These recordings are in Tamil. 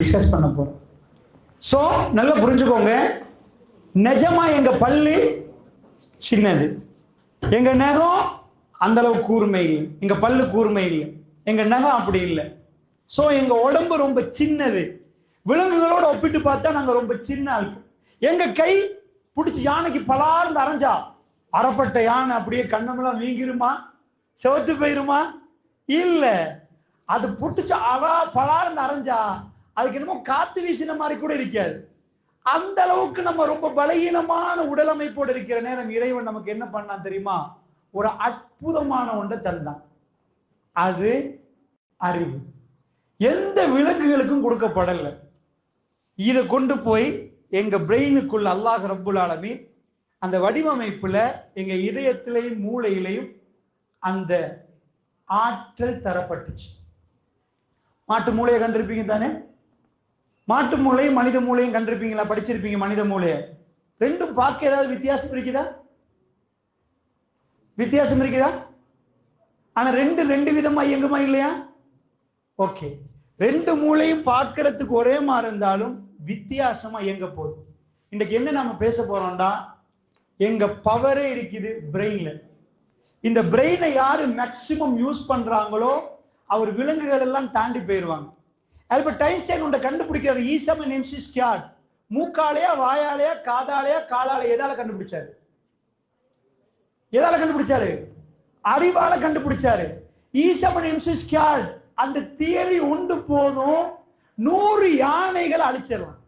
டிஸ்கஸ் பண்ண போறோம். ஸோ நல்லா புரிஞ்சுக்கோங்க, நிஜமா எங்க பல்லு சின்னது, எங்க நகம் அந்த அளவு கூர்மை இல்லை, எங்க பல்லு கூர்மை இல்லை, எங்க நகம் அப்படி இல்லை. ஸோ எங்க உடம்பு ரொம்ப சின்னது, விலங்குகளோட ஒப்பிட்டு பார்த்தா நாங்க ரொம்ப சின்ன ஆளுக்கு. எங்க கை பிடிச்சி யானைக்கு பலார்ந்து அரைஞ்சா அறப்பட்ட யானை அப்படியே கண்ணமெல்லாம் வீங்கிருமா, செவத்து போயிருமா? இல்ல, அது புடிச்சு பலார்ந்து அரைஞ்சா அதுக்கு என்னமோ காத்து வீசின மாதிரி கூட இருக்காது. அந்த அளவுக்கு நம்ம ரொம்ப பலகீனமான உடலமைப்போடு இருக்கிற நேரம் இறைவன் நமக்கு என்ன பண்ணான் தெரியுமா? ஒரு அற்புதமான ஒன்றை தந்தான். அது அறிவு. எந்த விலங்குகளுக்கும் கொடுக்கப்படல. இதை கொண்டு போய் எங்க பிரெயினுக்குள்ள அல்லாஹ் ரப்புல் ஆலமீன் அந்த வடிவமைப்புல எங்க இதயத்திலையும் மூளையிலையும் அந்த ஆற்றல் தரப்பட்டுச்சு. மாட்டு மூளையை கண்டிருப்பீங்க தானே? மாட்டு மூளையும் மனித மூளையும் கண்டிருப்பீங்களா? படிச்சிருப்பீங்க மனித மூளையை. ரெண்டும் பார்க்க ஏதாவது வித்தியாசம் இருக்குதா? வித்தியாசம் இருக்குதா? ஆனா ரெண்டு விதமா இயங்குமா இல்லையா? ஓகே, ரெண்டு மூளையும் பார்க்கறதுக்கு ஒரே மாதிரி இருந்தாலும் வித்தியாசமா இயங்க போகுது. இன்னைக்கு என்ன நாம பேச போறோம்டா, எங்க பவரே இருக்குது பிரெயின்ல. இந்த பிரெயினை யாரு மேக்சிமம் யூஸ் பண்றாங்களோ அவர் விலங்குகள் எல்லாம் தாண்டி போயிருவாங்க. ஆல்பர்ட் ஐன்ஸ்டைன் ஒன்றை கண்டுபிடிக்கிறார். ஈசம் எம்சி ஸ்கியாட், மூக்காலையா வாயாலையா காதாலையா காலாலையா, எதால கண்டுபிடிச்சாரு? எதால கண்டுபிடிச்சாரு? அறிவால கண்டுபிடிச்சாரு. ஈசம் எம்சி ஸ்கியாட் அந்த தியரி உண்டு போதும் 100 யானைகளை அழிச்சிடலாம்.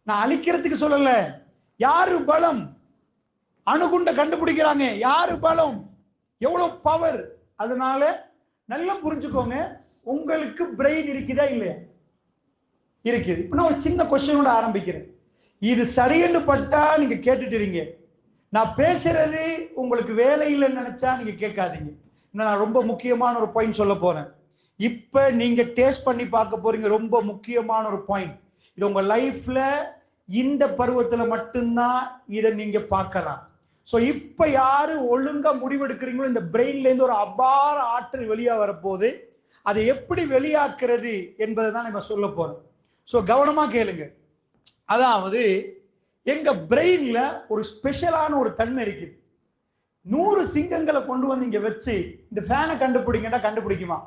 நான் அழிக்கிறதுக்கு சொல்லல, யாரு பலம்? அணுகுண்ட கண்டுபிடிக்கிறாங்க, யாரு பலம், எவ்வளவு பவர். அதனால நல்லா புரிஞ்சுக்கோங்க, உங்களுக்கு பிரெயின் இருக்குதா இல்லையா? இருக்குது. இப்ப நான் ஒரு சின்ன கொஸ்டினோட ஆரம்பிக்கிறேன். இது சரின்னு பட்டா நீங்க கேட்டுட்டு, நான் பேசுறது உங்களுக்கு வேலை இல்லைன்னு நினைச்சா நீங்க கேட்காதீங்க. நான் ரொம்ப முக்கியமான ஒரு பாயிண்ட் சொல்ல போறேன். இப்ப நீங்க டேஸ்ட் பண்ணி பார்க்க போறீங்க. ரொம்ப முக்கியமான ஒரு பாயிண்ட். இது உங்க லைஃப்ல இந்த பருவத்துல மட்டும்தான் இதை நீங்க பார்க்கலாம். ஸோ இப்ப யாரு ஒழுங்கா முடிவெடுக்கிறீங்களோ, இந்த பிரெயின்ல இருந்து ஒரு அபார ஆற்றல் வெளியா வரப்போகுது. அதை எப்படி வெளியாக்குறது என்பதை தான் நம்ம சொல்ல போறோம். ஸோ கவனமா கேளுங்க. அதாவது எங்க பிரெயின்ல ஒரு ஸ்பெஷலான ஒரு தன்மை இருக்குது. 100 சிங்கங்களை கொண்டு வந்து இங்க வச்சு இந்த ஃபேனை கண்டுபிடிங்கடா கண்டுபிடிக்குமா?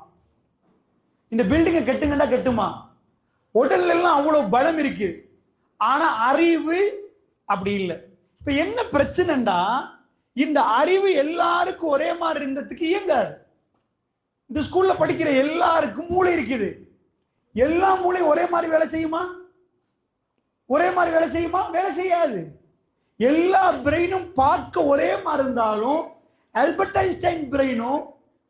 இந்த பில்டிங்கை கெட்டுங்கடா கெட்டுமா? உடல்ல எல்லாம் அவ்வளவு பலம் இருக்கு. ஆனா அறிவு அப்படி இல்லை. இப்ப என்ன பிரச்சனைண்டா, இந்த அறிவு எல்லாருக்கும் ஒரே மாதிரி இருந்ததுக்கு இயங்காது. இந்த ஸ்கூல்ல படிக்கிற எல்லாருக்கும் மூளை இருக்குது. எல்லா மூளையும் ஒரே மாதிரி வேலை செய்யுமா? ஒரே மாதிரி வேலை செய்யுமா? வேலை செய்யாது. எல்லா பிரெயினும் பார்க்க ஒரே மாதிரி இருந்தாலும் ஆல்பர்ட் ஐன்ஸ்டைன் பிரெயினும்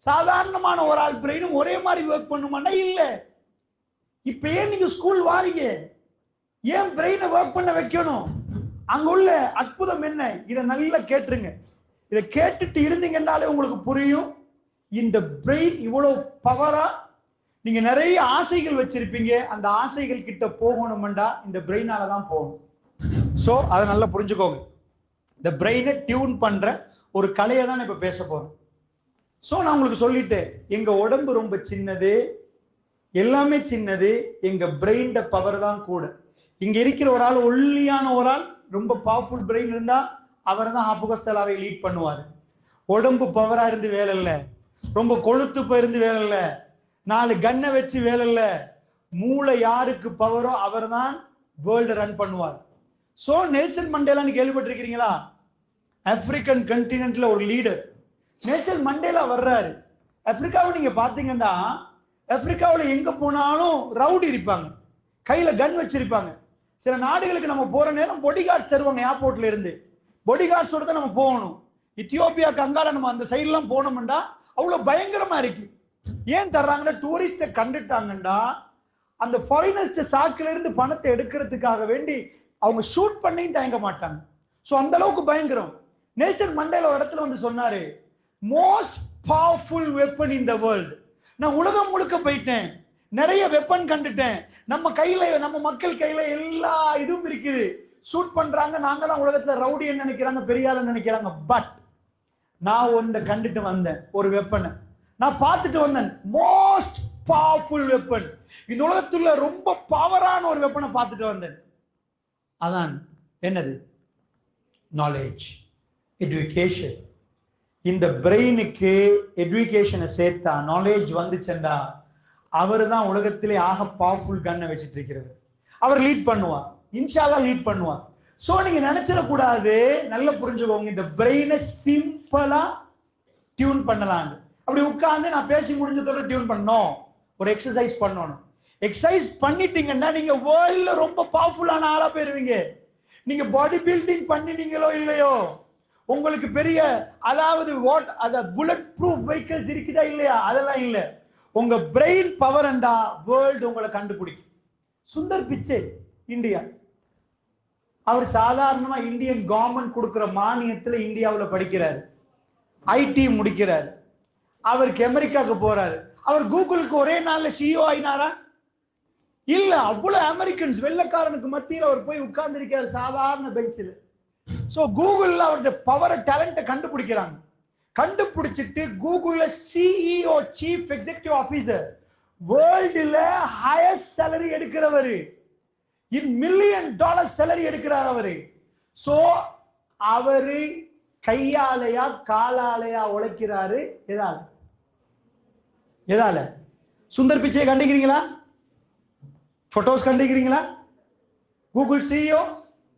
சாதாரணமான ஒரு ஆள் பிரெயினும் ஒரே மாதிரி ஒர்க் பண்ணுமாண்டா? இல்ல. இப்ப ஏன் நீங்க ஸ்கூல் வாரீங்க? ஏன் பிரெயினை ஒர்க் பண்ண வைக்கணும்? அங்க உள்ள அற்புதம் என்ன? இதை நல்லா கேட்டுருங்க. இதை கேட்டுட்டு இருந்தீங்கன்னாலே உங்களுக்கு புரியும். இந்த பிரெயின் இவ்வளவு பவரா. நீங்க நிறைய ஆசைகள் வச்சிருப்பீங்க, அந்த ஆசைகள் கிட்ட போகணும்டா இந்த பிரெயினால தான் போகணும். ஸோ அதை நல்லா புரிஞ்சுக்கோங்க. இந்த பிரெயினை டியூன் பண்ற ஒரு கலையை தான் இப்ப பேச போறோம். ஸோ நான் உங்களுக்கு சொல்லிட்டேன், எங்க உடம்பு ரொம்ப சின்னது, எல்லாமே சின்னது, எங்க பிரெயின் பவர் தான் கூட. இங்க இருக்கிற ஒரு ஆள், ஒல்லியான ஒரு ஆள், ரொம்ப பவர்ஃபுல் பிரெயின் இருந்தா அவர் தான் ஹாப்புகஸ்தலாவை லீட் பண்ணுவார். உடம்பு பவரா இருந்து வேலை இல்லை, ரொம்ப கொழுத்து போயிருந்து வேலை இல்லை, 4 கன்னை வச்சு வேலை இல்லை. மூளை யாருக்கு பவரோ அவர் தான் வேர்ல்டு ரன் பண்ணுவார். சோ நெல்சன் மண்டேலான்னு கேள்விப்பட்டிருக்கிறீங்களா? ஆப்பிரிக்கன் கண்டினென்ட்ல ஒரு லீடர் நெல்சன் மண்டேலா வர்றாரு. ஆப்பிரிக்காவை நீங்க பாத்தீங்கன்னா, ஆப்பிரிக்காவில் எங்க போனாலும் ரவுடி இருப்பாங்க, கையில கன் வச்சிருப்பாங்க. சில நாடுகளுக்கு நம்ம போற நேரம் பொடி கார்ட்ஸ் தருவாங்க. ஏர்போர்ட்ல இருந்து பொடி கார்ட்ஸோட தான் நம்ம போகணும். இத்தியோப்பியா கங்கால நம்ம அந்த சைட்லாம் போனோம்டா அவ்வளவு பயங்கரமா இருக்கு. ஏன் தர்றாங்கன்னா, டூரிஸ்ட கண்டுட்டாங்கண்டா அந்த ஃபாரினர்ஸ் சாக்குல இருந்து பணத்தை எடுக்கிறதுக்காக வேண்டி அவங்க ஷூட் பண்ணியும் தயங்க மாட்டாங்க. ஸோ அந்த அளவுக்கு பயங்கரம். நெல்சன் மண்டேலா ஒரு இடத்துல வந்து சொன்னாரு, most powerful weapon in the world. நான் உலகம் முழுக்க போயிட்டேன், நிறைய வெப்பன் கண்டுட்டேன், நம்ம கையில, நம்ம மக்கள் கையில எல்லா இதுவும் இருக்குது, ஷூட் பண்றாங்க, நாங்க தான் உலகத்துல ரவுடின்னு நினைக்கிறாங்க, பெரியால நினைக்கிறாங்க. பட் நான் ஒன்றை கண்டுட்டு வந்தேன், ஒரு வெப்பனை நான் பார்த்துட்டு வந்தேன். Most powerful weapon. இந்த உலகத்துல ரொம்ப பவரான ஒரு வெப்பனை பார்த்துட்டு வந்தேன். அதான் என்னது? Knowledge, education. இந்த பிரெயினுக்கு எஜுகேஷனை சேர்த்தா, நாலேஜ் வந்துச்சண்டா, அவர் தான் உலகத்திலே ஆக பவர்ஃபுல் கன்னை வச்சுட்டு இருக்கிறவர். அவர் லீட் பண்ணுவார், இன்ஷால்லா லீட் பண்ணுவார். சோ நீங்க நினைச்சிடக்கூடாது, நல்லா புரிஞ்சுக்கோங்க, இந்த பிரெயினை சிம்பிளா டியூன் பண்ணலாம். அப்படி உட்கார்ந்து நான் பேசி முடிஞ்சதோட டியூன் பண்ணணும், ஒரு எக்ஸசைஸ் பண்ணணும். எக்ஸசைஸ் பண்ணிட்டீங்கன்னா நீங்க வேர்ல்ட்ல ரொம்ப பவர்ஃபுல்லான ஆளா போயிருவீங்க. நீங்க பாடி பில்டிங் பண்ணிட்டீங்களோ இல்லையோ, உங்களுக்கு பெரிய அதாவது புல்லட் ப்ரூஃப் வெஹிக்கிள்ஸ் இருக்குதா இல்லையா, அதெல்லாம் இல்ல. உங்க பிரெயின் பவர் அண்டா வேர்ல்டு உங்களை கண்டுபிடிக்கும். சுந்தர் பிச்சை இந்தியா, அவர் சாதாரணமா இந்தியன் கவர்மெண்ட் கொடுக்கிற மானியத்துல இந்தியாவில் படிக்கிறாரு, ஐடி முடிக்கிறாரு. அவருக்கு அமெரிக்காவுக்கு போறாரு. அவர் கூகுளுக்கு ஒரே நாள்ல சிஇஓ ஆயினாரா? இல்ல. அவ்வளவு அமெரிக்கன்ஸ் வெள்ளக்காரனுக்கு மத்தியில் அவர் போய் உட்கார்ந்து இருக்கிறார் சாதாரண பெஞ்சில். சோ கூகுள்ல அவருடைய பவர் டேலண்ட்டை கண்டுபிடிக்கிறாங்க. கண்டுபிடிச்சிட்டு கூகுள்ல சிஇஓ, சீஃப் எக்ஸிகியூட்டிவ் ஆபீசர், வேர்ல்டுல ஹையஸ்ட் சேலரி எடுக்கிறவர், $1 மில்லியன் சேலரி எடுக்கிறார் அவரு. சோ அவரு கையாலையா காலாலையா உழைக்கிறாரு. எதால? சுந்தர் பிச்சையை கண்டிக்கிறீங்களா? போட்டோஸ் கண்டிக்கிறீங்களா? கூகுள் சிஇஓ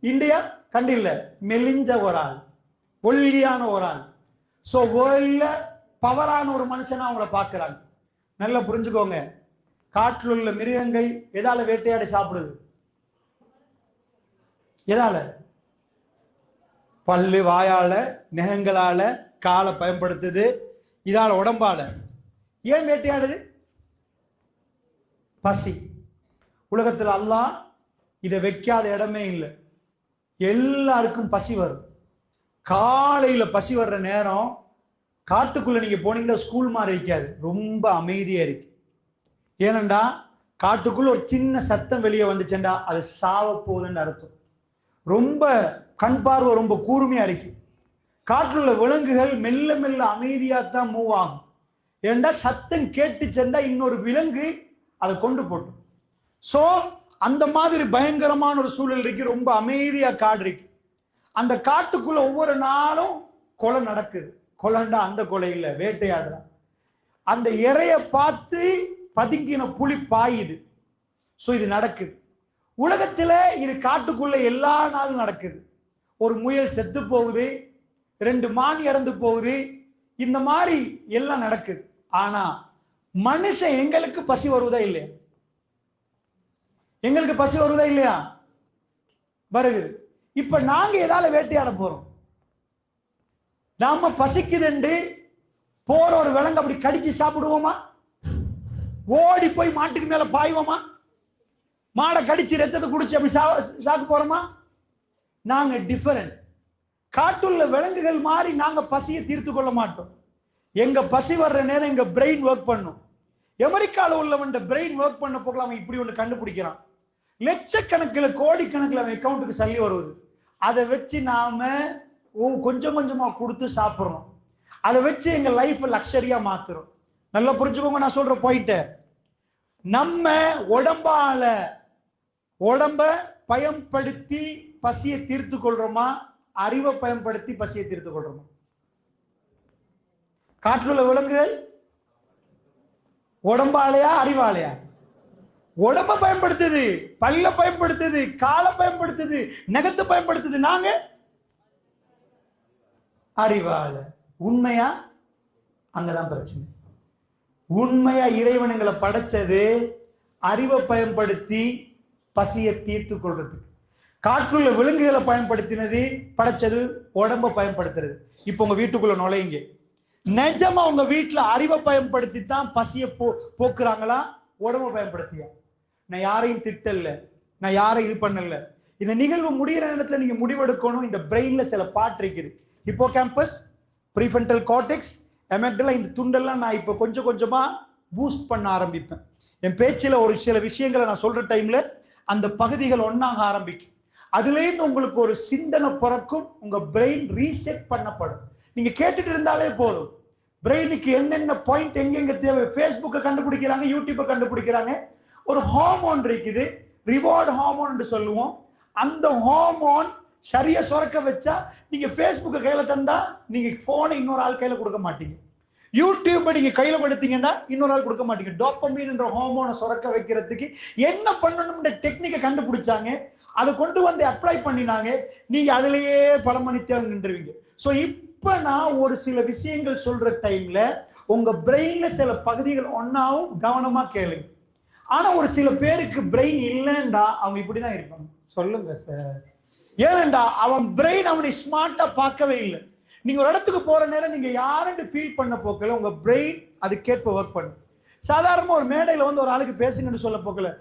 இந்தியா கண்டில்ல, மெலிஞ்ச ஒரு ஆள், ஒல்லியான ஒரு ஆள். சோ வேர்ல்ட்ல பவரான ஒரு மனுஷனா அவங்கள பாக்குறாங்க. நல்லா புரிஞ்சுக்கோங்க, காட்டில் உள்ள மிருகங்கள் எதால வேட்டையாடி சாப்பிடுது? எதால? பல்லு, வாயால, நெகங்களால, காலை பயன்படுத்துது, இதால உடம்பால. ஏன் வேட்டையாடுது? பசி. உலகத்தில் அல்லாஹ் இதை வைக்காத இடமே இல்லை. எல்லாருக்கும் பசி வரும். காலையில பசி வர்ற நேரம் காட்டுக்குள்ள நீங்க போனீங்கன்னா ஸ்கூல் மாதிரி இருக்காது, ரொம்ப அமைதியா இருக்கு. ஏனண்டா காட்டுக்குள்ள ஒரு சின்ன சத்தம் வெளியே வந்துச்சுண்டா அது சாவ போகுதுன்னு அர்த்தம். ரொம்ப கண் பார்வை ரொம்ப கூர்மையா இருக்கு. காட்டில் உள்ள விலங்குகள் மெல்ல மெல்ல அமைதியாத்தான் மூவ் ஆகும். ஏண்டா சத்தம் கேட்டுச்செண்டா இன்னொரு விலங்கு அதை கொண்டு போட்டும். சோ அந்த மாதிரி பயங்கரமான ஒரு சூழல் இருக்கு, ரொம்ப அமைதியா காடு இருக்கு. அந்த காட்டுக்குள்ள ஒவ்வொரு நாளும் கொலை நடக்குது. கொலைண்டா அந்த கொலை இல்ல, வேட்டையாடுறான். அந்த இறைய பார்த்து பதுங்கின புலி பாயுது. சோ இது நடக்குது உலகத்துல. இது காட்டுக்குள்ள எல்லா நாளும் நடக்குது. ஒரு முயல் செத்து போகுது, 2 மான் இறந்து போகுது, இந்த மாதிரி எல்லாம் நடக்குது. ஆனா மனுஷன் எங்களுக்கு பசி வருவதா இல்லையா? எங்களுக்கு பசி வருவதா இல்லையா? வருகிறது. இப்ப நாங்க எதால வேட்டையாட போறோம்? நாம பசிக்குதுண்டு போற ஒரு விலங்கு அப்படி கடிச்சு சாப்பிடுவோமா? ஓடி போய் மாட்டுக்கு மேல பாய்வோமா? மாடை கடிச்சு ரத்தத்தை குடிச்சு அப்படி சாப்பிட்டு போறோமா? நாங்க டிஃபரெண்ட். காட்டுள்ள விலங்குகள் மாதிரி நாங்க பசியை தீர்த்து கொள்ள மாட்டோம். எங்க பசி வர்ற நேரம் எங்க பிரெயின் ஒர்க் பண்ணும். அமெரிக்காவில் உள்ளவன் பிரெயின் ஒர்க் பண்ண போகலாம், அவன் இப்படி ஒன்று கண்டுபிடிக்கிறான். லட்சக்கணக்கில் கோடிக்கணக்கில் அவன் அக்கௌண்ட்டுக்கு சல்லி வருவது. அதை வச்சு நாம கொஞ்சம் கொஞ்சமா கொடுத்து சாப்பிட்றோம். அதை வச்சு எங்க லைஃப் லக்ஸரியா மாத்துறோம். நல்லா புரிஞ்சுக்கோங்க நான் சொல்ற பாயிண்ட். நம்ம உடம்ப பயன்படுத்தி பசியை தீர்த்து கொள்றோமா, அறிவை பயன்படுத்தி பசியை தீர்த்து கொள்றோமா? காட்டில் உள்ள விலங்குகள் உடம்பாலையா அறிவாலையா? உடம்ப பயன்படுத்துது, பல்ல பயன்படுத்துது, காலை பயன்படுத்துது, நகத்தை பயன்படுத்துது. நாங்க அறிவால. உண்மையா? அங்கதான் பிரச்சனை. உண்மையா இறைவனுங்களை படைச்சது அறிவை பயன்படுத்தி பசியை தீர்த்து கொள்றதுக்கு. காற்றுள்ள விலங்குகளை பயன்படுத்தினது படைச்சது உடம்ப பயன்படுத்துறது. இப்ப உங்க வீட்டுக்குள்ள நுழையுங்க, நிஜமா உங்க வீட்டுல அறிவை பயன்படுத்தி தான் பசியை போக்குறாங்களா, உடம்ப பயன்படுத்தியா? நான் யாரையும் திட்டல, நான் யாரையும் இது பண்ணல. இந்த நிகழ்வு முடிகிற நேரத்துல நீங்க முடிவெடுக்கணும். இந்த பிரெயின்ல சில பாட்டு இருக்குது, ஹிப்போகாம்பஸ், ப்ரீஃப்ரண்டல் கார்டெக்ஸ், எமெக்டலா. இந்த துண்டெல்லாம் நான் இப்ப கொஞ்சம் கொஞ்சமா பூஸ்ட் பண்ண ஆரம்பிப்பேன். என் பேச்சில் ஒரு சில விஷயங்களை நான் சொல்ற டைம்ல அந்த பகுதிகள் ஒன்னாக ஆரம்பிக்கும். அதுல இருந்து உங்களுக்கு ஒரு சிந்தனை பிறக்கும், உங்க பிரெயின் ரீசெட் பண்ணப்படும். நீங்க கேட்டுட்டு இருந்தாலே போதும். பிரெயினுக்கு என்னென்ன பாயிண்ட் எங்கெங்க தேவை, ஃபேஸ்புக்கை கண்டுபிடிக்கிறாங்க, யூடியூப்பை கண்டுபிடிக்கிறாங்க. ஒரு ஹார்மோன் இருக்குது, ரிவார்டு ஹார்மோன் சொல்லுவோம். அந்த ஹார்மோன் சரியா சுரக்க வச்சா நீங்க ஃபேஸ்புக்கை கையில தந்தா நீங்க போனை இன்னொரு ஆள் கையில கொடுக்க மாட்டீங்க. யூடியூப் நீங்க கையில படுத்தீங்கன்னா இன்னொரு ஆள் கொடுக்க மாட்டீங்க. டோபமைன் என்ற ஹார்மோனை சுரக்க வைக்கிறதுக்கு என்ன பண்ணணும்ன்ற டெக்னிக்கை கண்டுபிடிச்சாங்க. அதை கொண்டு வந்து அப்ளை பண்ணினாங்க. நீங்க அதுலயே பல மணி நேரம் நின்றுவீங்க. ஸோ இப்ப நான் ஒரு சில விஷயங்கள் சொல்ற டைம்ல உங்க பிரெயின்ல சில பகுதிகள் ஒன்னாவும் கவனமா கேளுங்க. ஆனா ஒரு சில பேருக்கு பிரெயின் இல்லைண்டா அவங்க இப்படிதான் இருப்பாங்க. சொல்லுங்க சார், ஏனண்டா அவன் பிரெயின் அவனை ஸ்மார்ட்டா பார்க்கவே இல்லை. நீங்க ஒரு இடத்துக்கு போற நேரம் நீங்க யாருன்னு ஃபீல் பண்ண போக்கல உங்க பிரெயின் அதுக்கேற்ப ஒர்க் பண்ணும். சாதாரணமா ஒரு மேடையில வந்து ஒரு ஆளுக்கு பேசுங்கன்னு சொல்ல போக்கல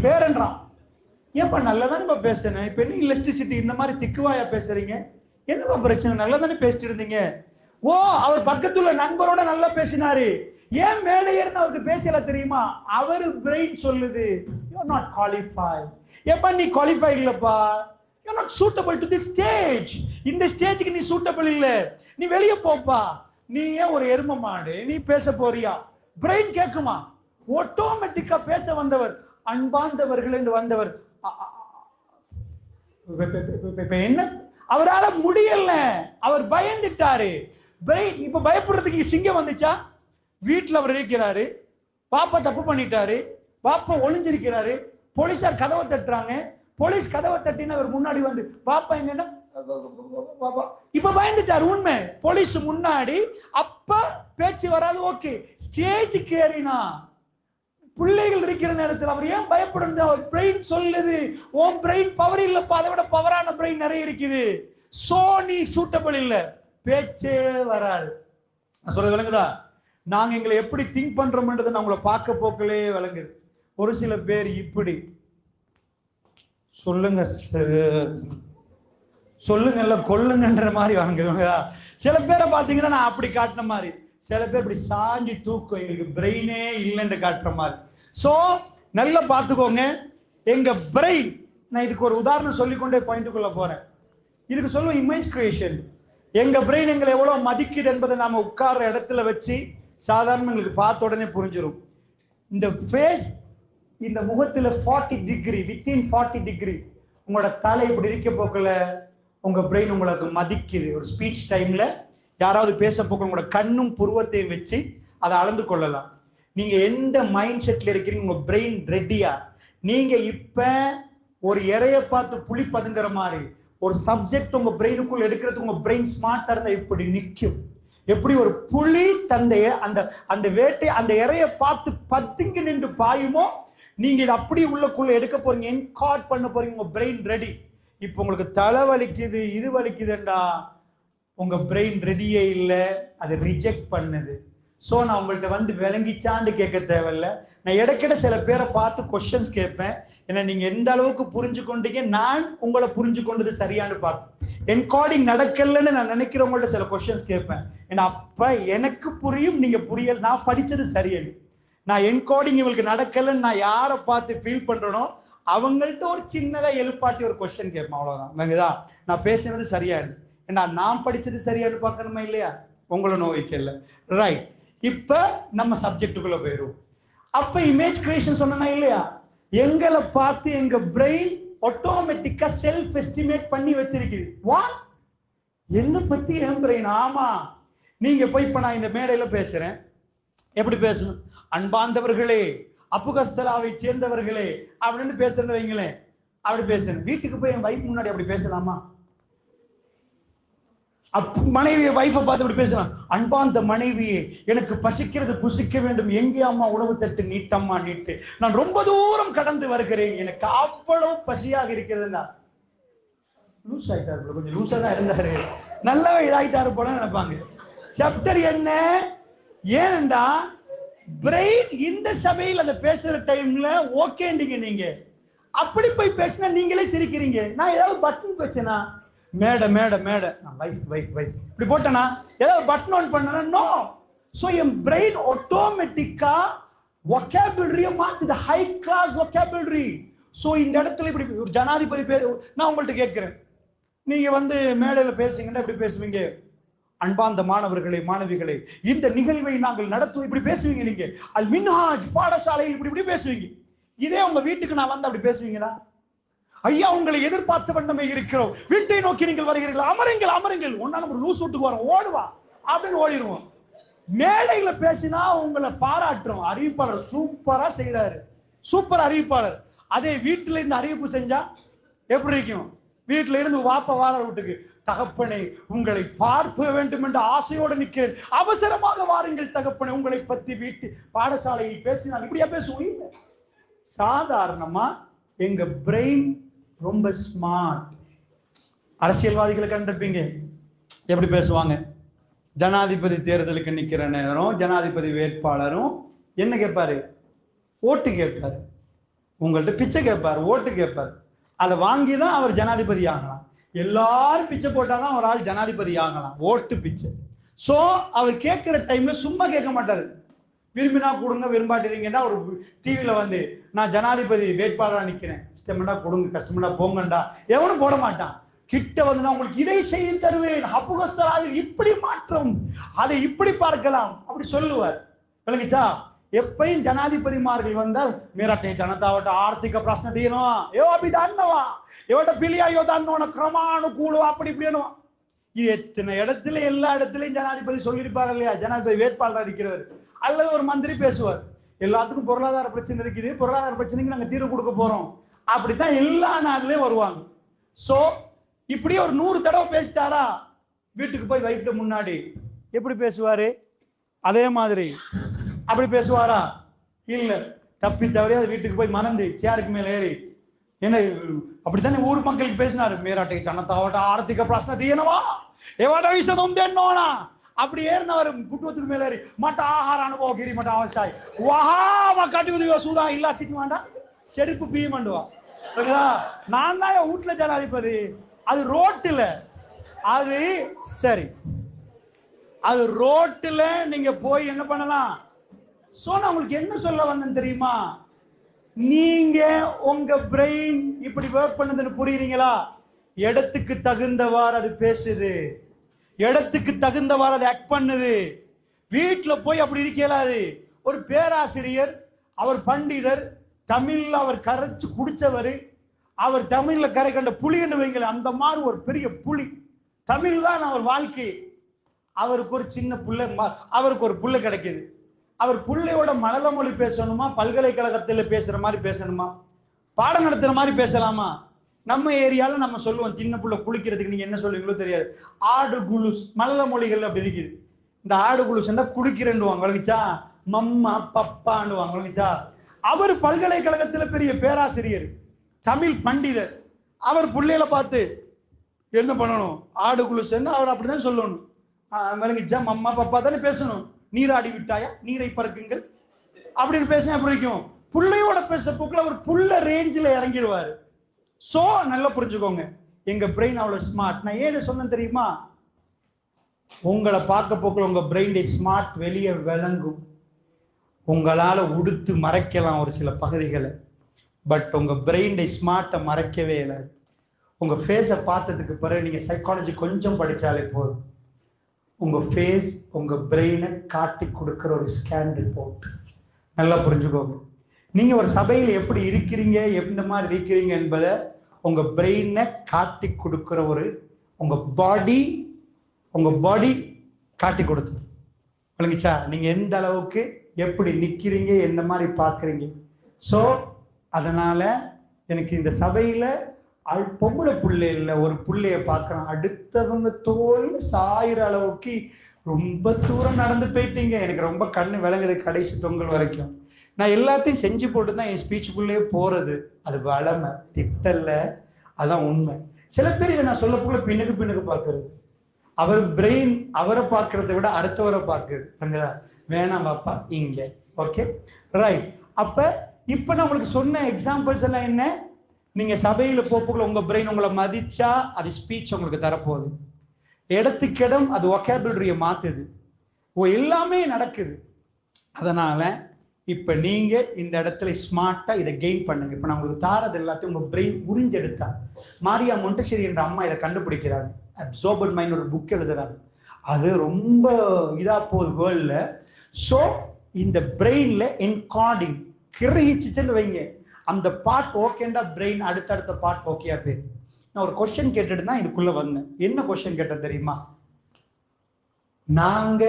பேரன்றான். ஏன்பா நல்லதானே பேசுறேன், இப்ப என்ன எலக்ட்ரிசிட்டி இந்த மாதிரி திக்குவாயா பேசுறீங்க, என்னப்பா பிரச்சனை, நல்லா தானே பேசிட்டு இருந்தீங்க. ஓ, அவர் பக்கத்துல நண்பரோட நல்லா பேசினாரு, ஏன் மேடையர்னு அவருக்கு பேசல தெரியுமா? அவரு பிரெயின் சொல்லுது யூ ஆர் நாட் குவாலிஃபைட். ஏப்பா நீ குவாலிஃபை இல்லப்பா, you are not suitable to this stage. இந்த ஸ்டேஜுக்கு நீ சூட்டபிள் இல்ல, நீ வெளியே போப்பா. நீ ஏன் ஒரு எரும மாடு, நீ பேச போறியா? பிரெயின் கேக்குமா? ஆட்டோமேட்டிக்கா பேச வந்தவர் அன்பார்ந்தவர்கள் என்று வந்தவர் என்ன அவரால முடியல, அவர் பயந்துட்டாரு. பிரெயின் இப்ப பயப்படுறதுக்கு சிங்கம் வந்துச்சா? வீட்டுல அவர் இருக்கிறாரு, பாப்பா தப்பு பண்ணிட்டாரு, பாப்பா ஒளிஞ்சிருக்கிறாரு, போலீஸார் கதவை தட்டுறாங்க, போலீஸ் கதவை தட்டினா அவர் முன்னாடி வந்து பாப்பா எங்கன்னா இப்ப பயந்துட்டாரு. உண்மை, போலீஸ் முன்னாடி அப்ப பேச்சு வராது. ஓகே, ஸ்டேஜுக்கு ஏறினா பிள்ளைகள் இருக்கிற நேரத்தில் அவர் ஏன் பயப்படுறது? அவர் பிரெயின் சொல்லுது உன் பிரெயின் பவர் இல்லப்பா, அதை விட பவரான பிரெயின் நிறைய இருக்குது. சோ நீ சூட்டபிள் இல்ல, பேச்சே வராது. நான் சொல்றது விளங்குதா? நாங்க எங்களை எப்படி திங்க் பண்றோம்ன்றது நான் உங்களை பார்க்க போக்கலே விளங்குது. ஒரு சில பேர் இப்படி சொல்லுங்க சொல்லுங்கல்ல கொல்லுங்கன்ற மாதிரி வாங்குவாங்க. சில பேரை பாத்தீங்கன்னா நான் அப்படி காட்டின மாதிரி, சில பேர் இப்படி சாஞ்சி தூக்கம், எங்களுக்கு பிரெயினே இல்லைன்னு காட்டுற மாதிரி. சோ நல்லா பார்த்துக்கோங்க எங்க பிரெயின். நான் இதுக்கு ஒரு உதாரணம் சொல்லிக்கொண்டே பாயிண்ட்டுக்குள்ள போறேன். இதுக்கு சொல்லுவோம் இமேஜ் கிரியேஷன். எங்க பிரெயின் எங்களை எவ்வளவு மதிக்குது என்பதை நாம உட்கார்ற இடத்துல வச்சு சாதாரண எங்களுக்கு பார்த்த உடனே புரிஞ்சிடும். இந்த ஃபேஸ், இந்த முகத்துல 40 டிகிரி, வித்தின் 40 டிகிரி உங்களோட தலை இப்படி இருக்க போக்கல உங்க பிரெயின் உங்களுக்கு மதிக்குது. ஒரு ஸ்பீச் டைம்ல யாராவது பேச போக்க உங்களோட கண்ணும் புருவத்தையும் வச்சு அதை அளந்து கொள்ளலாம். நீங்க எந்த மைண்ட் செட்ல இருக்கிறீங்க, உங்க பிரெயின் ரெடியா? நீங்க இப்ப ஒரு இறைய பார்த்து புலி பதுங்குற மாதிரி ஒரு சப்ஜெக்ட் உங்க பிரெயினுக்குள்ள எடுக்கிறதுக்கு உங்க பிரெயின் ஸ்மார்ட்டா இருந்தா இப்படி நிற்கும். எப்படி ஒரு புலி தந்தைய அந்த அந்த வேட்டை அந்த இறைய பார்த்து பதுங்கி நின்று பாயுமோ, நீங்க இதை அப்படியே உள்ளக்குள்ள எடுக்க போறீங்க, என்கார்ட் பண்ண போறீங்க. உங்க பிரெயின் ரெடி. இப்ப உங்களுக்கு தலை வலிக்குது, இது வலிக்குதுண்டா, உங்க பிரெயின் ரெடியே இல்லை, அது ரிஜெக்ட் பண்ணுது. ஸோ நான் உங்கள்கிட்ட வந்து விளங்கிச்சான்னு கேட்க தேவையில்ல. நான் இடைக்கிட சில பேரை பார்த்து கொஸ்டின்ஸ் கேட்பேன். ஏன்னா நீங்க எந்த அளவுக்கு புரிஞ்சு கொண்டீங்க, நான் உங்களை புரிஞ்சு கொண்டது சரியானு பார்ப்பேன். என்கோடிங் நடக்கலன்னு நான் நினைக்கிறவங்கள்ட்ட சில கொஸ்டின்ஸ் கேட்பேன். ஏன்னா அப்ப எனக்கு புரியும், நீங்க புரியல, நான் படிச்சது சரியாது. நான் என்கோடிங் இவங்களுக்கு நடக்கலன்னு நான் யாரை பார்த்து ஃபீல் பண்றேனோ அவங்கள்ட்ட ஒரு சின்னதா எழுப்பாட்டி ஒரு கொஸ்டின் கேட்பேன். அவ்வளவுதான். நான் பேசுனது சரியாது, ஏன்னா நான் படிச்சது சரியானு பார்க்கணுமா இல்லையா? உங்களை நோய்க்கல. ரைட், இப்ப நம்ம சப்ஜெக்டுக்குள்ள போயிடும். அப்ப இமேஜ் கிரியேஷன் சொன்னா இல்லையா, எங்களை பார்த்து எங்க பிரெயின் ஆட்டோமேட்டிக்கா செல்ஃப் எஸ்டிமேட் பண்ணி வச்சிருக்குது. வாட், என்ன பத்தி என் பிரெயின்? ஆமா, நீங்க போய் இப்ப நான் இந்த மேடையில பேசுறேன், எப்படி பேசணும்? அன்பார்ந்தவர்களே, அப்புகஸ்தலாவை சேர்ந்தவர்களே அப்படின்னு பேசுறது வைங்களேன், அப்படி பேசுறேன். வீட்டுக்கு போய் என் வைஃப் முன்னாடி அப்படி பேசலாமா? மனைவியை வைஃபை பார்த்து இப்படி பேசலாம், அன்பார்ந்த மனைவியே, எனக்கு பசிக்கிறது, புசிக்க வேண்டும், எங்கே அம்மா உணவு தட்டு நீட்டம்மா நீட்டு, நான் ரொம்ப தூரம் கடந்து வருகிறேன், எனக்கு அவ்வளவு பசியாக இருக்கிறதுனா. லூஸ் ஆயிட்டாரு, கொஞ்சம் லூஸா தான் இருந்தாரு, நல்லவே இதாயிட்டாரு போல நினைப்பாங்க. சாப்டர் என்ன? ஏனண்டா பிரெயின் இந்த சபையில் அந்த பேசுற டைம்ல ஓகேண்டீங்க. நீங்க அப்படி போய் பேசினா நீங்களே சிரிக்கிறீங்க. நான் ஏதாவது பட்டன் பேசினா மேட மேட மேட, நான் வைஃப் வைஃப் வைஃப் இப்படி போட்டேனா, ஏதாவது பட்டன் ஆன் பண்ணனா நோ. சோ என் பிரெயின் ஆட்டோமேட்டிக்கா vocabulary மாத்துது, ஹை கிளாஸ் vocabulary. சோ இந்த இடத்துல இப்படி ஒரு ஜனாதிபதி நான் உங்கள்ட்ட கேட்கிறேன், நீங்க வந்து மேடையில பேசுங்கன்னா எப்படி பேசுவீங்க? அன்பார்ந்த மாணவர்களே, மாணவிகளே, இந்த நிகழ்வை நாங்கள் நடத்துவோம். இப்படி பேசுவீங்க நீங்க. அல் மின்ஹாஜ் பாடசாலையில் இப்படி பேசுவீங்க. இதே உங்க வீட்டுக்கு நான் வந்து அப்படி பேசுவீங்களா? ஐயா, உங்களை எதிர்பார்த்த வண்ணமே இருக்கிறோம், வீட்டை நோக்கி நீங்கள் வருகிறீர்கள், அமருங்கள் அமருங்கள், ஒன்னா நம்ம லூஸ் விட்டுக்கு வரோம், ஓடுவா அப்படின்னு ஓடிடுவோம். மேடையில பேசினா உங்களை பாராட்டுறோம், அறிவிப்பாளர் சூப்பரா செய்யறாரு, சூப்பர் அறிவிப்பாளர். அதே வீட்டுல இருந்து அறிவிப்பு செஞ்சா எப்படி இருக்கும்? வீட்டுல இருந்து வாப்ப வாழ வீட்டுக்கு, தகப்பனே உங்களை பார்க்க வேண்டும் என்ற ஆசையோடு நிற்கிறேன், அவசரமாக வாருங்கள் தகப்பனே, உங்களை பத்தி வீட்டு பாடசாலையில் பேசினால் இப்படியா பேசுவோம்? சாதாரணமா எங்க பிரெயின் ரொம்ப ஸ்மார்ட். அரசியல்வாதிகளை கண்டிருப்பீங்க, எப்படி பேசுவாங்க? ஜனாதிபதி தேர்தலுக்கு நிக்கிற நேரம் ஜனாதிபதி வேட்பாளரும் என்ன கேட்பாரு? ஓட்டு கேட்பாரு. உங்கள்கிட்ட பிச்சை கேட்பாரு, ஓட்டு கேட்பாரு. அதை வாங்கிதான் அவர் ஜனாதிபதி ஆகலாம். எல்லாரும் பிச்சை போட்டாதான் ஒரு ஆள் ஜனாதிபதி ஆகலாம், ஓட்டு பிச்சை. சோ அவர் கேட்கிற டைம்ல சும்மா கேட்க மாட்டாரு. விரும்பினா கொடுங்க, விரும்பாட்டிருங்கன்னா ஒரு டிவியில வந்து நான் ஜனாதிபதி வேட்பாளராக நிக்கிறேன், இஷ்டமெண்டா கொடுங்க, கஷ்டமெண்டா போங்கண்டா, எவனும் போட மாட்டான். கிட்ட வந்து நான் உங்களுக்கு இதை செய்து தருவேன், அப்புகஸ்தராவில் இப்படி மாற்றம், அதை இப்படி பார்க்கலாம் அப்படி சொல்லுவார். விளங்குச்சா? எப்பயும் ஜனாதிபதிமார்கள் வந்தால் मेरा जनताවට ආර්ථික ප්‍රශ්න තියෙනවා, ඒවා අපි දන්නවා, ඒවට පිළිය යොදන්න ක්‍රමානුකූලව அப்படி இப்படினுவா. இது எத்தனை இடத்துல, எல்லா இடத்துலயும் ஜனாதிபதி சொல்லியிருப்பாரு இல்லையா? ஜனாதிபதி வேட்பாளர் இருக்கிறவர் அல்லது ஒரு மந்திரி பேசுவார், எல்லாத்துக்கும் பொருளாதார பிரச்சனை இருக்குது, பொருளாதார பிரச்சனைக்கு நாங்க தீர்வு கொடுக்க போறோம், அப்படித்தான் எல்லா நாட்டிலையும் வருவாங்க. சோ இப்படி ஒரு 100 தடவை பேசிட்டாரா, வீட்டுக்கு போய் வைஃப்ட முன்னாடி எப்படி பேசுவாரு? அதே மாதிரி அப்படி பேசுவாரா? இல்ல, தப்பி தவறி அது வீட்டுக்கு போய் மறந்து சேருக்கு மேல ஏறி என்ன அப்படித்தானே ஊர் மக்களுக்கு பேசினாரு. மேராட்டை ஜனதாවට ආර්ථික ප්‍රශ්න තියෙනවා, ඒවට විසඳුම් දෙන්න ඕන. அப்படி ஏறினவர் புட்டுவத்துக்கு மேல ஏறி மட்ட ஆகார அனுபவம் கிரிமட்ட அவசியம் வஹாம கட்டுவது யோசுதா இல்லா சிக்குவாண்டா, செருப்பு பீமண்டுவா. நான் தான் வீட்டுல ஜனாதிபதி, அது ரோட்டுல. அது சரி, அது ரோட்டுல நீங்க போய் என்ன பண்ணலாம்? சோ நான் உங்களுக்கு என்ன சொல்ல வந்தேன் தெரியுமா? நீங்க உங்க பிரெயின் இப்படி ஒர்க் பண்ணதுன்னு புரியுறீங்களா? இடத்துக்கு தகுந்தவாறு அது பேசுது, இடத்துக்கு தகுந்தவாறு அது ஆக்ட் பண்ணுது. வீட்டுல போய் அப்படி இருக்கலாது. ஒரு பேராசிரியர், அவர் பண்டிதர், தமிழ்ல அவர் கரைச்சு குடிச்சவர், அவர் தமிழ்ல கரை கண்ட புலின்னு வைங்கள, அந்த மாதிரி ஒரு பெரிய புலி. தமிழ் தான் அவர் வாழ்க்கை. அவருக்கு ஒரு சின்ன புள்ள, அவருக்கு ஒரு புள்ள கிடைக்குது. அவர் புள்ளையோட மழலை மொழி பேசணுமா, பல்கலைக்கழகத்தில் பேசுற மாதிரி பேசணுமா, பாடம் நடத்துற மாதிரி பேசலாமா? நம்ம ஏரியால நம்ம சொல்லுவோம், சின்ன புள்ள குளிக்கிறதுக்கு நீங்க என்ன சொல்லுவீங்களோ தெரியாது, ஆடு குலுஸ். மழலை மொழிகள் அப்படி இருக்குது. இந்த ஆடு குலுஸ் குளிக்கிறேன்னுவாங்க, வழங்கிச்சா, மம்மா பப்பான்னுவாங்க, வழங்கிச்சா. அவர் பல்கலைக்கழகத்துல பெரிய பேராசிரியர், தமிழ் பண்டிதர். அவர் பிள்ளைகளை பார்த்து என்ன பண்ணணும்? ஆடு குலுஸ் அவர் அப்படிதான் சொல்லணும், விளங்கிச்சா, மம்மா பப்பா தானே பேசணும். நீராடி விட்டாயா, நீரை பறக்குங்கள் அப்படின்னு பேசினா பிடிக்கும். புள்ளையோட பேச போக்குல ஒரு புள்ள ரேஞ்சில் இறங்கிடுவாரு. சோ நல்லா புரிஞ்சுக்கோங்க, எங்க பிரெயின் அவ்வளவு ஸ்மார்ட். நான் ஏன் சொன்னேன் தெரியுமா? உங்களை பார்க்க போக்குல உங்க பிரெயின் ஸ்மார்ட் வெளியே விளங்கும். உங்களால உடுத்து மறைக்கலாம் ஒரு சில பகுதிகளை, பட் உங்க பிரெயின் ஸ்மார்ட்டை மறைக்கவே இல்லை. உங்க ஃபேஸை பார்த்ததுக்கு பிறகு நீங்க சைக்காலஜி கொஞ்சம் படிச்சாலே போதும், உங்க ஃபேஸ் உங்க பிரெயினை காட்டி கொடுக்கிற ஒரு ஸ்கேன் ரிப்போர்ட். நல்லா புரிஞ்சுக்கோங்க. நீங்க ஒரு சபையில் எப்படி இருக்கிறீங்க, எந்த மாதிரி இருக்கிறீங்க என்பதை உங்க பிரெயினை காட்டி கொடுக்கிற ஒரு உங்க பாடி காட்டி கொடுத்து விளங்கிச்சா, நீங்க எந்த அளவுக்கு எப்படி நிக்கிறீங்க, எந்த மாதிரி பார்க்குறீங்க. ஸோ அதனால எனக்கு இந்த சபையில பொம்பளை புள்ளை இல்லை, ஒரு புள்ளைய பார்க்கறான், அடுத்தவங்க தோல் சாயிற அளவுக்கு ரொம்ப தூரம் நடந்து போயிட்டீங்க. எனக்கு ரொம்ப கண்ணு விளங்குது கடைசி தொங்கல் வரைக்கும். நான் எல்லாத்தையும் செஞ்சு போட்டு தான் என் ஸ்பீச்சுக்குள்ளேயே போறது. அது வளமை, திட்டல்ல, அதான் உண்மை. சில பேர் இதை நான் சொல்லக்குள்ள பின்னுக்கு பார்க்கறது. அவர் பிரெயின் அவரை பார்க்கறத விட அடுத்தவரை பார்க்குது. வேணாம் பாப்பா இங்க, ஓகே ரைட். அப்ப இப்ப நான் உங்களுக்கு சொன்ன எக்ஸாம்பிள்ஸ் எல்லாம் என்ன? நீங்க சபையில போக்குள்ள உங்க பிரெயின் உங்களை மதிச்சா அது ஸ்பீச் உங்களுக்கு தரப்போகுது. இடத்துக்கிடம் அது ஒகேபுலரியை மாத்துது. எல்லாமே நடக்குது. அதனால இப்ப நீங்க இந்த இடத்துல ஸ்மார்ட்டா இதை கெயின் பண்ணுங்க. இப்ப நான் உங்களுக்கு தாரது எல்லாத்தையும் உங்க பிரெயின் உறிஞ்செடுத்தா. மாரியா மொண்டசரி என்ற அம்மா இதை கண்டுபிடிக்கிறாங்க. அப்சார்பன்ட் மைண்ட் ஒரு புக் எழுதுறாங்க. அது ரொம்ப இதா போகுது வேர்ல்ட்ல. ஸோ இந்த பிரெயின்ல என்கார்டிங் கிரகிச்சுன்னு வைங்க, அந்த பார்ட் ஓகேண்டா பிரெயின் அடுத்தடுத்த பார்ட் ஓகேயா பேர். நான் ஒரு கொஸ்டின் கேட்டுட்டு தான் இதுக்குள்ள வந்தேன். என்ன கொஸ்டின் கேட்டேன் தெரியுமா? நாங்க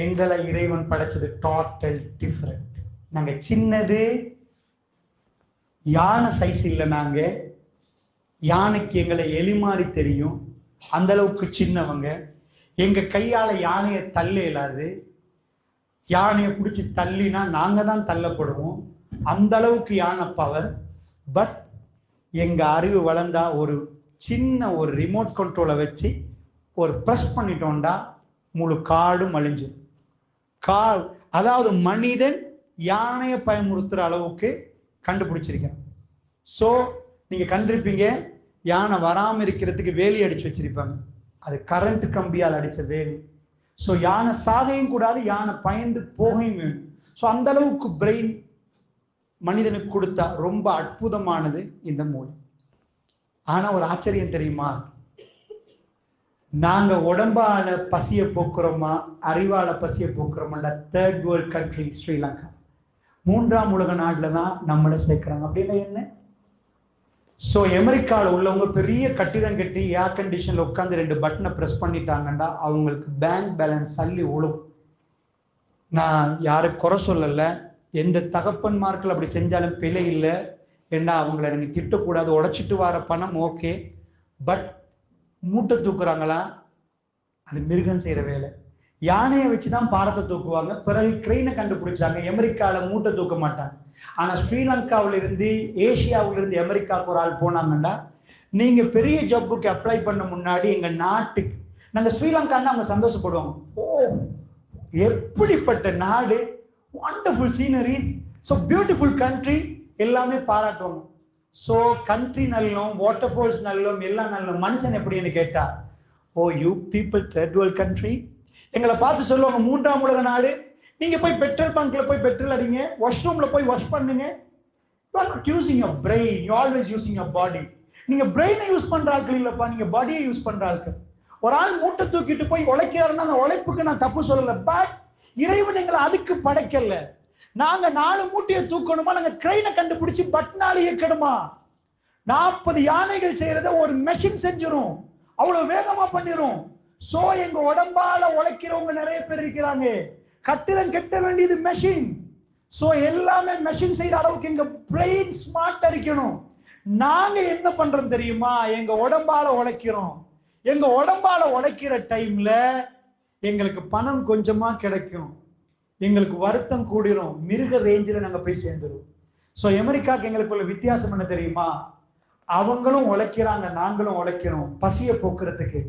எங்களை இறைவன் படைச்சது டோட்டல் டிஃபரெண்ட். நாங்க சின்னது, யானை சைஸ் இல்லை. நாங்க யானைக்கு எங்களை எலி மாதிரி தெரியும், அந்த அளவுக்கு சின்னவங்க. எங்க கையால யானையை தள்ள இயலாது. யானையை பிடிச்சி தள்ளினா நாங்க தான் தள்ளப்படுவோம், அந்த அளவுக்கு யானை பவர். பட் எங்க அறிவு வளர்ந்தா ஒரு சின்ன ஒரு ரிமோட் கண்ட்ரோலை வச்சு ஒரு ப்ரெஸ் பண்ணிட்டோம்டா முழு காடும் அழிஞ்சு. அதாவது மனிதன் யானையை பயமுறுத்துற அளவுக்கு கண்டுபிடிச்சிருக்கேன். ஸோ நீங்க கண்டிருப்பீங்க, யானை வராம இருக்கிறதுக்கு வேலி அடிச்சு வச்சிருப்பாங்க. அது கரண்ட் கம்பியால் அடிச்ச வேலி. ஸோ யானை சாகையும் கூடாது, யானை பயந்து போகையும் வேணும். ஸோ அந்த அளவுக்கு பிரெயின் மனிதனுக்கு கொடுத்தா ரொம்ப அற்புதமானது இந்த மூளை. ஆனா ஒரு ஆச்சரியம் தெரியுமா? நாங்க உடம்பால பசிய போக்குறோமா, அறிவால பசிய போக்குறோமா? தேர்ட் வேர்ல்ட் கண்ட்ரி ஸ்ரீலங்கா, 3ஆம் உலக நாட்டுல தான் நம்மளை சேர்க்கிறாங்க. அப்படின்னா என்ன? ஸோ அமெரிக்காவில் உள்ளவங்க பெரிய கட்டிடம் கட்டி ஏர் கண்டிஷன்ல உட்காந்து 2 பட்டனை ப்ரெஸ் பண்ணிட்டாங்கன்னா அவங்களுக்கு பேங்க் பேலன்ஸ் சல்லி விழும். நான் யாரும் குறை சொல்லலை, எந்த தகப்பன்மார்கள் அப்படி செஞ்சாலும் பிழை இல்லை. ஏன்னா அவங்கள எனக்கு திட்டக்கூடாது, உடைச்சிட்டு வர பணம் ஓகே. பட் மூட்டை தூக்குறாங்களா, அது மிருகம் செய்யற வேலை. யானையை வச்சுதான் பாரத்தை தூக்குவாங்க. பிறகு கிரெயினை கண்டுபிடிச்சாங்க. அமெரிக்கால மூட்டை தூக்க மாட்டாங்க. ஆனா ஸ்ரீலங்காவில இருந்து, ஏசியாவில இருந்து அமெரிக்காவுக்கு ஒரு ஆள் போனாங்கன்னா, நீங்க பெரிய ஜப்புக்கு அப்ளை பண்ண முன்னாடி எங்க நாட்டுக்கு நாங்க ஸ்ரீலங்கான்னு அவங்க சந்தோஷப்படுவாங்க. ஓ எப்படிப்பட்ட நாடு, wonderful sceneries, so beautiful country, எல்லாமே பாராட்டுவாங்க. ஸோ கண்ட்ரி நல்லோம், வாட்டர் ஃபால்ஸ் நல்லோம், எல்லாம் நல்லோம். மனுஷன் எப்படின்னு கேட்டா, oh you people third world country. எங்களை பார்த்து சொல்லுவாங்க 3ஆம் உலக நாடு. நீங்க போய் பெட்ரோல் பங்க்ல போய் பெட்ரோல் அடிங்க, வாஷ்ரூம்ல போய் வாஷ் பண்ணுங்க. You are not using your brain, you always using your body. நீங்க பிரெயினை யூஸ் பண்ற ஆட்கள் இல்லப்பா, நீங்க பாடியை யூஸ் பண்ற ஆட்கள். ஒரு ஆள் மூட்டை தூக்கிட்டு போய் உழைக்கிறாருன்னா அந்த உழைப்புக்கு நான் தப்பு சொல்லல. பட் இறைவன் எங்களை அதுக்கு படைக்கல. நாங்க 4 மூட்டையை தூக்கணுமா, நாங்க கிரெயினை கண்டுபிடிச்சு பட்னால இயக்கணுமா? 40 யானைகள் செய்யறத ஒரு மெஷின் செஞ்சிரும், அவ்வளவு வேகமா பண்ணிரும். சோ எங்க உடம்பால உழைக்கிறவங்க நிறைய பேர் இருக்கிறாங்க. கட்டிடம் கட்ட வேண்டியது மெஷின். சோ எல்லாமே மெஷின் செய்யற அளவுக்கு எங்க பிரெயின் ஸ்மார்ட்டா இருக்கணும். நாங்க என்ன பண்றோம் தெரியுமா? எங்க உடம்பால உழைக்கிறோம். எங்க உடம்பால உழைக்கிற டைம்ல எங்களுக்கு பணம் கொஞ்சமா கிடைக்கும், எங்களுக்கு வருத்தம் கூடிரும், மிருக ரேஞ்சில் நாங்க போய் சேர்ந்துருவோம். ஸோ அமெரிக்காவுக்கு எங்களுக்கு உள்ள வித்தியாசம் என்ன தெரியுமா? அவங்களும் உழைக்கிறாங்க, நாங்களும் உழைக்கிறோம் பசியை போக்குறதுக்கு.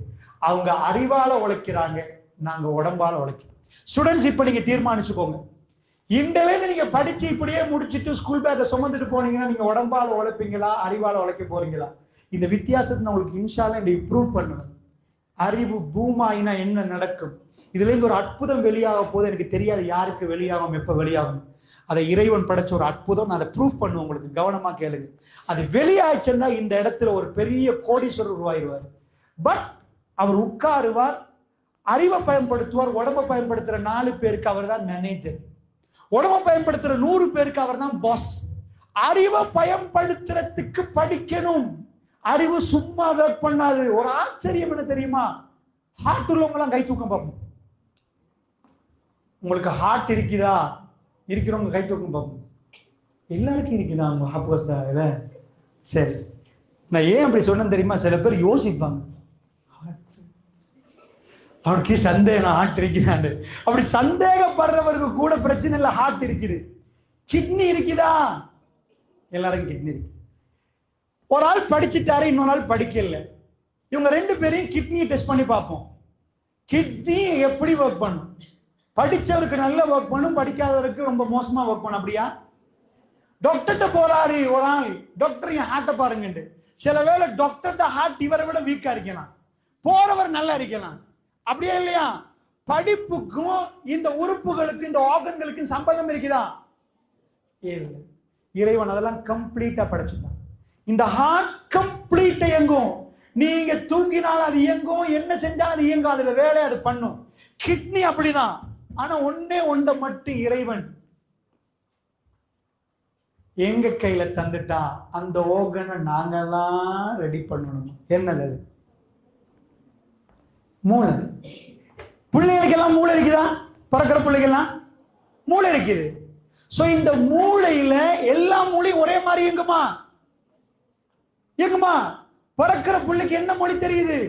அவங்க அறிவால உழைக்கிறாங்க, நாங்க உடம்பால உழைக்கிறோம். ஸ்டூடெண்ட்ஸ், இப்ப நீங்க தீர்மானிச்சுக்கோங்க, இன்றிலிருந்து நீங்க படிச்சு இப்படியே முடிச்சுட்டு ஸ்கூல் பேக்கை சுமந்துட்டு போனீங்கன்னா நீங்க உடம்பால உழைப்பீங்களா, அறிவால உழைக்க போறீங்களா? இந்த வித்தியாசத்தை நான் உங்களுக்கு இன்ஷால்லா இம்ப்ரூவ் பண்ணுவேன். அறிவு பூமாயினா என்ன நடக்கும்? இதுல இருந்து ஒரு அற்புதம் வெளியாக போது, எனக்கு தெரியாது யாருக்கு வெளியாகும், எப்ப வெளியாகும். அதை இறைவன் படைச்ச ஒரு அற்புதம். நான் அதை ப்ரூவ் பண்ணுவேன் உங்களுக்கு, கவனமா கேளுங்க. அது வெளியாச்சுன்னா இந்த இடத்துல ஒரு பெரிய கோடீஸ்வரர் உருவாயிருவார். பட் அவர் உட்காருவார், அறிவை பயன்படுத்துவார். உடம்பை பயன்படுத்துற 4 பேருக்கு அவர் தான் மேனேஜர், உடம்பை பயன்படுத்துற 100 பேருக்கு அவர் தான் பாஸ். அறிவை பயன்படுத்துறதுக்கு படிக்கணும். அறிவு சும்மா ஒர்க் பண்ணாது. ஒரு ஆச்சரியம் என்ன தெரியுமா? ஹார்ட் உள்ளவங்களாம் கை தூக்கம் பார்ப்போம். உங்களுக்கு ஹார்ட் இருக்குதா? இருக்கிறவங்க கை தூக்கம் பார்ப்போம். எல்லாருக்கும் இருக்குதா உங்க ஹாப்பர்ஸா? சரி, நான் ஏன் அப்படி சொன்னேன் தெரியுமா? சில பேர் யோசிப்பாங்க, அவனுக்கு சந்தேகம் ஹார்ட் இருக்குதாண்டு. அப்படி சந்தேகப்படுறவருக்கு கூட பிரச்சனை இல்லை, ஹார்ட் இருக்குது. கிட்னி இருக்குதா? எல்லாரும் கிட்னி இருக்கு. ஒரு ஆள் படிச்சுட்டாரு, இன்னொரு ஆள் படிக்கல. இவங்க 2 பேரையும் கிட்னியை டெஸ்ட் பண்ணி பார்ப்போம். கிட்னி எப்படி ஒர்க் பண்ணும்? படிச்சவருக்கு நல்லா ஒர்க் பண்ணும், படிக்காதவருக்கு ரொம்ப மோசமா ஒர்க் பண்ணும். அப்படியா? டாக்டர்கிட்ட போறாரு ஒரு ஆள், டாக்டர் என் ஹார்ட்டை பாருங்க. சில வேளை டாக்டர்கிட்ட ஹார்ட் இவரை விட வீக்கா இருக்கலாம், போறவர் நல்லா இருக்கலாம். அப்படியே இல்லையா? படிப்புக்கும் இந்த உறுப்புகளுக்கும் இந்த ஆர்கன்களுக்கும் சம்பந்தம் இருக்குதா? இறைவன் அதெல்லாம் கம்ப்ளீட்டா படைச்சுட்டான். இந்த ஹார்ட் கம்ப்ளீட்டா இயங்கும். நீங்க தூங்கினாலும் அது இயங்கும், என்ன செஞ்சாலும் அது இயங்கும், அதுல வேலையை அது பண்ணும். கிட்னி அப்படிதான். ஆனா ஒன்றை மட்டும் இறைவன் எங்க கையில தந்துட்டா அந்த ஓகனை நாங்க தான் ரெடி பண்ணணும். என்னது? மூளை. பிள்ளைகளுக்கெல்லாம் மூளை இருக்குதா? பிறக்கிற பிள்ளைகள்லாம் மூளை இருக்குது. சோ இந்த மூளையில எல்லா மூளையும் ஒரே மாதிரி இயங்குமா? இயங்குமா? பிறக்கிற பிள்ளைக்கு என்ன மொழி தெரியுது?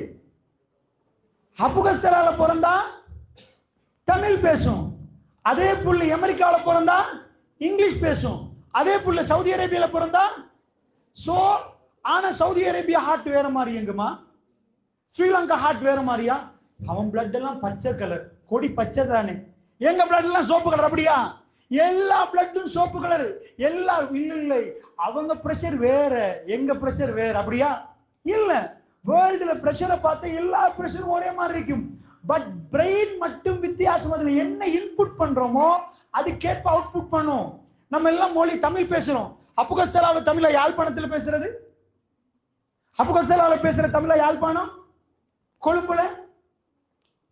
அபுகஸ்தலால பிறந்தா தமிழ் பேசும். அதே புள்ளி அமெரிக்காவில பிறந்தா இங்கிலீஷ் பேசும். அதே புள்ள சவுதி அரேபியால பிறந்தா சோ ஆனா சவுதி அரேபியா ஹார்ட் வேற மாதிரி இயங்குமா? ஸ்ரீலங்கா ஹார்ட் வேற மாதிரியா? அவன் பிளட் எல்லாம் பச்சை கலர், கொடி பச்சை தானே. எங்க பிளட் எல்லாம் சோப்பு கலர். அப்படியா? எல்லா பிளட்டும் சோப்பு கலர். எல்லா இல்லை, அவங்க பிரஷர் வேற, எங்க பிரஷர் வேற. அப்படியா? இல்ல. வேர்ல்டுல பிரஷரை பார்த்து எல்லா பிரஷரும் ஒரே மாதிரி இருக்கும். பட் பிரெயின் மட்டும் வித்தியாசம். அதுல என்ன இன்புட் பண்றோமோ அதுக்கேற்ப அவுட்புட் பண்ணும். நம்ம எல்லாம் மொழி தமிழ் பேசுறோம். அபுகஸ்தலாவ தமிழ யாழ்ப்பாணத்துல பேசுறது, அபுகஸ்தலாவ பேசுற தமிழ யாழ்ப்பாணம், கொழும்புல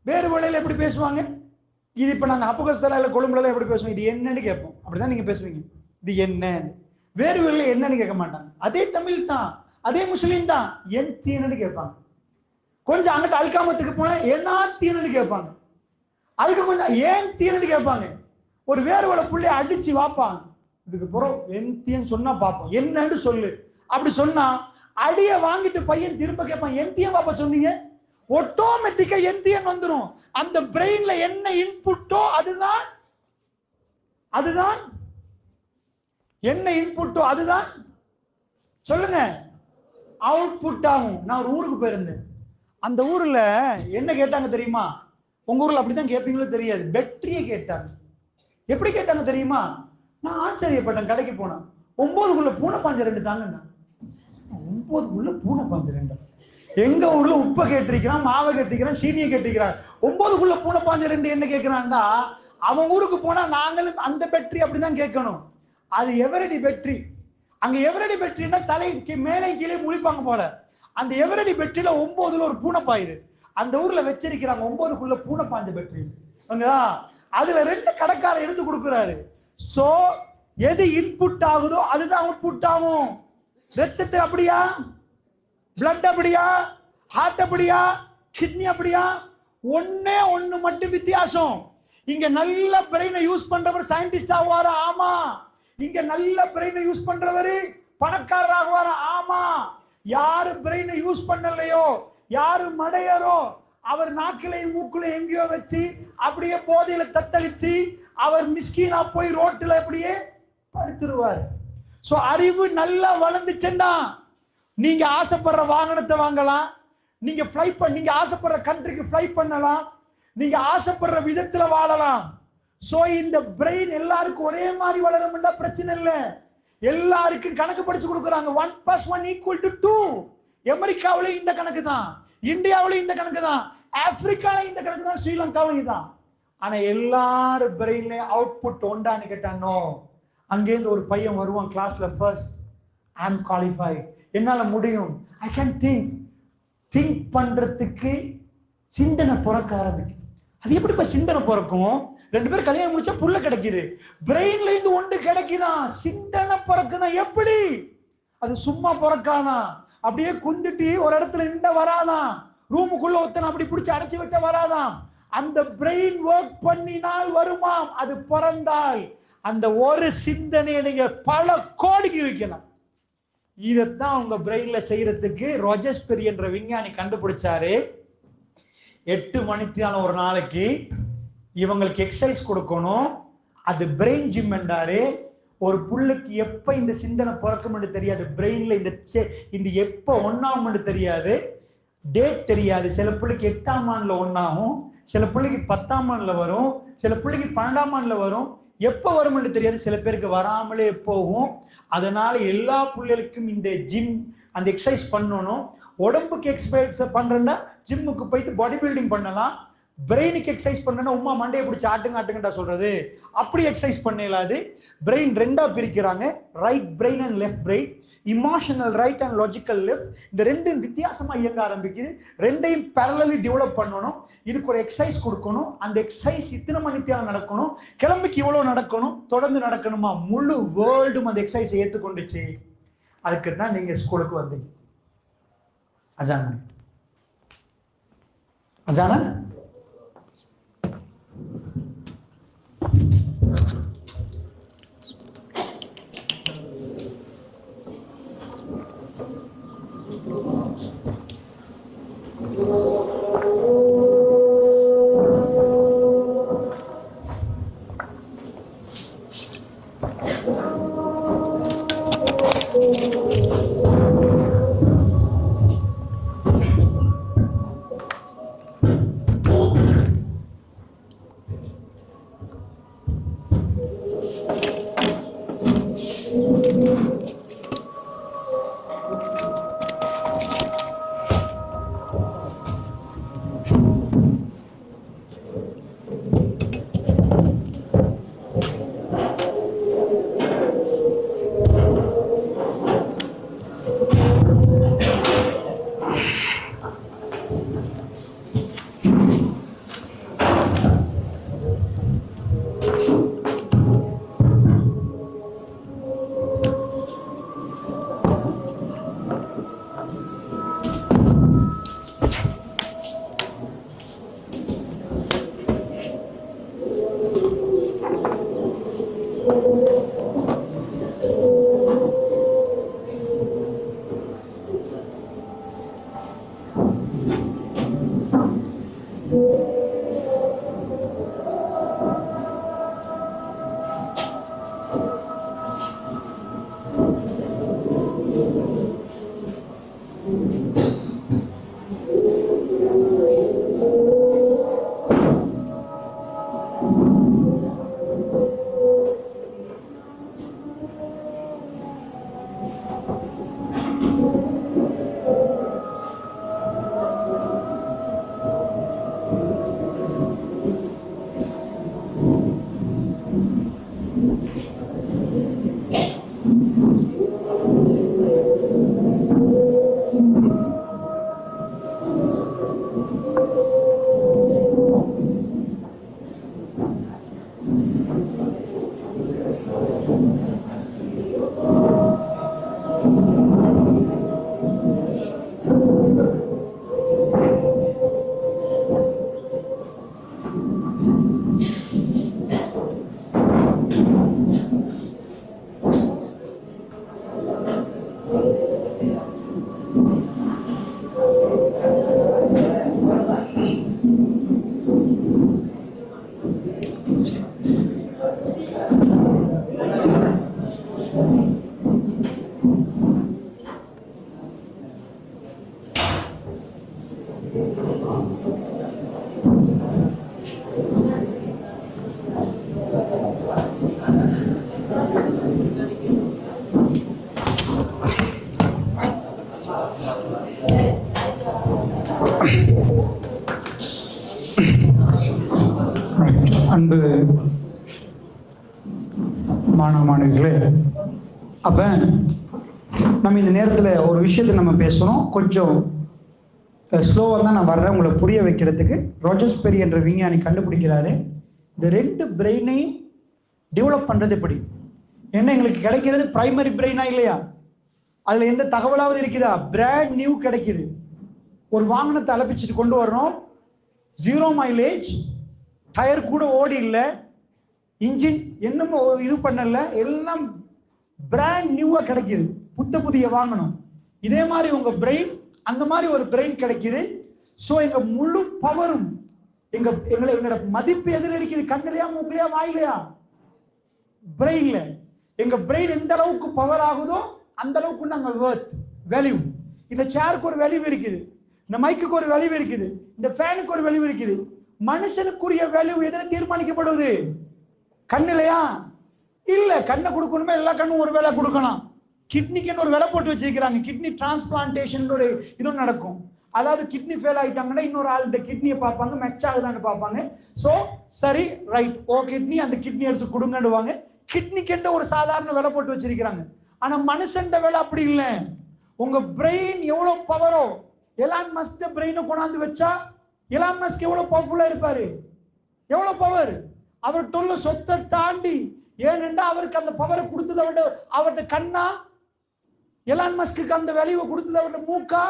வேறு வழியில எப்படி பேசுவாங்க? இது இப்ப நாங்க அபுகஸ்தலால கொழும்புல எப்படி பேசுவோம்? இது என்னன்னு கேட்போம். அப்படிதான் நீங்க பேசுவீங்க. இது என்ன? வேறு வழியில என்னன்னு கேட்க மாட்டாங்க. அதே தமிழ் தான், அதே முஸ்லீம் தான். என் தீனன்னு கேட்பாங்க. கொஞ்சம் அங்கிட்ட அல்காமத்துக்கு போனா என்ன தீனன்னு கேட்பாங்க. அதுக்கு கொஞ்சம் ஏன் தீனன்னு கேட்பாங்க. ஒரு வேறுவளை புள்ளைய அடிச்சு வாப்பாங்க. இதுக்கு புறம் எந்தியன்னு சொன்னா பாப்போம், என்னன்னு சொல்லு. அப்படி சொன்னா அடிய வாங்கிட்டு பையன் திரும்ப கேட்பான், எந்தியன் பாப்பா சொன்னீங்க. ஆட்டோமேட்டிக்கா எந்தியன் வந்துடும். அந்த பிரெயின்ல என்ன இன்புட்டோ அதுதான் என்ன இன்புட்டோ அதுதான் சொல்லுங்க அவுட்புட் ஆகும். நான் ஒரு ஊருக்கு போயிருந்தேன். அந்த ஊர்ல என்ன கேட்டாங்க தெரியுமா? உங்க ஊர்ல அப்படித்தான் கேட்பீங்களோ தெரியாது. பேட்டரியை கேட்டாங்க. எப்படி கேட்டாங்க தெரியுமா? நான் ஆச்சரியப்பட்டேன். கடைக்கு போனேன். 9க்குள்ள பூனை பாஞ்ச 2 தாங்க. 9க்குள்ள பூனை பாஞ்ச 2. எங்க ஊர்ல உப்பை கேட்டிருக்கிறான், மாவை கேட்டிருக்கிறான், சீனியை கேட்டிருக்கிறான். 9க்குள்ள பூனை பாஞ்ச 2 என்ன கேட்கிறான்னா, அவன் ஊருக்கு போனா நாங்களும் அந்த பேட்டரி அப்படிதான் கேட்கணும். அது எவரடி பேட்டரி. அங்க எவரடி பேட்டரின்னா தலைக்கு மேலே கீழே முழிப்பாங்க போல. அந்த எவரடி பேட்டரியில 9ல ஒரு பூனை பாயுது. அந்த ஊர்ல வச்சிருக்கிறாங்க 9க்குள்ள பூனை பாஞ்ச பேட்டரி. அதுல 2 கடைக்காரர் எடுத்து கொடுக்கிறாரு. சோ எது இன்புட் ஆகுதோ அதுதான் அவுட்புட் ஆகும். ரத்தத்தை அப்படியா, பிளட் அப்படியா, ஹார்ட் அப்படியா, கிட்னி அப்படியா? ஒண்ணு மட்டும் வித்தியாசம். இங்க நல்ல பிரெயினை யூஸ் பண்றவர் சயின்டிஸ்ட் ஆவாரா? ஆமா. இங்க நல்ல பிரெயினை யூஸ் பண்றவரு பணக்காரர் ஆகுவாரா? ஆமா. யாரு பிரெயினை யூஸ் பண்ணலையோ, யாரு மடையரோ, அவர் நாக்கிலையும் மூக்குலையும் எங்கேயோ வச்சு அப்படியே போதையில தத்தளிச்சு அவர் மிஸ்கீனா போய் ரோட்டுல அப்படியே படுத்துருவார். சோ அறிவு நல்லா வளர்ந்துச்சுன்னா நீங்க ஆசைப்படுற வாகனத்தை வாங்கலாம், நீங்க நீங்க ஆசைப்படுற கண்ட்ரிக்கு ஃப்ளை பண்ணலாம், நீங்க ஆசைப்படுற விதத்துல வாழலாம். சோ இந்த பிரெயின் எல்லாருக்கும் ஒரே மாதிரி வளரும்னா பிரச்சனை இல்லை. எல்லாருக்கும் கணக்கு படிச்சு கொடுக்குறாங்க. 1 + 1 = 2. அமெரிக்காவிலும் இந்த கணக்கு தான், இந்தியாவிலும் இந்த கணக்கு தான், ஆப்பிரிக்காவிலும் இந்த கணக்கு தான், ஸ்ரீலங்காவிலும் தான். ஆனா எல்லாரும் பிரெயின்லயும் அவுட்புட் ஒன்றான்னு கேட்டானோ, அங்கேருந்து ஒரு பையன் வருவான் கிளாஸ்ல, ஃபர்ஸ்ட் ஐ அம் குவாலிஃபைட், என்னால முடியும், ஐ கேன் திங்க் பண்றதுக்கு சிந்தனை பிறக்க ஆரம்பிக்கும். அது எப்படிப்பா சிந்தனை பிறக்கும்? 2 பேர் கல்யாணம் முடிச்சா புள்ள கிடைக்குது, பிரெயின்ல இருந்து ஒன்று கிடைக்குதான், சிந்தனை பிறக்குதான். எப்படி? அது சும்மா பிறக்காதான், அப்படியே குந்திட்டு ஒரு இடத்துல நின்று வராதான், ரூமுக்குள்ள ஒத்தனை அப்படி பிடிச்சி அடைச்சி வச்சா வராதான். அந்த பிரெயின் ஒர்க் பண்ணினால் வருமாம். அது பிறந்தால் அந்த ஒரு சிந்தனையை நீங்க பல கோடிக்கு வைக்கலாம். இதைத்தான் உங்க பிரெயின்ல செய்யறதுக்கு ரோஜர்ஸ்பெரி என்ற விஞ்ஞானி கண்டுபிடிச்சாரு. 8 மணித்தியாலம் ஒரு நாளைக்கு இவங்களுக்கு எக்ஸசைஸ் கொடுக்கணும். அது பிரெயின் ஜிம் என்றாரு. ஒரு புள்ளுக்கு எப்ப இந்த சிந்தனை பிறக்கும் தெரியாது, பிரெயின்ல இந்த எப்ப ஒன்னாகும் தெரியாது, டேட் தெரியாது. சில பிள்ளைக்கு 8ஆம் ஆண்டுல ஒன்னாகும், சில பிள்ளைக்கு 10ஆம் ஆண்டுல வரும், சில பிள்ளைக்கு 12ஆம் ஆண்டுல வரும். எப்ப வரும் தெரியாது, சில பேருக்கு வராமலே போகும். அதனால எல்லா பிள்ளைகளுக்கும் இந்த ஜிம் அந்த எக்ஸசைஸ் பண்ணணும். உடம்புக்கு எக்ஸசைஸ் பண்றேன்னா ஜிம்முக்கு போயிட்டு பாடி பில்டிங் பண்ணலாம். பிரெயினுக்கு எக்ஸசைஸ் பண்ணா உமா மண்டையை பிடிச்சி ஆட்டுங்கட்டா சொல்றது, அப்படி எக்ஸசைஸ் பண்ணலாது. பிரெயின் 2ஆ பிரிக்கிறாங்க, right brain and left brain. Emotional right and logical left. இந்த ரெண்டும் வித்தியாசமா இயங்க ஆரம்பிக்குது. ரெண்டையும் பேரலலி டெவலப் பண்ணணும். இதுக்கு ஒரு எக்ஸசைஸ் கொடுக்கணும். அந்த எக்ஸசைஸ் இத்தனை மணித்தியாலம் நடக்கணும், கிளம்பிக்கு இவ்வளவு நடக்கணும், தொடர்ந்து நடக்கணுமா. முழு வேர்ல்டும் அந்த எக்ஸசைஸ் ஏற்றுக்கொண்டுச்சு. அதுக்கு தான் நீங்க ஸ்கூலுக்கு வந்தீங்க. அஜான் அஜானா அன்பு மாணவ மாணவிகளே, அப்ப நம்ம இந்த நேரத்தில் ஒரு விஷயத்தை நம்ம பேசணும். கொஞ்சம் ஸ்லோவாக தான் நான் வர்றேன் உங்களை புரிய வைக்கிறதுக்கு. ரோஜர்ஸ்பெரி என்ற விஞ்ஞானி கண்டுபிடிக்கிறாரு இந்த ரெண்டு பிரெயினையும் டெவலப் பண்ணுறது எப்படி. என்ன எங்களுக்கு கிடைக்கிறது பிரைமரி பிரெயினா இல்லையா? அதில் எந்த தகவலாவது இருக்குதா? பிராண்ட் நியூ கிடைக்குது. ஒரு வாகனத்தை அலப்பிச்சுட்டு கொண்டு வரணும், 0 மைலேஜ், டயர் கூட ஓடி இல்லை, இன்ஜின் இன்னும் இது பண்ணல, எல்லாம் பிராண்ட் நியூவா கிடைக்குது. புதிய வாங்கணும். இதே மாதிரி உங்க பிரெயின் அந்த மாதிரி ஒரு பிரெயின் கிடைக்குது. ஸோ எங்க முழு பவரும் எங்களோட மதிப்பு எதில் இருக்குது? கண்ணிலையா, மூக்கையா, வாயிலையா? பிரெயின்ல. எங்க பிரெயின் எந்த அளவுக்கு பவர் ஆகுதோ அந்த அளவுக்கு நாங்க வர்த் வேல்யூ. இந்த சேருக்கு ஒரு வேல்யூ இருக்குது, இந்த மைக்குக்கு ஒரு வேல்யூ இருக்குது, இந்த ஃபேனுக்கு ஒரு வேல்யூ இருக்குது. மனுஷனுக்குரிய வேல்யூ எதில் தீர்மானிக்கப்படுவது? கண்ணிலையா? இல்ல. கண்ணை கொடுக்கணுமே, எல்லா கண்ணும் ஒரு வேலை கொடுக்கணும். கிட்னிக்கு ஒரு வேலை போட்டு வச்சிருக்கிறாங்க. கிட்னி டிரான்ஸ்பிளான்டேஷன் ஒரு இதுவும் நடக்கும். அதாவது கிட்னி ஃபெயில் ஆயிட்டாங்கன்னா இன்னொரு ஆள்கிட்ட கிட்னியை பார்ப்பாங்க, மெச் ஆகுதான்னு பார்ப்பாங்க. ஸோ சரி, ரைட், ஓ கிட்னி, அந்த கிட்னி எடுத்து கொடுங்கடுவாங்க. கிட்னிக்கு ஒரு சாதாரண வேலை போட்டு வச்சிருக்கிறாங்க. ஆனா மனுஷன் வேலை அப்படி இல்லை. உங்க பிரெயின் எவ்வளவு பவரோ, எலான் மஸ்க் பிரெயினை கொண்டாந்து வச்சா எலான் மஸ்க் எவ்வளவு பவர்ஃபுல்லா இருப்பாரு, எவ்வளவு பவர். அவர் தொல்ல சொத்தை தாண்டி, ஏனென்றா அவருக்கு அந்த பவரை கொடுத்தது அவர்கிட்ட கண்ணா, எலான் மஸ்க்கு அந்த வேல்யூவை கொடுத்தது அவர்கிட்ட மூக்கா?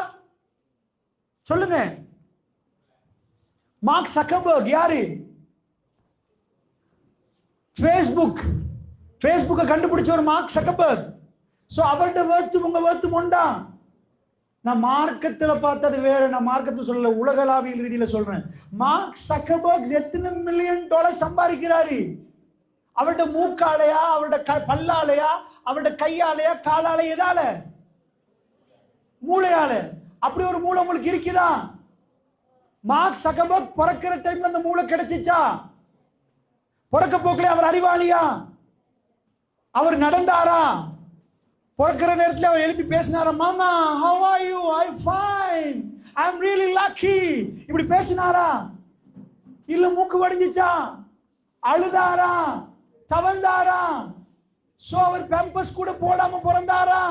சொல்லுங்க. மார்க் சக்கர்பர்க் யாரு? ஃபேஸ்புக்கை கண்டுபிடிச்ச ஒரு மார்க் சக்கர்பர்க். சோ அவர்கிட்ட வேர்த்து உங்க வேர்த்து கொண்டா. நான் மார்க்கத்துல பார்த்தது வேற, நான் மார்க்கத்தை சொல்லல, உலகளாவியல் ரீதியில சொல்றேன். மார்க் சக்கர்பர்க் எத்தனை $1 மில்லியன் சம்பாதிக்கிறாரு? அவருடைய மூக்காலையா, அவருடைய பல்லாலையா, அவருடைய கையாலையா, காலாலையா, எதால? மூளையால. அப்படி ஒரு மூளை உங்களுக்கு இருக்குதா? மார்க் சக்கர்பர்க் பிறக்கிற டைம்ல அந்த மூளை கிடைச்சிச்சா? பிறக்க போக்கிலே அவர் அறிவாளியா? அவர் நடந்தாரா? பிறக்கிற நேரத்தில் அவர் எழுப்பி பேசினாரா? மாமா, how are you? I'm fine. I'm really lucky. இப்படி பேசினாரா? இல்ல மூக்கு வடிஞ்சிச்சா? அழுதாரா? தவழ்ந்தாரா? சோ அவர் பேம்பஸ் கூட போடாம பிறந்தாரா?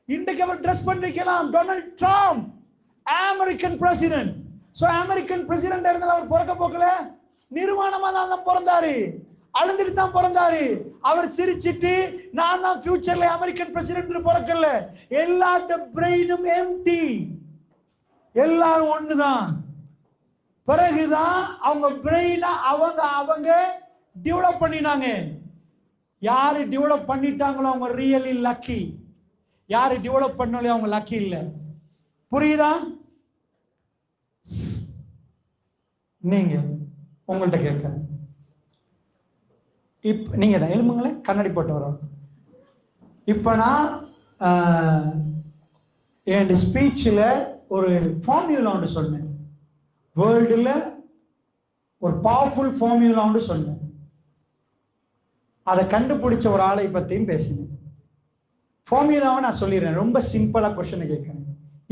இன்றைக்கு அவர் ட்ரெஸ் பண்ணிக்கலாம். Donald Trump American president. So American president இருந்தாலும் அவர் பிறக்க போக்கல, நிர்வாணமா தான் பிறந்தாரு, அழுந்துட்டு தான் பிறந்தாரு. அவர் சிரிச்சிட்டு நான் தான் ஃபியூச்சர்ல அமெரிக்கன் பிரசிடென்ட் பிறக்கல. எல்லாரோட பிரெயினும் எம்டி, எல்லாரும் ஒண்ணுதான். பிறகுதான் அவங்க பிரெயினை அவங்க டெவலப் பண்ணினாங்க. யாரு டெவலப் பண்ணிட்டாங்களோ அவங்க ரியலி லக்கி. யாரு டெவலப் பண்ணலையோ அவங்க லக்கி இல்ல. புரியுதா? நீங்க உங்கள்கிட்ட கேட்க, இப்ப நீங்க தான் எழுமுங்களே, கண்ணாடி போட்டு வரோம். இப்ப நான் என் ஸ்பீச்சில் ஒரு ஃபார்முலா ஒன்று சொன்னேன். வேர்ல்டுல ஒரு பவர்ஃபுல் ஃபார்முலா ஒன்று சொன்னேன். அதை கண்டுபிடிச்ச ஒரு ஆளை பத்தியும் பேசினேன். ஃபார்முலாவை நான் சொல்லிடுறேன். ரொம்ப சிம்பிளா கொஸ்டினை கேட்கிறேன்.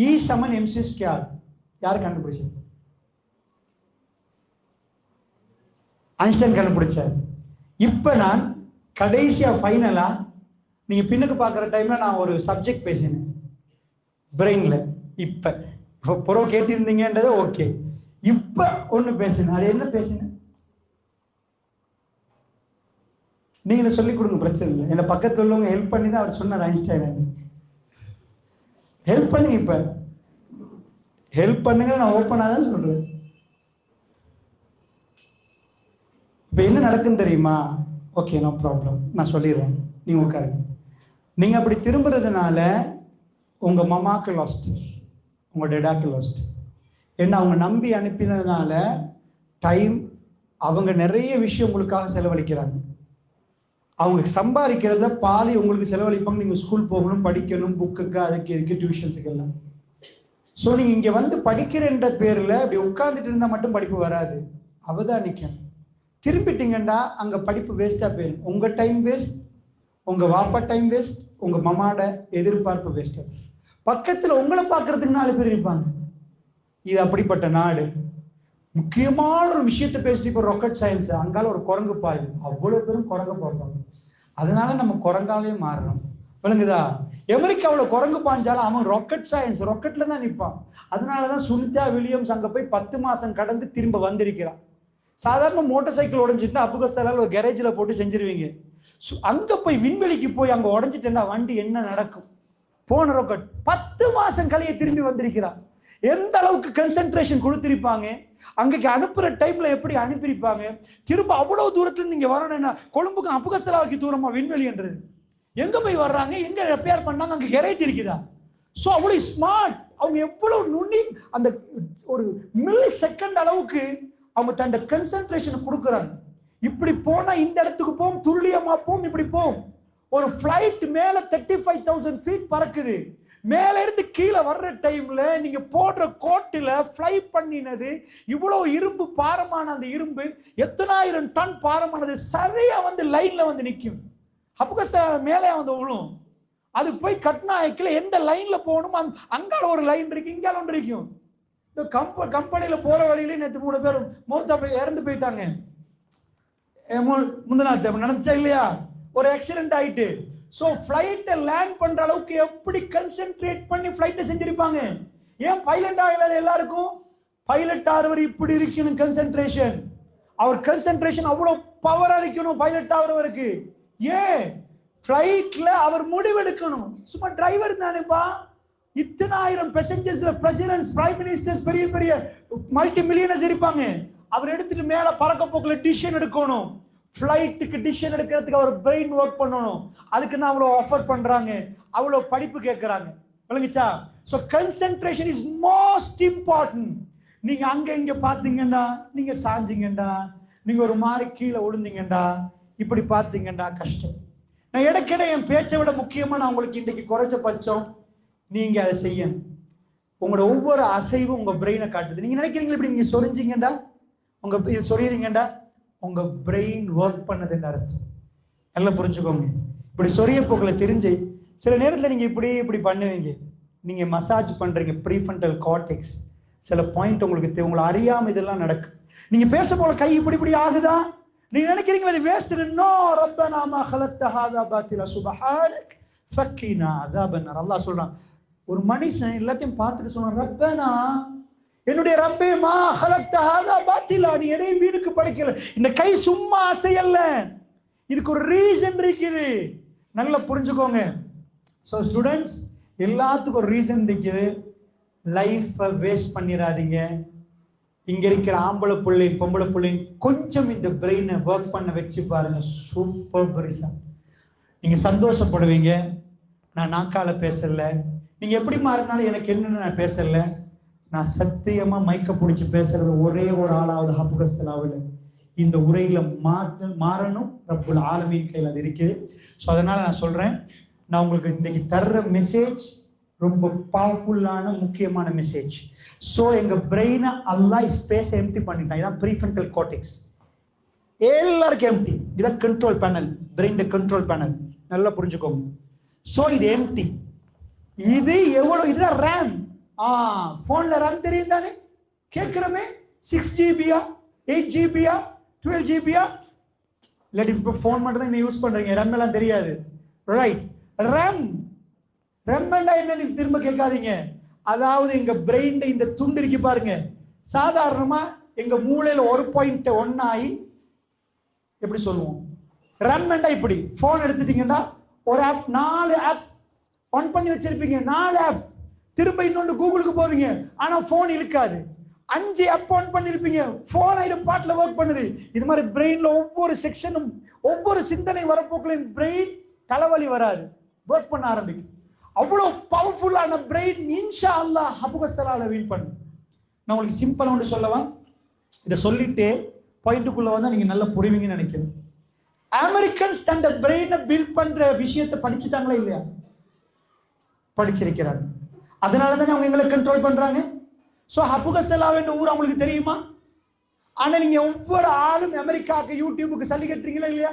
E = mc². யாரு கண்டுபிடிச்சது? ஐன்ஸ்டைன் கண்டுபிடிச்சார். இப்ப நான் கடைசியா ஃபைனலா, நீங்க பின்னுக்கு பாக்குற டைம்ல நான் ஒரு சப்ஜெக்ட் பேசினேன் பிரெயின்ல. இப்ப புறோ கேட்டிருந்தீங்கன்றது ஓகே. இப்ப ஒண்ணு பேசினேன். அது என்ன பேசினேன்? நீங்களே சொல்லிக் கொடுங்க, பிரச்சனை இல்லை. என்ன பக்கத்துல உள்ளவங்க ஹெல்ப் பண்ணி தான் அவர் சொன்னார். ஐன்ஸ்டைன் ஹெல்ப் பண்ணுங்க. இப்ப ஹெல்ப் பண்ணுங்க, நான் ஓப்பனா தான் சொல்றேன். இப்ப என்ன நடக்குன்னு தெரியுமா? ஓகே, நோ ப்ராப்ளம், நான் சொல்லிடுறேன், நீங்க உட்காருங்க. நீங்க அப்படி திரும்புறதுனால உங்க மமாக்கு லாஸ்ட், உங்க டெடாக்கு லாஸ்ட். என்ன அவங்க நம்பி அனுப்பினதுனால டைம், அவங்க நிறைய விஷயம் உங்களுக்காக செலவழிக்கிறாங்க. அவங்க சம்பாதிக்கிறத பாதி உங்களுக்கு செலவழிப்பாங்க. நீங்க ஸ்கூல் போகணும், படிக்கணும், புக்குக்கு, அதுக்கு இதுக்கு, டியூஷன்ஸுக்கு எல்லாம். ஸோ நீங்க இங்க வந்து படிக்கிறன்ற பேர்ல அப்படி உட்கார்ந்துட்டு இருந்தா மட்டும் படிப்பு வராது. அவதானிக்கணும். திரும்பிட்டீங்கன்னா அங்க படிப்பு வேஸ்டா போயிடும். உங்க டைம் வேஸ்ட், உங்க வாப்பா டைம் வேஸ்ட், உங்க மமாட எதிர்பார்ப்பு வேஸ்டா. பக்கத்துல உங்களை பார்க்கறதுக்கு 4 பேர் இருப்பாங்க. இது அப்படிப்பட்ட நாடு. முக்கியமான ஒரு விஷயத்தை பேசிட்டு இப்போ ராக்கெட் சயின்ஸ், அங்கால ஒரு குரங்கு பாயும், அவ்வளவு பேரும் குரங்கு பார்ப்பாங்க. அதனால நம்ம குரங்காவே மாறணும். விளங்குதா? அமெரிக்காவில் குரங்கு பாஞ்சாலும் அவன் ராக்கெட் சயின்ஸ், ராக்கெட்ல தான் நிற்பான். அதனாலதான் சுனிதா வில்லியம்ஸ் அங்க போய் 10 மாசம் கடந்து திரும்ப வந்திருக்கிறான். சாதாரண மோட்டார் சைக்கிள் உடஞ்சிட்டு அபுகஸ்தால ஒரு கேரேஜில் போட்டு செஞ்சிருவீங்க. அங்க போய் விண்வெளிக்கு போய் அங்க உடஞ்சிட்டா வண்டி என்ன நடக்கும்? போன ராக்கெட் 10 மாசம் கழிய திரும்பி வந்திருக்கிறான். எந்த அளவுக்கு கன்சென்ட்ரேஷன் கொடுத்திருப்பாங்க, அங்கே அனுப்புற டைம்ல எப்படி அனுப்பியிருப்பாங்க. திரும்ப அவ்வளவு தூரத்துல இருந்து இங்க வரணும்னா கொழும்புக்கு அபுகஸ்தலாவுக்கு தூரமா விண்வெளின்றது. எங்க போய் வர்றாங்க, எங்க ரிப்பேர் பண்ணாங்க, அங்க கேரேஜ் இருக்குதா. சோ அவ்வளவு ஸ்மார்ட். அவங்க எவ்வளவு நுண்ணி, அந்த ஒரு மில்லி செகண்ட் அளவுக்கு அவங்க தன் கன்சென்ட்ரேஷன் கொடுக்குறாங்க. இப்படி போனா இந்த இடத்துக்கு போகும், துல்லியமா போகும், இப்படி போகும். ஒரு பிளைட் மேல 35,000 feet பறக்குது. மேல இருந்து கீழே வர்ற டைம்ல நீங்க போடுற கோட்டுல ஃப்ளை பண்ணினது இவ்வளவு இரும்பு பாரமான அந்த இரும்பு எத்தனாயிரம் டன் பாரமானது சரியா வந்து லைன்ல வந்து நிற்கும். அபுகஸ்தலா மேலே வந்து விழும். அது போய் கட்னாய்க்குல எந்த லைன்ல போகணும், அங்கால ஒரு லைன் இருக்கு, இங்கால ஒன்று இருக்கும். இந்த கம்பெனியில போற வழியில நேற்று 3 பேர் மௌத்தா இறந்து போயிட்டாங்க. முந்தநாத்து நடந்துச்சா இல்லையா? ஒரு ஆக்சிடென்ட் ஆயிட்டு சோ ஃபிளைட்டை லேண்ட் பண்ற அளவுக்கு எப்படி கன்சென்ட்ரேட் பண்ணி ஃபிளைட்டை செஞ்சிருப்பாங்க. ஏன் பைலட் ஆகல எல்லாருக்கும்? பைலட் ஆகிறவர் இப்படி இருக்கணும் கன்சென்ட்ரேஷன். அவர் கன்சென்ட்ரேஷன் அவ்வளவு பவரா இருக்கணும் பைலட் ஆகிறவருக்கு. ஏன்? ஃபிளைட்ல அவர் முடிவெடுக்கணும். சும்மா டிரைவர் தானேப்பா. இத்தனை ஆயிரம் பேசஞ்சர்ஸ்ல பிரசிடென்ட்ஸ், பிரைம் மினிஸ்டர்ஸ், பெரிய பெரிய மல்டி மில்லியனர்ஸ் இருப்பாங்க. அவர் எடுத்துட்டு மேல பறக்க போக்குல டிசிஷன் எடுக்கணும். ஃபிளைட்டுக்கு டிசிஷன் எடுக்கிறதுக்கு அவர் பிரெயின் ஒர்க் பண்ணணும். அதுக்கு தான் அவ்வளவு ஆஃபர் பண்றாங்க, அவ்வளவு படிப்பு கேட்கறாங்க. விளங்குச்சா? So concentration is most important. நீங்க அங்க இங்க பாத்தீங்கடா, நீங்க சாஞ்சிங்கடா, நீங்க ஒரு மாதிரி கீழே விழுந்தீங்கடா, இப்படி பாத்தீங்கடா கஷ்டம். நான் இடைக்கிட என் பேச்சை விட முக்கியமா நான் உங்களுக்கு இன்னைக்கு குறைஞ்சபட்சம் நீங்க அதை செய்யணும். உங்களோட ஒவ்வொரு அசைவும் உங்க பிரெயினை காட்டுது. நீங்க நினைக்கிறீங்களா இப்படி நீங்க சொரிஞ்சிங்கடா, உங்க சொரியறீங்கடா, உங்க பிரெயின் ஒர்க் பண்ணதுன்னு அர்த்தம். நல்லா புரிஞ்சுக்கோங்க. இப்படி சொரிய போக்குல தெரிஞ்சு சில நேரத்தில் நீங்க இப்படி பண்ணுவீங்க. நீங்க மசாஜ் பண்றீங்க ப்ரீஃப்ரண்டல் கார்டெக்ஸ். சில பாயிண்ட் உங்களுக்கு உங்களை அறியாம இதெல்லாம் நடக்கும். நீங்க பேச போல கை இப்படி ஆகுதா, நீங்க நினைக்கிறீங்க அது வேஸ்ட். நோ, ரப்பனா மா خلقت هذا باطلا سبحانك فقنا عذاب النار. அல்லாஹ் சொல்றான். ஒரு மனுஷன் எல்லாத்தையும் பார்த்துட்டு சொல்றான், ரப்பனா, என்னுடைய ரப்பே, மா خلقت هذا باطلا, நீ எதையும் வீணுக்கு படைக்கல. இந்த கை சும்மா அசையல்ல, இதுக்கு ஒரு ரீசன் இருக்குது. நல்லா புரிஞ்சுக்கோங்க. சோ ஸ்டூடெண்ட்ஸ், எல்லாத்துக்கும் ஒரு ரீசன் இருக்குது. லைஃபை வேஸ்ட் பண்ணிடாதீங்க. இங்க இருக்கிற ஆம்பளை பிள்ளை பொம்பளை பிள்ளை கொஞ்சம் இந்த பிரெயினை ஒர்க் பண்ண வச்சு பாருங்க. சூப்பர் பரிசா நீங்க சந்தோஷப்படுவீங்க. நான் நாக்கால பேசல, நீங்க எப்படி மாறினாலும் எனக்கு என்னன்னு நான் பேசல. நான் சத்தியமா மைக்க பிடிச்சி பேசுறது ஒரே ஒரு ஆளாவது ஹபுகஸ்தலாவில் இந்த உரையில மாறணும். ரப்புல் ஆலமீன் கையில் அது இருக்குது. ஸோ அதனால நான் சொல்றேன், நான் உங்களுக்கு இன்னைக்கு தர்ற மெசேஜ் ரொம்ப பவர்ஃபுல்லான முக்கியமான மெசேஜ். ஸோ எங்க பிரெயினை அல்லாஹ் ஸ்பேஸ் எம்டி பண்ணிட்டான். இதான் ப்ரீஃப்ரண்டல் கார்டெக்ஸ், எல்லாருக்கும் எம்டி. இதான் control panel, brain control panel. நல்லா புரிஞ்சுக்கோங்க. ஸோ இது எம்டி. இது எவ்வளவு? இதுதான் ரேம். போன்ல ரேம் தெரியும் தானே? கேட்கிறோமே, 6 ஜிபியா 8 ஜிபியா 12 ஜிபியா? இல்லாட்டி இப்போ ஃபோன் மட்டும் தான் யூஸ் பண்றீங்க, ரேம் எல்லாம் தெரியாது. ரைட், ரேம் என்ன திரும்ப கேட்காதீங்க. அதாவது எங்க பிரெயின் இந்த துண்டு இருக்கு பாருங்க, சாதாரணமா எங்க மூளையில 1.1 ஆகி எப்படி சொல்லுவோம், ரேம் இப்படி. போன் எடுத்துட்டீங்கன்னா ஒரு ஆப், 4 ஆப் ஆன் பண்ணி வச்சிருப்பீங்க, 4 ஆப். திரும்ப இன்னொன்று கூகுளுக்கு போவீங்க, ஆனா போன் இருக்காது. 5 ஆப் ஆன் பண்ணிருப்பீங்க, போன் ஐடு பாட்டுல ஒர்க் பண்ணுது. இது மாதிரி பிரெயின்ல ஒவ்வொரு செக்ஷனும் ஒவ்வொரு சிந்தனை வரப்போக்கில் பிரெயின் தலைவலி வராது, ஒர்க் பண்ண ஆரம்பிக்கும். அவ்வளவு பவர்ஃபுல்லான பிரெயின் இன்ஷா அல்லாஹ் ஹபுகஸ்தலால வீல் பண்ணு. நான் உங்களுக்கு சிம்பிளா ஒன்று சொல்லவா? இதை சொல்லிட்டு பாயிண்ட்டுக்குள்ள வந்தா நீங்க நல்லா புரிவீங்கன்னு நினைக்கிறேன். அமெரிக்கன்ஸ் தன் பிரெயினை பில்ட் பண்ற விஷயத்தை படிச்சுட்டாங்களா இல்லையா? படிச்சிருக்கிறாங்க. அதனாலதான் அவங்க எங்களை கண்ட்ரோல் பண்றாங்க. சோ ஹபுகஸ்தலா என்ற ஊர் அவங்களுக்கு தெரியுமா? ஆனா நீங்க ஒவ்வொரு ஆளும் அமெரிக்காவுக்கு யூடியூபுக்கு சல்லி கட்டுறீங்களா இல்லையா?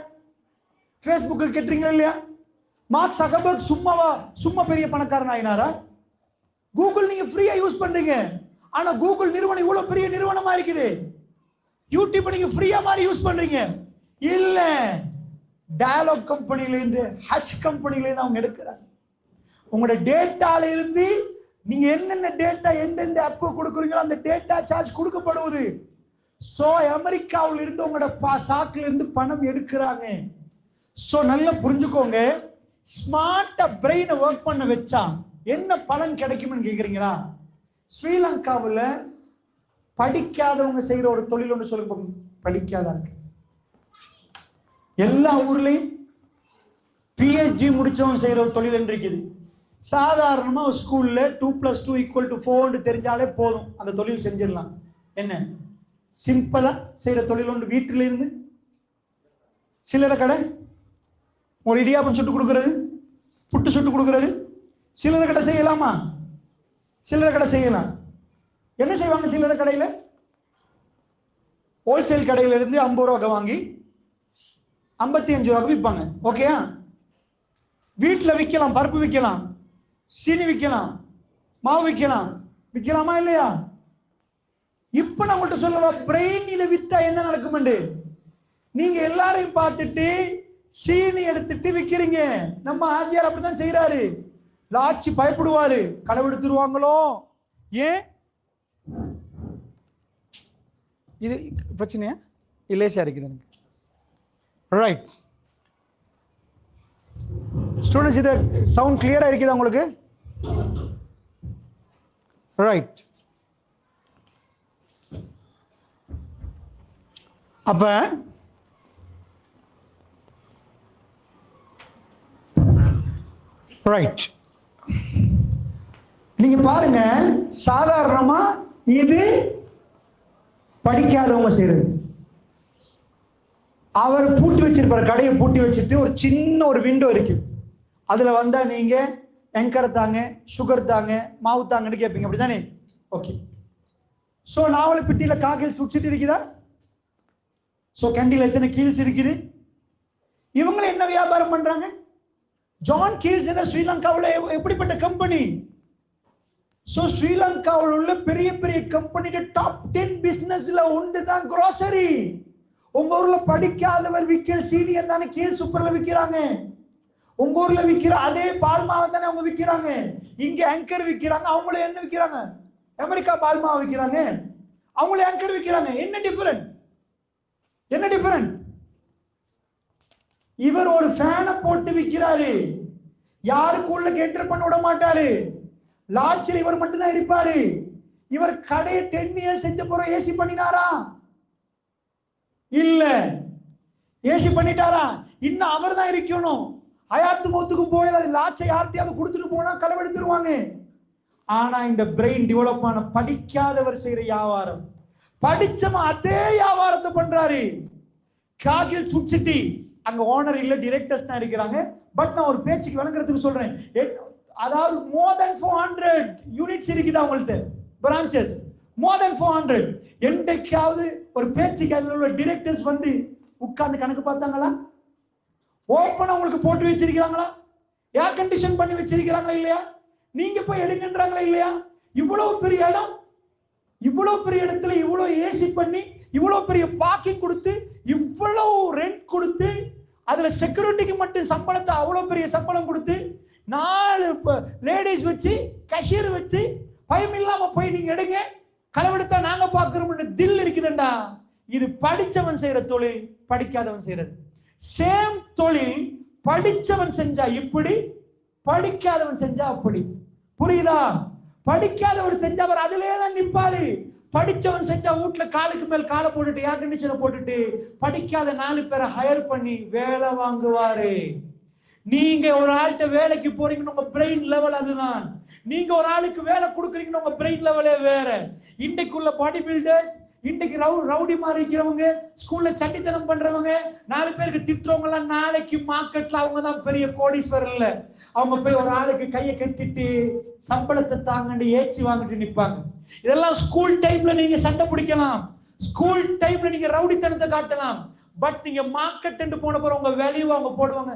ஃபேஸ்புக்கு கட்டுறீங்களா இல்லையா? மார்க் சகர்பர்க் சும்மா பெரிய பணக்காரன் ஆயினாரா? கூகுள் நீங்க ஃப்ரீயா யூஸ் பண்றீங்க, ஆனா கூகுள் நிறுவனம் இவ்வளவு பெரிய நிறுவனமா இருக்குது. யூடியூப் நீங்க ஃப்ரீயா மாதிரி யூஸ் பண்றீங்க இல்ல, டயலாக் கம்பெனில இருந்து ஹச் கம்பெனில இருந்து அவங்க எடுக்கிறாங்க. உங்களோட டேட்டால இருந்து நீங்க என்னென்ன டேட்டா எந்தெந்த ஆப் கொடுக்குறீங்களோ அந்த டேட்டா சார்ஜ் கொடுக்கப்படுவது. சோ அமெரிக்காவில் இருந்து உங்களோட சாக்குல இருந்து பணம் எடுக்கிறாங்க. சோ நல்லா புரிஞ்சுக்கோங்க. ஸ்மார்ட்டா பிரெயினை ஒர்க் பண்ண வச்சா என்ன பலன் கிடைக்கும்னு கேக்குறீங்களா? ஸ்ரீலங்காவில் படிக்காதவங்க செய்யற ஒரு தொழில் ஒன்று சொல்லுங்க. படிக்காத எல்லா ஊர்லயும் பிஹெச்டி முடிச்சவங்க செய்யற ஒரு தொழில் இருக்குது. சாதாரணமா ஸ்கூல்ல 2+2 = 4 தெரிஞ்சாலே போதும், அந்த தொழில் செஞ்சிடலாம். என்ன சிம்பிளா செய்யற தொழில் ஒன்று. வீட்டில இருந்து சில்லறை கடை, ஒரு இடியாப்பம் சுட்டு கொடுக்கறது, புட்டு சுட்டு கொடுக்கறது, சில்லறை கடை செய்யலாமா? சில்லறை கடை செய்யலாம். என்ன செய்வாங்க சில்லறை கடையில? ஹோல்சேல் கடையில இருந்து 50 ரூபாய்க்கு வாங்கி 55 ரூபாய்க்கு விற்பாங்க. ஓகேயா? வீட்டுல விற்கலாம், பருப்பு விற்கலாம், சீனி விற்கலாம், மாவு விற்கலாம். விற்கலாமா இல்லையா? இப்ப நான் உங்கள்கிட்ட சொல்லவா, பிரெயின் இதை வித்தா என்ன நடக்கும்? நீங்க எல்லாரையும் பார்த்துட்டு சீனி எடுத்துட்டு விக்கிறீங்க. நம்ம ஆஜியார் அப்படிதான் செய்யறாரு. லாட்சி பயப்படுவாரு, களவெடுத்துருவாங்களோ. ஏன் இது பிரச்சனையா? இல்லையா இருக்குது எனக்கு. ரைட் ஸ்டூடெண்ட்ஸ், இது சவுண்ட் கிளியரா இருக்குதா உங்களுக்கு? ரைட். அப்ப ரைட், நீங்க பாருங்க, சாதாரணமா இது படிக்காதவங்க செய்யறது. அவர் பூட்டி வச்சிருப்பாரு, கடையை பூட்டி வச்சுட்டு ஒரு சின்ன ஒரு விண்டோ இருக்கு, அதுல வந்தா நீங்க எங்கர் தாங்க, சுகர் தாங்க, மாவு தாங்கன்னு கேட்பீங்க, அப்படிதானே? ஓகே. சோ நாவல பெட்டியில காகில் சுடிச்சிட்டு இருக்குதா? சோ கேண்டில் எத்தனை கீல்ஸ் இருக்குது? இவங்க என்ன வியாபாரம் பண்றாங்க? ஜான் கீல்ஸ் என்ற ஸ்ரீலங்காவில் எப்படிப்பட்ட கம்பெனி? சோ ஸ்ரீலங்காவில் உள்ள பெரிய பெரிய கம்பெனியோட டாப் 10 பிசினஸ்ல ஒன்று தான் grocery. உங்க ஊர்ல படிக்காதவர் விக்கிற சீனியர் தானே கீல் சூப்பர்ல விக்கிறாங்க. உங்க ஊர்ல விக்கிற அதே பால்மாவை தானே அவங்க விக்கிறாங்க. இங்க ஆங்கர் விக்கிறாங்க, அவங்களே என்ன விக்கிறாங்க? அமெரிக்கா பால்மாவை விக்கிறாங்க, அவங்களே ஆங்கர் விக்கிறாங்க. என்ன டிஃபரண்ட்? என்ன டிஃபரண்ட்? இவர் ஒரு ஃபேனை போட்டு விக்கிறாரு, யாருக்குள்ள என்டர் பண்ண விட மாட்டாரு, லாட்சில் இவர் மட்டும்தான் இருப்பாரு. இவர் கடையை 10 இயர்ஸ் செஞ்ச போற ஏசி பண்ணினாரா? இல்ல. ஏசி பண்ணிட்டாரா? இன்னும் அவர் தான் இருக்கணும். ஹயாத்து மௌத்துக்கு போய் லாட்சை யார்ட்டையாவது கொடுத்துட்டு போனா களவெடுத்துருவாங்க. ஆனா இந்த பிரெயின் டெவலப் ஆன படிக்காதவர் செய்யற வியாபாரம், படிச்சவன் அதே வியாபாரத்தை பண்றாரு. காகில் சுட்சிட்டி அங்க ஓனர் இல்ல, டைரக்டர்ஸ் தான் இருக்கிறாங்க. பட் நான் ஒரு பேச்சுக்கு விளங்குறதுக்கு சொல்றேன். அதாவது more than 400 யூனிட்ஸ் இருக்குது அவங்கள்ட்ட, பிரான்ச்சஸ் more than 400. என்றைக்காவது ஒரு பேச்சுக்கு அதில் உள்ள டைரக்டர்ஸ் வந்து உட்கார்ந்து கணக்கு பார்த்தாங்களா? ஓப்பன் உங்களுக்கு போட்டு வச்சிருக்கிறாங்களா? ஏர் கண்டிஷன் பண்ணி வச்சிருக்கிறாங்களா இல்லையா? நீங்க போய் எடுங்கன்றாங்களா இல்லையா? இவ்வளவு பெரிய இடம், இவ்வளவு பெரிய இடத்துல இவ்வளவு ஏசி பண்ணி, இவ்வளவு பெரிய பார்க்கிங் கொடுத்து, இவ்வளவு ரெண்ட் கொடுத்து, அதுல செக்யூரிட்டிக்கு மட்டும் சம்பளத்தை அவ்வளவு பெரிய சம்பளம் கொடுத்து, 4 லேடிஸ் வச்சு, கஷியர் வச்சு, பயம் இல்லாம போய் நீங்க எடுங்க, களவெடுத்தா நாங்க பாக்குறோம்னு தில் இருக்குதுண்டா. இது படிச்சவன் செய்யற தொழில், படிக்காதவன் செய்யறது. சேம் தொழில் படிச்சவன் செஞ்சா இப்படி, படிக்காதவன் செஞ்சா அப்படி. புரியுதா? படிக்காதவன் செஞ்சா அவர் அதிலே தான் நிற்பாரு. படிச்சவன் செஞ்சா வீட்டுல காலுக்கு மேல் காலை போட்டுட்டு ஏர் கண்டிஷனை போட்டுட்டு படிக்காத 4 பேரை ஹையர் பண்ணி வேலை வாங்குவாரு. நீங்க ஒரு ஆள்கிட்ட வேலைக்கு போறீங்கன்னு உங்க பிரெயின் லெவல் அதுதான். நீங்க ஒரு ஆளுக்கு வேலை கொடுக்குறீங்கன்னு உங்க பிரெயின் லெவலே வேற. இன்றைக்குள்ள பாடி பில்டர்ஸ், இன்றைக்கு ரவுடி மாதிரி இருக்கிறவங்க, ஸ்கூல்ல சட்டித்தனம் பண்றவங்க, 4 பேருக்கு திட்டுறவங்க எல்லாம் நாளைக்கு மார்க்கெட்ல அவங்க தான் பெரிய கோடீஸ்வரர் இல்ல. அவங்க போய் ஒரு ஆளுக்கு கையை கட்டிட்டு சம்பளத்தை தாங்கன்னு ஏச்சி வாங்கிட்டு நிப்பாங்க. இதெல்லாம் ஸ்கூல் டைம்ல நீங்க சண்டை பிடிக்கலாம், ஸ்கூல் டைம்ல நீங்க ரவுடித்தனத்தை காட்டலாம். பட் நீங்க மார்க்கெட் என்று போன போற உங்க வேல்யூ அவங்க போடுவாங்க.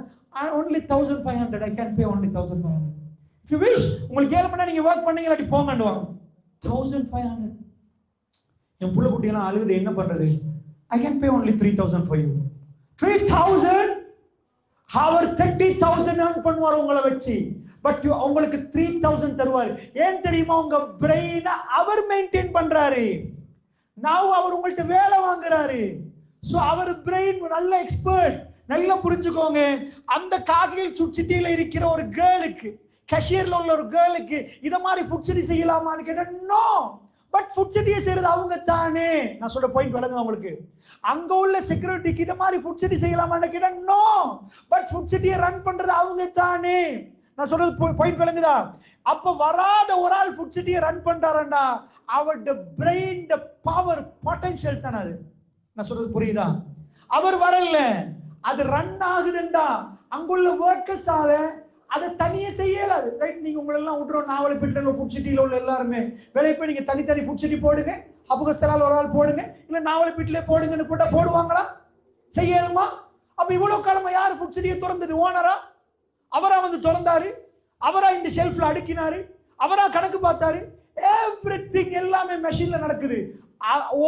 only 1500, I can pay only 1500. if you wish, உங்களுக்கு ஏழு மணி நீங்க வர்க் பண்ணீங்க, இல்லாட்டி போங்கன்னுவாங்க. 1500. என் புள்ள குட்டியெல்லாம் அழுகுது, என்ன பண்றது? I can pay only 3000 for you. 3000 our 30,000 earn பண்ணுவார் உங்களை வச்சு. பட் உங்களுக்கு 3000 தருவார். ஏன் தெரியுமா? உங்க பிரெயினை அவர் மெயின்டைன் பண்றாரு. now அவர் உங்கள்ட்ட வேலை வாங்குறாரு. சோ அவர் பிரெயின் நல்ல எக்ஸ்பர்ட். நல்லா புரிஞ்சுக்கோங்க. அந்த காகில் சுட்சிட்டியில இருக்கிற ஒரு கேர்ளுக்கு, கேஷியர்ல உள்ள ஒரு கேர்ளுக்கு இத மாதிரி ஃபுட் சிட்டி செய்யலாமான்னு கேட்டா நோ. பட் ஃபுட் சிட்டியை செய்யறது அவங்க தானே. நான் சொல்ற பாயிண்ட் விளங்குது உங்களுக்கு? அங்க உள்ள செக்யூரிட்டிக்கு இத மாதிரி ஃபுட் சிட்டி செய்யலாமான்னு கேட்டா நோ. பட் ஃபுட் சிட்டியை ரன் பண்றது அவங்க தானே. நான் சொல்றது பாயிண்ட் விளங்குதா? அப்ப வராத ஒரு ஆள் ஃபுட் சிட்டியை ரன் பண்றாருன்னா அவருடைய பிரெயின் பவர் பொட்டன்ஷியல் தானே அது. நான் சொல்றது புரியுதா? அவர் வரல, அது ரன் ஆகுதுண்டா அங்குள்ள வர்க்கர்ஸால அதை தனியே செய்யலாது. ரைட்? நீங்க உங்களெல்லாம் விட்டுறோம், நாவலப்பேட்டையில ஃபுட் சிட்டியில உள்ள எல்லாருமே வேலைக்கு போய் நீங்க தனி ஃபுட் சிட்டி போடுங்க, அபுகஸ்தலால் ஒரு ஆள் போடுங்க, இல்ல நாவலப்பேட்டிலே போடுங்கன்னு போட்டா போடுவாங்களா? செய்யணுமா? அப்ப இவ்வளவு காலமா யாரு ஃபுட் சிட்டியை திறந்தது? ஓனரா? அவரா வந்து திறந்தாரு? அவரா இந்த ஷெல்ஃப்ல அடுக்கினாரு? அவரா கணக்கு பார்த்தாரு? எவ்ரிதிங் எல்லாமே மெஷின்ல நடக்குது.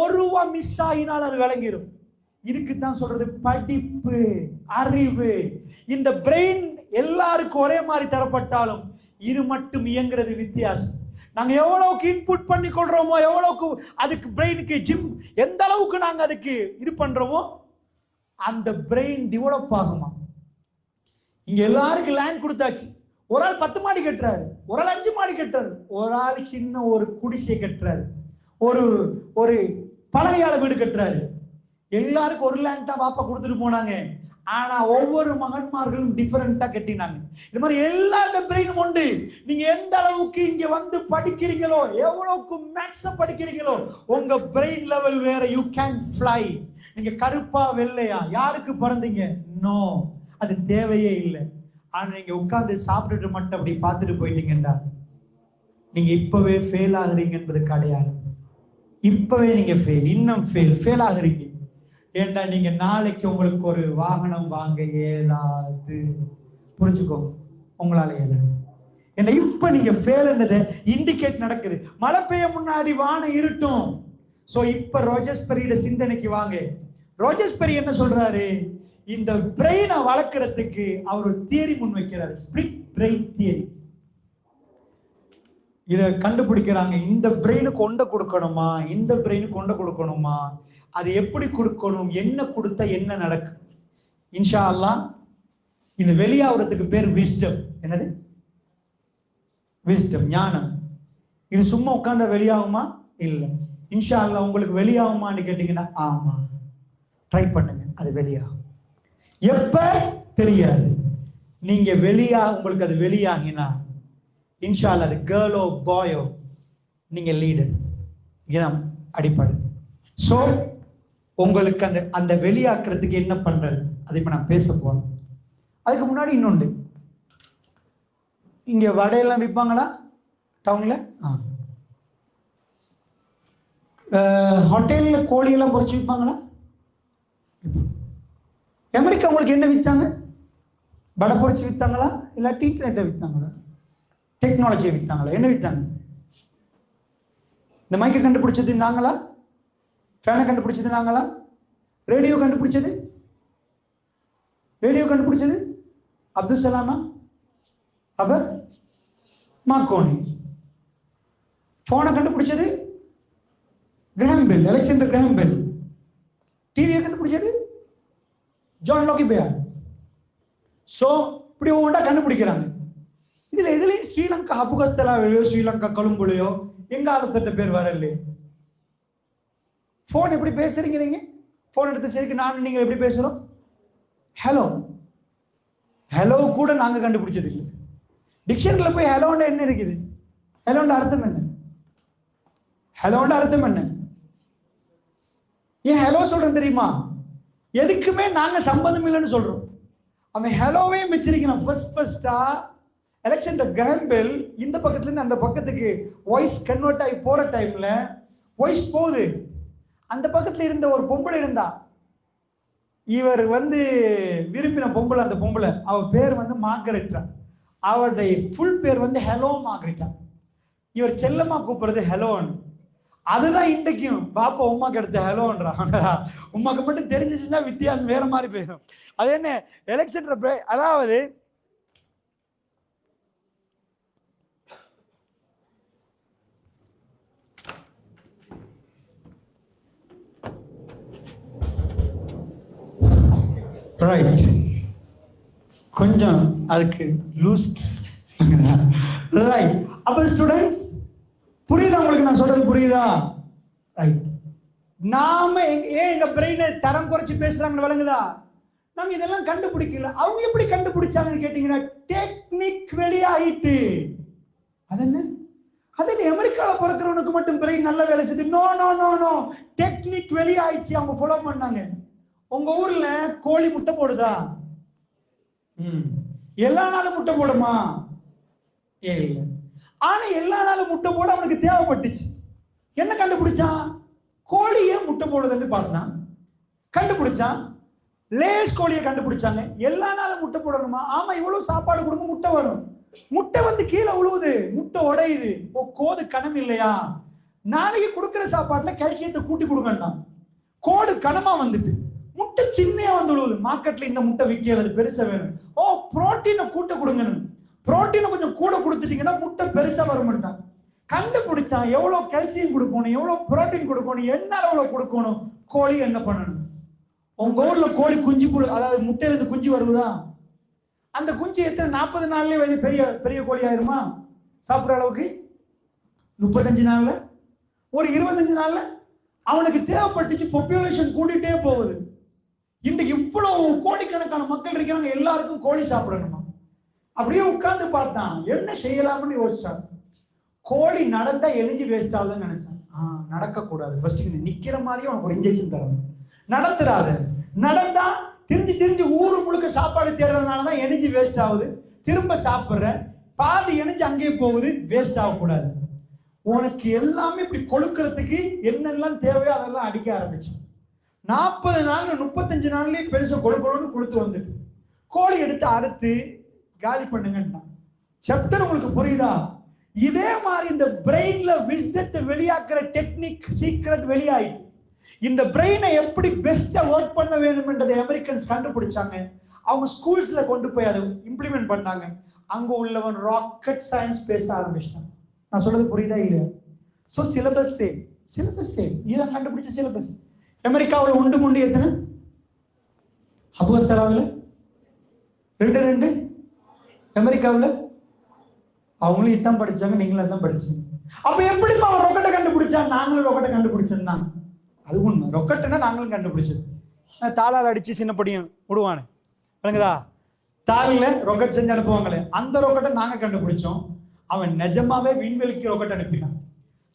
ஒரு ரூபா மிஸ் ஆகினால் அது விளங்கிடும். இதுக்கு தான் சொல்றது படிப்பு, அறிவு. இந்த பிரெயின் எல்லாருக்கும் ஒரே மாதிரி தரப்பட்டாலும் இது மட்டும் இயங்குறது வித்தியாசம். நாங்க எவ்வளவுக்கு இன்புட் பண்ணி கொள்றோமோ, எவ்வளவுக்கு அதுக்கு பிரெயினுக்கு ஜிம் எந்த அளவுக்கு நாங்க அதுக்கு இது பண்றோமோ அந்த பிரெயின் டெவலப் ஆகுமா. இங்க எல்லாருக்கும் லேண்ட் கொடுத்தாச்சு. ஒரு ஆள் 10 மாடி கட்டுறாரு, ஒரு ஆள் 5 மாடி கட்டுறாரு, ஒரு ஆள் சின்ன ஒரு குடிசை கட்டுறாரு, ஒரு ஒரு பழையாள வீடு கட்டுறாரு. எல்லாருக்கும் ஒரு லேண்ட் தான் பாப்பா கொடுத்துட்டு போனாங்க. ஆனா ஒவ்வொரு மகன்மார்களும் டிஃபரெண்டா கட்டினாங்க. இது மாதிரி எல்லா பிரெயினும் உண்டு. நீங்க எந்த அளவுக்கு இங்க வந்து படிக்கிறீங்களோ, எவ்வளவுக்கு மேக்ஸ படிக்கிறீங்களோ, உங்க பிரெயின் லெவல் வேற. You can fly. நீங்க கருப்பா வெள்ளையா யாருக்கு பிறந்தீங்க? நோ, அது தேவையே இல்லை. ஆனா நீங்க உட்கார்ந்து சாப்பிட்டுட்டு மட்டும் அப்படி பார்த்துட்டு போயிட்டீங்கன்னா நீங்க இப்பவே ஃபெயில் ஆகுறீங்க என்பது கிடையாது. இப்பவே நீங்க ஃபெயில், இன்னும் ஃபெயில் ஆகுறீங்க. ஏண்டா நீங்க நாளைக்கு உங்களுக்கு ஒரு வாகனம் வாங்க இயலாது. புரிஞ்சுக்கோங்க, உங்களால இயலாது. ஏன்னா இப்ப நீங்க ஃபெயில்ன்றதை இண்டிகேட் நடக்குது. மழை பெய்ய முன்னாடி வானம் இருட்டும். சோ இப்ப ரோஜர்ஸ்பெரியோட சிந்தனைக்கு வாங்க. ரோஜர்ஸ்பெரி என்ன சொல்றாரு? இந்த பிரெயினை வளர்க்கறதுக்கு அவர் ஒரு தியரி முன் வைக்கிறாரு, ஸ்பிளிட் பிரெயின் தியரி. இதை கண்டுபிடிக்கிறாங்க. இந்த பிரெயினுக்கு கொண்ட கொடுக்கணுமா, இந்த பிரெயினுக்கு கொண்ட கொடுக்கணுமா, அது எப்படி கொடுக்கணும், என்ன கொடுத்தா என்ன நடக்கும். இன்ஷா அல்லாஹ் இது வெளியாகிறதுக்கு பேர் விஸ்டம். என்னது? விஸ்டம், ஞானம். இது சும்மா உட்கார்ந்த வெளியாகுமா? இல்லை. இன்ஷா அல்லாஹ் உங்களுக்கு வெளியாகுமான்னு கேட்டீங்கன்னா ஆமா, ட்ரை பண்ணுங்க, அது வெளியாகும். எப்ப தெரியாது. நீங்க உங்களுக்கு அது வெளியாகினா இன்ஷா அல்லாஹ் அது கேர்ளோ பாயோ நீங்க லீடர். இதுதான் அடிப்படை. சோ உங்களுக்கு அந்த வெளியாக்குறதுக்கு என்ன பண்றது, அதை இப்ப நான் பேச போறேன். அதுக்கு முன்னாடி இன்னொன்று, இங்க வடையெல்லாம் விற்பாங்களா டவுன்ல? ஹோட்டல்ல கோழியெல்லாம் பொறிச்சு விற்பாங்களா? அமெரிக்கா உங்களுக்கு என்ன விற்றாங்க? வடை பொறிச்சு விற்றாங்களா, இல்லாட்டி இன்டர்நெட்டை விற்றாங்களா, டெக்னாலஜியை விற்றாங்களா? என்ன விற்றாங்க? இந்த மைக்கை கண்டுபிடிச்சது நாங்களா? ஃபேனை கண்டுபிடிச்சது நாங்களா? ரேடியோ கண்டுபிடிச்சது அப்துல் சலாமா? அப்ப மார்க்கோனி. போனை கண்டுபிடிச்சது Graham bell, Alexander Graham bell. டிவியை கண்டுபிடிச்சது ஜான் லோக்கி பேர். சோ இப்படி ஒவ்வொன்றா கண்டுபிடிக்கிறாங்க. இதுலயும் ஸ்ரீலங்கா அபுகஸ்தலாவிலையோ ஸ்ரீலங்கா கொழும்புலையோ எங்க ஆளுத்தட்ட பேர் வரல. போன் எப்படி பேசுறீங்க நீங்க? போன் எடுத்து சரிக்கு நான் நீங்க எப்படி பேசுறோம்? ஹலோ, ஹலோ கூட நாங்க கண்டுபிடிச்சது இல்லை. டிக்ஷனரியில போய் ஹலோண்ட என்ன இருக்குது, ஹலோண்ட அர்த்தம் என்ன, ஹலோண்ட அர்த்தம் என்ன? ஏன் ஹலோ சொல்றேன் தெரியுமா? எதுக்குமே நாங்க சம்பந்தம் இல்லைன்னு சொல்றோம். அவன் ஹலோவே வச்சிருக்கிறான். ஃபர்ஸ்டா அலெக்சாண்டர் கிரஹாம் பெல் இந்த பக்கத்துல இருந்து அந்த பக்கத்துக்கு வாய்ஸ் கன்வெர்ட் ஆகி போற டைம்ல வாய்ஸ் போகுது. அந்த பக்கத்துல இருந்த ஒரு பொம்பளை இருந்தா, இவர் விரும்பின பொம்பளை. அந்த பொம்பளை அவ பேர் மார்கரெட்டா. அவருடைய ஃபுல் பேர் ஹெலோ மார்கரெட்டா. இவர் செல்லமா கூப்பிடுறது ஹெலோன்னு. அதுதான் இன்றைக்கும் பாப்பா உமாக்கு எடுத்த ஹெலோன்றாங்க. உமாக்கு மட்டும் தெரிஞ்சிச்சுன்னா வித்தியாசம் வேற மாதிரி போயிடும். அது என்ன எலெக்சண்டர், அதாவது ரைட், கொஞ்சம் அதுக்கு லூஸ். ரைட். அப்ப ஸ்டூடெண்ட்ஸ் புரியுதா உங்களுக்கு? நான் சொல்றது புரியுதா? ரைட். நாம ஏன் எங்க பிரெயினை தரம் குறைச்சு பேசுறாங்கன்னு விளங்குதா? நாங்க இதெல்லாம் கண்டுபிடிக்கல. அவங்க எப்படி கண்டுபிடிச்சாங்கன்னு கேட்டீங்கன்னா டெக்னிக் வெளியாயிட்டு. அதென்ன அமெரிக்கால பிறக்கிறவனுக்கு மட்டும் பிரெயின் நல்ல வேலை செய்யுது? No no no no, technique வெளியாயிடுச்சு. அவங்க ஃபாலோ பண்ணாங்க. உங்க ஊர்ல கோழி முட்டை போடுதா? எல்லா நாளும் முட்டை போடுமா? இல்ல. ஆனா எல்லா நாளும் முட்டை போட அவனுக்கு தேவைப்பட்டுச்சு. என்ன கண்டுபிடிச்சான்? கோழி ஏன் முட்டை போடுதுன்னு பார்த்தான், கண்டுபிடிச்சான். லேஸ் கோழியை கண்டுபிடிச்சாங்க. எல்லா நாளும் முட்டை போடணுமா? ஆமா, இவ்வளவு சாப்பாடு கொடுங்க முட்டை வரும். முட்டை கீழே உழுவுது, முட்டை உடையுது. கோது கணம் இல்லையா? நாளைக்கு கொடுக்கிற சாப்பாட்டுல கால்சியத்தை கூட்டி கொடுங்கண்ணா. கோடு கணமா வந்துட்டு முட்டை சின்னையா வந்து விழுவுது. மார்க்கெட்ல இந்த முட்டை விற்கிறது பெருசா வேணும். ஓ, புரோட்டீனை கூட்ட கொடுங்கன்னு. புரோட்டீனை கொஞ்சம் கூட கொடுத்துட்டீங்கன்னா முட்டை பெருசா வர மாட்டான். கண்டுபிடிச்சான் எவ்வளவு கால்சியம் கொடுக்கணும், எவ்வளவு புரோட்டீன் கொடுக்கணும், என்ன அளவுல கொடுக்கணும். கோழி என்ன பண்ணணும்? உங்க ஊர்ல கோழி குஞ்சு அதாவது முட்டையில இருந்து குஞ்சு வருவதா? அந்த குஞ்சு எத்தனை 40 நாள்லயே வெளியே பெரிய பெரிய கோழி ஆயிருமா? சாப்பிடுற அளவுக்கு 35 நாள்ல, ஒரு 25 நாள்ல அவனுக்கு தேவைப்பட்டுச்சு. பாப்புலேஷன் கூட்டிட்டே போகுது. இன்றைக்கு இவ்வளவு கோடிக்கணக்கான மக்கள் இருக்கிறாங்க, எல்லாருக்கும் கோழி சாப்பிடணுமா? அப்படியே உட்கார்ந்து பார்த்தான், என்ன செய்யலாம்னு யோசிச்சான். கோழி நடந்தா எலிஞ்சு வேஸ்ட் ஆகுதுன்னு நினைச்சான். நடக்க கூடாது, ஃபர்ஸ்ட் நிக்கிற மாதிரி உனக்கு ஒரு இன்ஜெக்ஷன் தரணும். நடத்துறாத, நடந்தா திரிஞ்சு திரிஞ்சு ஊரு முழுக்க சாப்பாடு தேடுறதுனாலதான் எரிஞ்சு வேஸ்ட் ஆகுது. திரும்ப சாப்பிடுற, பாதி எரிஞ்சு அங்கேயே போகுது, வேஸ்ட் ஆகக்கூடாது. உனக்கு எல்லாமே இப்படி கொழுக்கிறதுக்கு என்னெல்லாம் தேவையோ அதெல்லாம் அடிக்க ஆரம்பிச்சோம். 40 நாள் 35 நாள்லயே பெருசா கொழுக்கணும்னு கொடுத்து வந்துட்டு கோழி எடுத்து அறுத்து காலி பண்ணுங்கன்னா சாப்டர் உங்களுக்கு புரியுதா? இதே மாதிரி இந்த பிரெயின்ல விஸ்டத்தை வெளியாக்குற டெக்னிக் சீக்ரெட் வெளியாயிட்டு. இந்த பிரெயினை எப்படி பெஸ்டா ஒர்க் பண்ண வேண்டும் என்றதை அமெரிக்கன்ஸ் கண்டுபிடிச்சாங்க. அவங்க ஸ்கூல்ஸ்ல கொண்டு போய் அதை இம்ப்ளிமெண்ட் பண்ணாங்க. அங்க உள்ளவன் ராக்கெட் சயின்ஸ் பேச ஆரம்பிச்சிட்டான். நான் சொல்றது புரியுதா இல்லையா? So syllabus same. இதான் கண்டுபிடிச்ச சிலபஸ். அமெரிக்காவில் உண்டு முண்டு எத்தனை? அபுகஸ்தலாவில் 2 அமெரிக்காவில் அவங்களும் இதான் படிச்சாங்க, நீங்களும் அதான் படிச்சீங்க. அப்ப எப்படி அவன் ரொக்கெட்டை கண்டுபிடிச்சா? நாங்களும் ரொக்கெட்டை கண்டுபிடிச்சதுதான். அது உண்மை. ரொக்கெட்டுன்னா நாங்களும் கண்டுபிடிச்சது. தாளால் அடிச்சு சின்னப்படியும் விடுவானு விளங்குதா? தாளில ரொக்கெட் செஞ்சு அனுப்புவாங்களே, அந்த ரொக்கெட்டை நாங்க கண்டுபிடிச்சோம். அவன் நிஜமாவே விண்வெளிக்கு ரொக்கெட் அனுப்பினான்.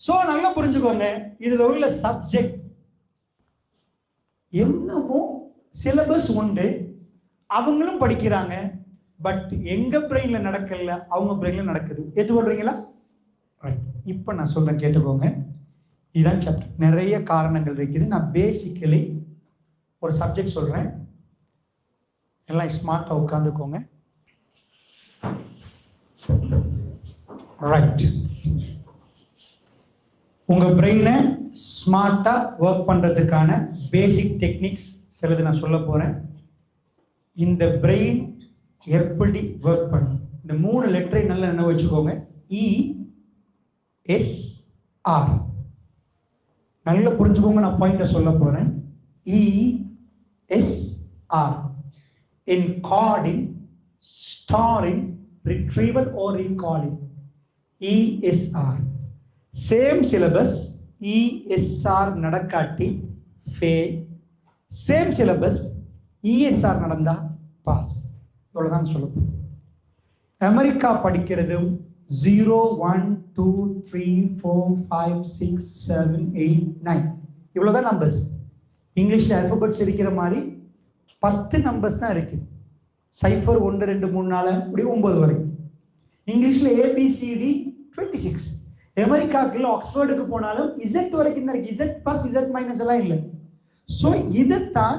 சோ நல்லா புரிஞ்சுக்கோங்க, இதுல உள்ள சப்ஜெக்ட் என்னமோ சிலபஸ் உண்டு, அவங்களும் படிக்கிறாங்க. பட் எங்க பிரெயின்ல நடக்கல, அவங்க பிரெயின்ல நடக்குது. ஏற்றுக்கொள்றீங்களா? இப்ப நான் சொல்றேன், கேட்டுக்கோங்க. இதுதான் சாப்டர். நிறைய காரணங்கள் இருக்குது. நான் பேசிக்கலி ஒரு சப்ஜெக்ட் சொல்றேன், எல்லாம் ஸ்மார்ட்டா உட்காந்துக்கோங்க. ரைட், உங்க பிரெயினை ஸ்மார்ட்டா ஒர்க் பண்றதுக்கான பேசிக் டெக்னிக்ஸ் சிலது நான் சொல்ல போறேன். இந்த பிரெயின் எப்படி ஒர்க் பண்ணும், இந்த 3 லெட்டரை நல்லா என்ன வச்சுக்கோங்க. ESR நல்லா புரிஞ்சுக்கோங்க. நான் பாயிண்ட சொல்ல போறேன். ESR, encoding, storing, retrieval or recalling. ESR same syllabus. ESR நடக்காட்டி ஃபெயில், சேம் சிலபஸ். ESR நடந்தா பாஸ். இவ்வளவுதான் சொல்ல போறேன். அமெரிக்கா படிக்கிறது 0 1 2 3 4 5 6 7 8 9 இவ்வளவுதான் நம்பர்ஸ். இங்கிலீஷ்ல ஆல்பபெட்ஸ் இருக்கிற மாதிரி 10 நம்பர்ஸ் தான் இருக்கு. சைஃபர் 1 2 3 4 இப்படி 9 வரைக்கும். இங்கிலீஷ்ல ABCD 26. அமெரிக்காக்குள்ள ஆக்ஸ்போர்டுக்கு போனாலும் Z வரைக்கும் தான் இருக்கு. Z பிளஸ் Z மைனஸ் எல்லாம் இல்லை. ஸோ இதைத்தான்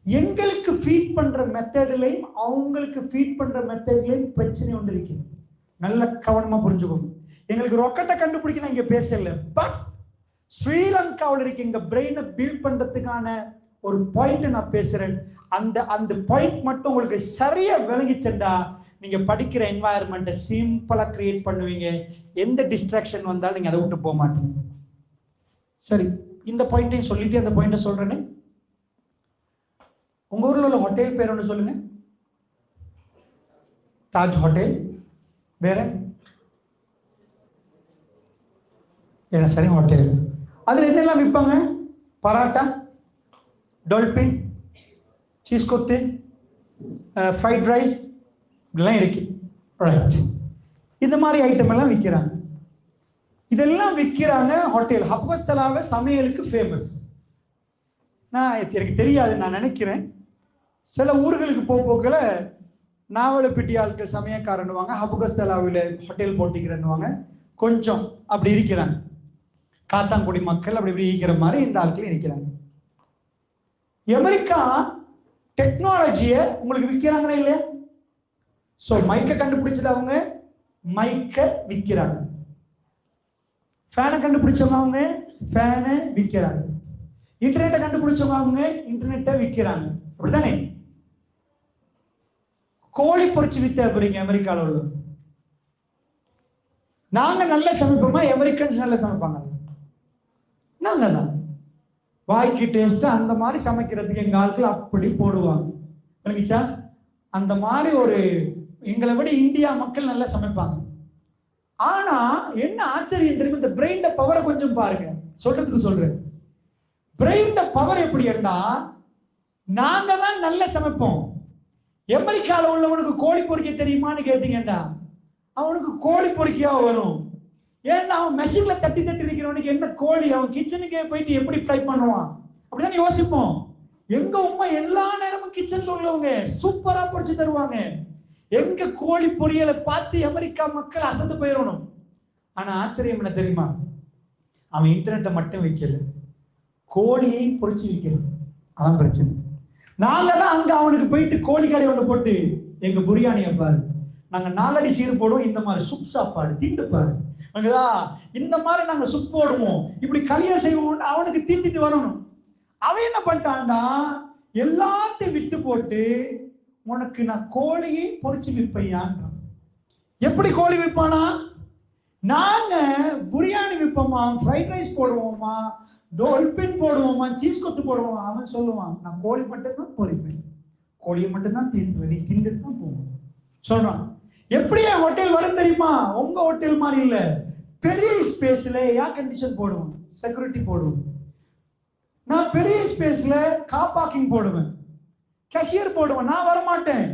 எங்களுக்கு ஃபீட் பண்ற மெத்தட்லையும் அவங்களுக்கு ஃபீட் பண்ற மெத்தட்லையும் பிரச்சனை ஒன்று இருக்கு. நல்ல கவனமா புரிஞ்சுக்கோங்க. எங்களுக்கு ரொக்கெட்டை கண்டுபிடிக்க நான் இங்க பேசல, பட் ஸ்ரீலங்காவில் இருக்க எங்க பிரெயினை பில்ட் பண்றதுக்கான ஒரு பாயிண்ட் நான் பேசுறேன். அந்த பாயிண்ட் மட்டும் உங்களுக்கு சரியா விளங்கிச்சண்டா நீங்க படிக்கிற என்வாயர்மெண்ட்டை சிம்பிளா கிரியேட் பண்ணுவீங்க. எந்த டிஸ்ட்ராக்ஷன் வந்தாலும் நீங்க அதை விட்டு போக மாட்டீங்க. சரி, இந்த பாயிண்டையும் சொல்லிட்டு அந்த பாயிண்ட சொல்றேன்னு. உங்க ஊர்ல உள்ள ஹோட்டல் பேர் ஒன்று சொல்லுங்க. தாஜ் ஹோட்டல். வேற என்ன? சரி, ஹோட்டல். அதுல என்னெல்லாம் விற்பாங்க? பராட்டா, டால்பின், சீஸ் கொத்து, ஃப்ரைட் ரைஸ் இதெல்லாம் இருக்கு. ரைட், இந்த மாதிரி ஐட்டம் எல்லாம் விற்கிறாங்க. இதெல்லாம் விற்கிறாங்க ஹோட்டல். ஹப்கஸ்தலாவை சமையலுக்கு ஃபேமஸ். எனக்கு தெரியாது, நான் நினைக்கிறேன் சில ஊர்களுக்கு போக்கில் நாவலப்பிட்டி ஆட்கள் சமயக்காரன்னுவாங்க, ஹபுகஸ்தலாவில் ஹோட்டல் போட்டிக்கிறன்னுவாங்க. கொஞ்சம் அப்படி இருக்கிறாங்க. காத்தாங்குடி மக்கள் அப்படி இப்படி இருக்கிற மாதிரி இந்த ஆட்கள் இருக்கிறாங்க. அமெரிக்கா டெக்னாலஜியை உங்களுக்கு விற்கிறாங்களா இல்லையா? ஸோ மைக்கை கண்டுபிடிச்சது அவங்க, மைக்கை விற்கிறாங்க. ஃபேனை கண்டுபிடிச்சவங்க அவங்க, ஃபேனை விற்கிறாங்க. இன்டர்நெட்டை கண்டுபிடிச்சவங்க அவங்க இன்டர்நெட்டை விற்கிறாங்க, அப்படித்தானே? கோழி பொரிச்சு வித்த போறீங்க அமெரிக்காவில் உள்ள. நாங்க நல்ல சமைப்போமா? அமெரிக்கன்ஸ் நல்ல சமைப்பாங்க. நாங்க தான் வாய்க்கு டேஸ்ட் அந்த மாதிரி சமைக்கிறதுக்கு எங்க ஆட்கள் அப்படி போடுவாங்க. விளங்கிச்சா? அந்த மாதிரி ஒரு எங்களை விட இந்தியா மக்கள் நல்லா சமைப்பாங்க. ஆனா என்ன ஆச்சரியம் தெரியுமா? இந்த பிரெயின் பவரை கொஞ்சம் பாருங்க. சொல்றதுக்கு சொல்றேன், பிரெயின் பவர் எப்படி என்றா, நாங்க தான் நல்ல சமைப்போம். அமெரிக்காவில் உள்ளவனுக்கு கோழி பொரிக்க தெரியுமான்னு கேட்டீங்கடா, அவனுக்கு கோழி பொரிக்கையா வரும். ஏன்னா அவன் மெஷின்ல தட்டி தட்டி இருக்கிறவனுக்கு என்ன கோழி, அவன் கிச்சனுக்கே போயிட்டு எப்படி ஃப்ரை பண்ணுவான் அப்படிதான் யோசிப்போம். எங்க உமா எல்லா நேரமும் கிச்சன்ல உள்ளவங்க சூப்பரா பொரிச்சு தருவாங்க. எங்க கோழி பொரியலை பார்த்து அமெரிக்கா மக்கள் அசந்து போயிடணும். ஆனா ஆச்சரியம் என்ன தெரியுமா? அவன் இன்டர்நெட்டை மட்டும் வைக்கல, கோழியை பொரிச்சு வைக்கல. அதான் பிரச்சனை. நாங்க தான் அங்க அவனுக்கு போயிட்டு கோழி கடை ஒன்று போட்டு, எங்க பிரியாணியை பாரு, நாங்க 4 அடி சீர் போடுவோம், இந்த மாதிரி சுப் சாப்பாடு திண்டு பாரு, இந்த மாதிரி நாங்க சுப் போடுவோம், இப்படி களிய செய்வோம். அவனுக்கு தீண்டிட்டு வரணும். அவன் என்ன பண்ணிட்டான்டா, எல்லாத்தையும் விட்டு போட்டு உனக்கு நான் கோழியை பொரிச்சு விற்பையான். எப்படி கோழி விற்பானா? நாங்க பிரியாணி விற்போமா, ஃப்ரைட் ரைஸ் போடுவோமா, டோல்பின் போடுவோமா, சீஸ் கொத்து போடுவோமா. அவன் சொல்லுவான், நான் கோழி மட்டும் தான் பொரிப்பேன், கோழியை மட்டும் தான் தீர்த்துவேன், நீ திண்டுட்டு தான் போவோம் சொல்றான். எப்படி என் ஹோட்டல் வரும் தெரியுமா? உங்க ஹோட்டல் மாதிரி இல்ல, பெரிய ஸ்பேஸ்ல ஏர் கண்டிஷன் போடுவோம், செக்யூரிட்டி போடுவோம். நான் பெரிய ஸ்பேஸ்ல கார் பார்க்கிங் போடுவேன், கேஷியர் போடுவேன். நான் வரமாட்டேன்,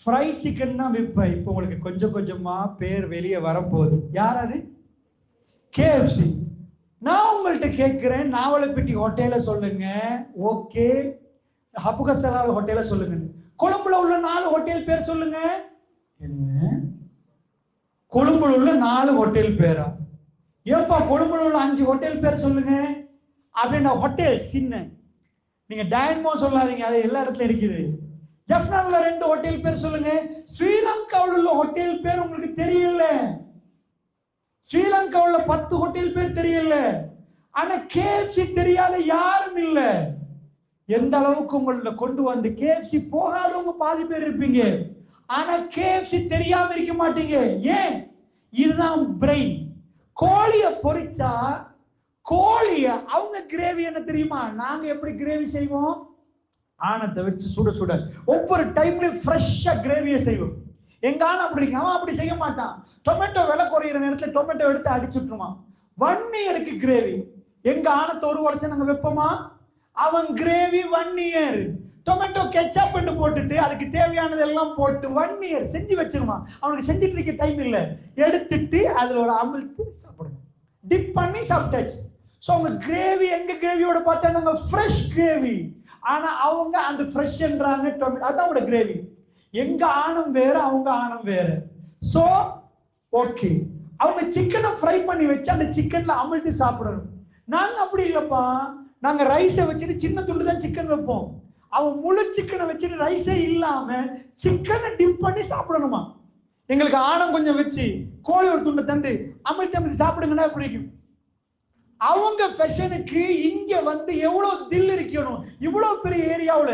ஃப்ரைட் சிக்கன் தான் விற்பேன். இப்போ உங்களுக்கு கொஞ்சம் கொஞ்சமா பேர் வெளியே வரப்போகுது. யார் அது? KFC. நான் உங்கள்கிட்ட கேட்கிறேன், நாவலப்பட்டி ஹோட்டல சொல்லுங்க, ஓகே. ஹப்புகஸ்தலால் ஹோட்டல சொல்லுங்க. கொழும்புல உள்ள 4 ஹோட்டல் பேர் சொல்லுங்க. என்ன கொழும்புல உள்ள 4 ஹோட்டல் பேரா? ஏப்பா கொழும்புல உள்ள 5 ஹோட்டல் பேர் சொல்லுங்க. அப்படின்னா ஹோட்டல் சின்ன, நீங்க டயன்மோ சொல்லாதீங்க, அது எல்லா இடத்துல இருக்குது. ஜெஃப்னால 2 ஹோட்டல் பேர் சொல்லுங்க. ஸ்ரீலங்காவில் உள்ள ஹோட்டல் பேர் உங்களுக்கு தெரியல. ஸ்ரீலங்காவில் 10 ஹோட்டல் பேர் தெரியல. ஆனா KFC தெரியாத யாரும் இல்ல. எந்த அளவுக்கு உங்களை கொண்டு வந்து KFC போகாதவங்க பாதி பேர் இருப்பீங்க. ஆனா KFC தெரியாம இருக்க மாட்டீங்க. ஏன்? இதுதான் பிரெயின். கோழிய பொரிச்சா கோழிய அவங்க கிரேவி என்ன தெரியுமா? நாங்க எப்படி கிரேவி செய்வோம்? ஆனத்தை வச்சு சுட சுட ஒவ்வொரு டைம்லயும் ஃப்ரெஷ்ஷா கிரேவியை செய்வோம். எங்க ஆனா அப்படி இருக்கு, அவன் அப்படி செய்ய மாட்டான். டொமேட்டோ விலை குறையிற நேரத்துல டொமேட்டோ எடுத்து அடிச்சுட்டுருவான். 1 இயருக்கு கிரேவி. எங்க ஆனத்தை 1 வருஷம் நாங்க வைப்போமா? அவன் கிரேவி 1 இயர். டொமேட்டோ கெச்சப் போட்டுட்டு அதுக்கு தேவையானது எல்லாம் போட்டு 1 இயர் செஞ்சு வச்சிருவான். அவனுக்கு செஞ்சுட்டு இருக்க டைம் இல்லை. எடுத்துட்டு அதுல ஒரு அமிழ்த்து சாப்பிடுவோம், டிப் பண்ணி சாப்பிட்டாச்சு. ஸோ அவங்க கிரேவி எங்க கிரேவியோட பார்த்தா நாங்க ஃப்ரெஷ் கிரேவி. ஆனா அவங்க அந்த ஃப்ரெஷ்ன்றாங்க டொமேட்டோ, அதான் அவங்களோட கிரேவி. எங்க ஆணம் வேற, அவங்க ஆணம் வேற. சோ ஓகே, அவங்க சிக்கனை ஃப்ரை பண்ணி வச்சு அந்த சிக்கன்ல அமிழ்த்து சாப்பிடணும். நாங்க அப்படி இல்லப்பா, நாங்க ரைஸை வச்சுட்டு சின்ன துண்டு தான் சிக்கன் வைப்போம். அவன் முழு சிக்கனை வச்சுட்டு ரைஸே இல்லாம சிக்கனை டிப் பண்ணி சாப்பிடணுமா. எங்களுக்கு ஆணம் கொஞ்சம் வச்சு கோழி ஒரு துண்டு தந்து அமிழ்த்து அமிழ்த்து சாப்பிடுங்கன்னா பிடிக்கும். அவங்க ஃபேஷனுக்கு இங்க வந்து எவ்வளவு தில் இருக்கணும். இவ்வளவு பெரிய ஏரியாவுல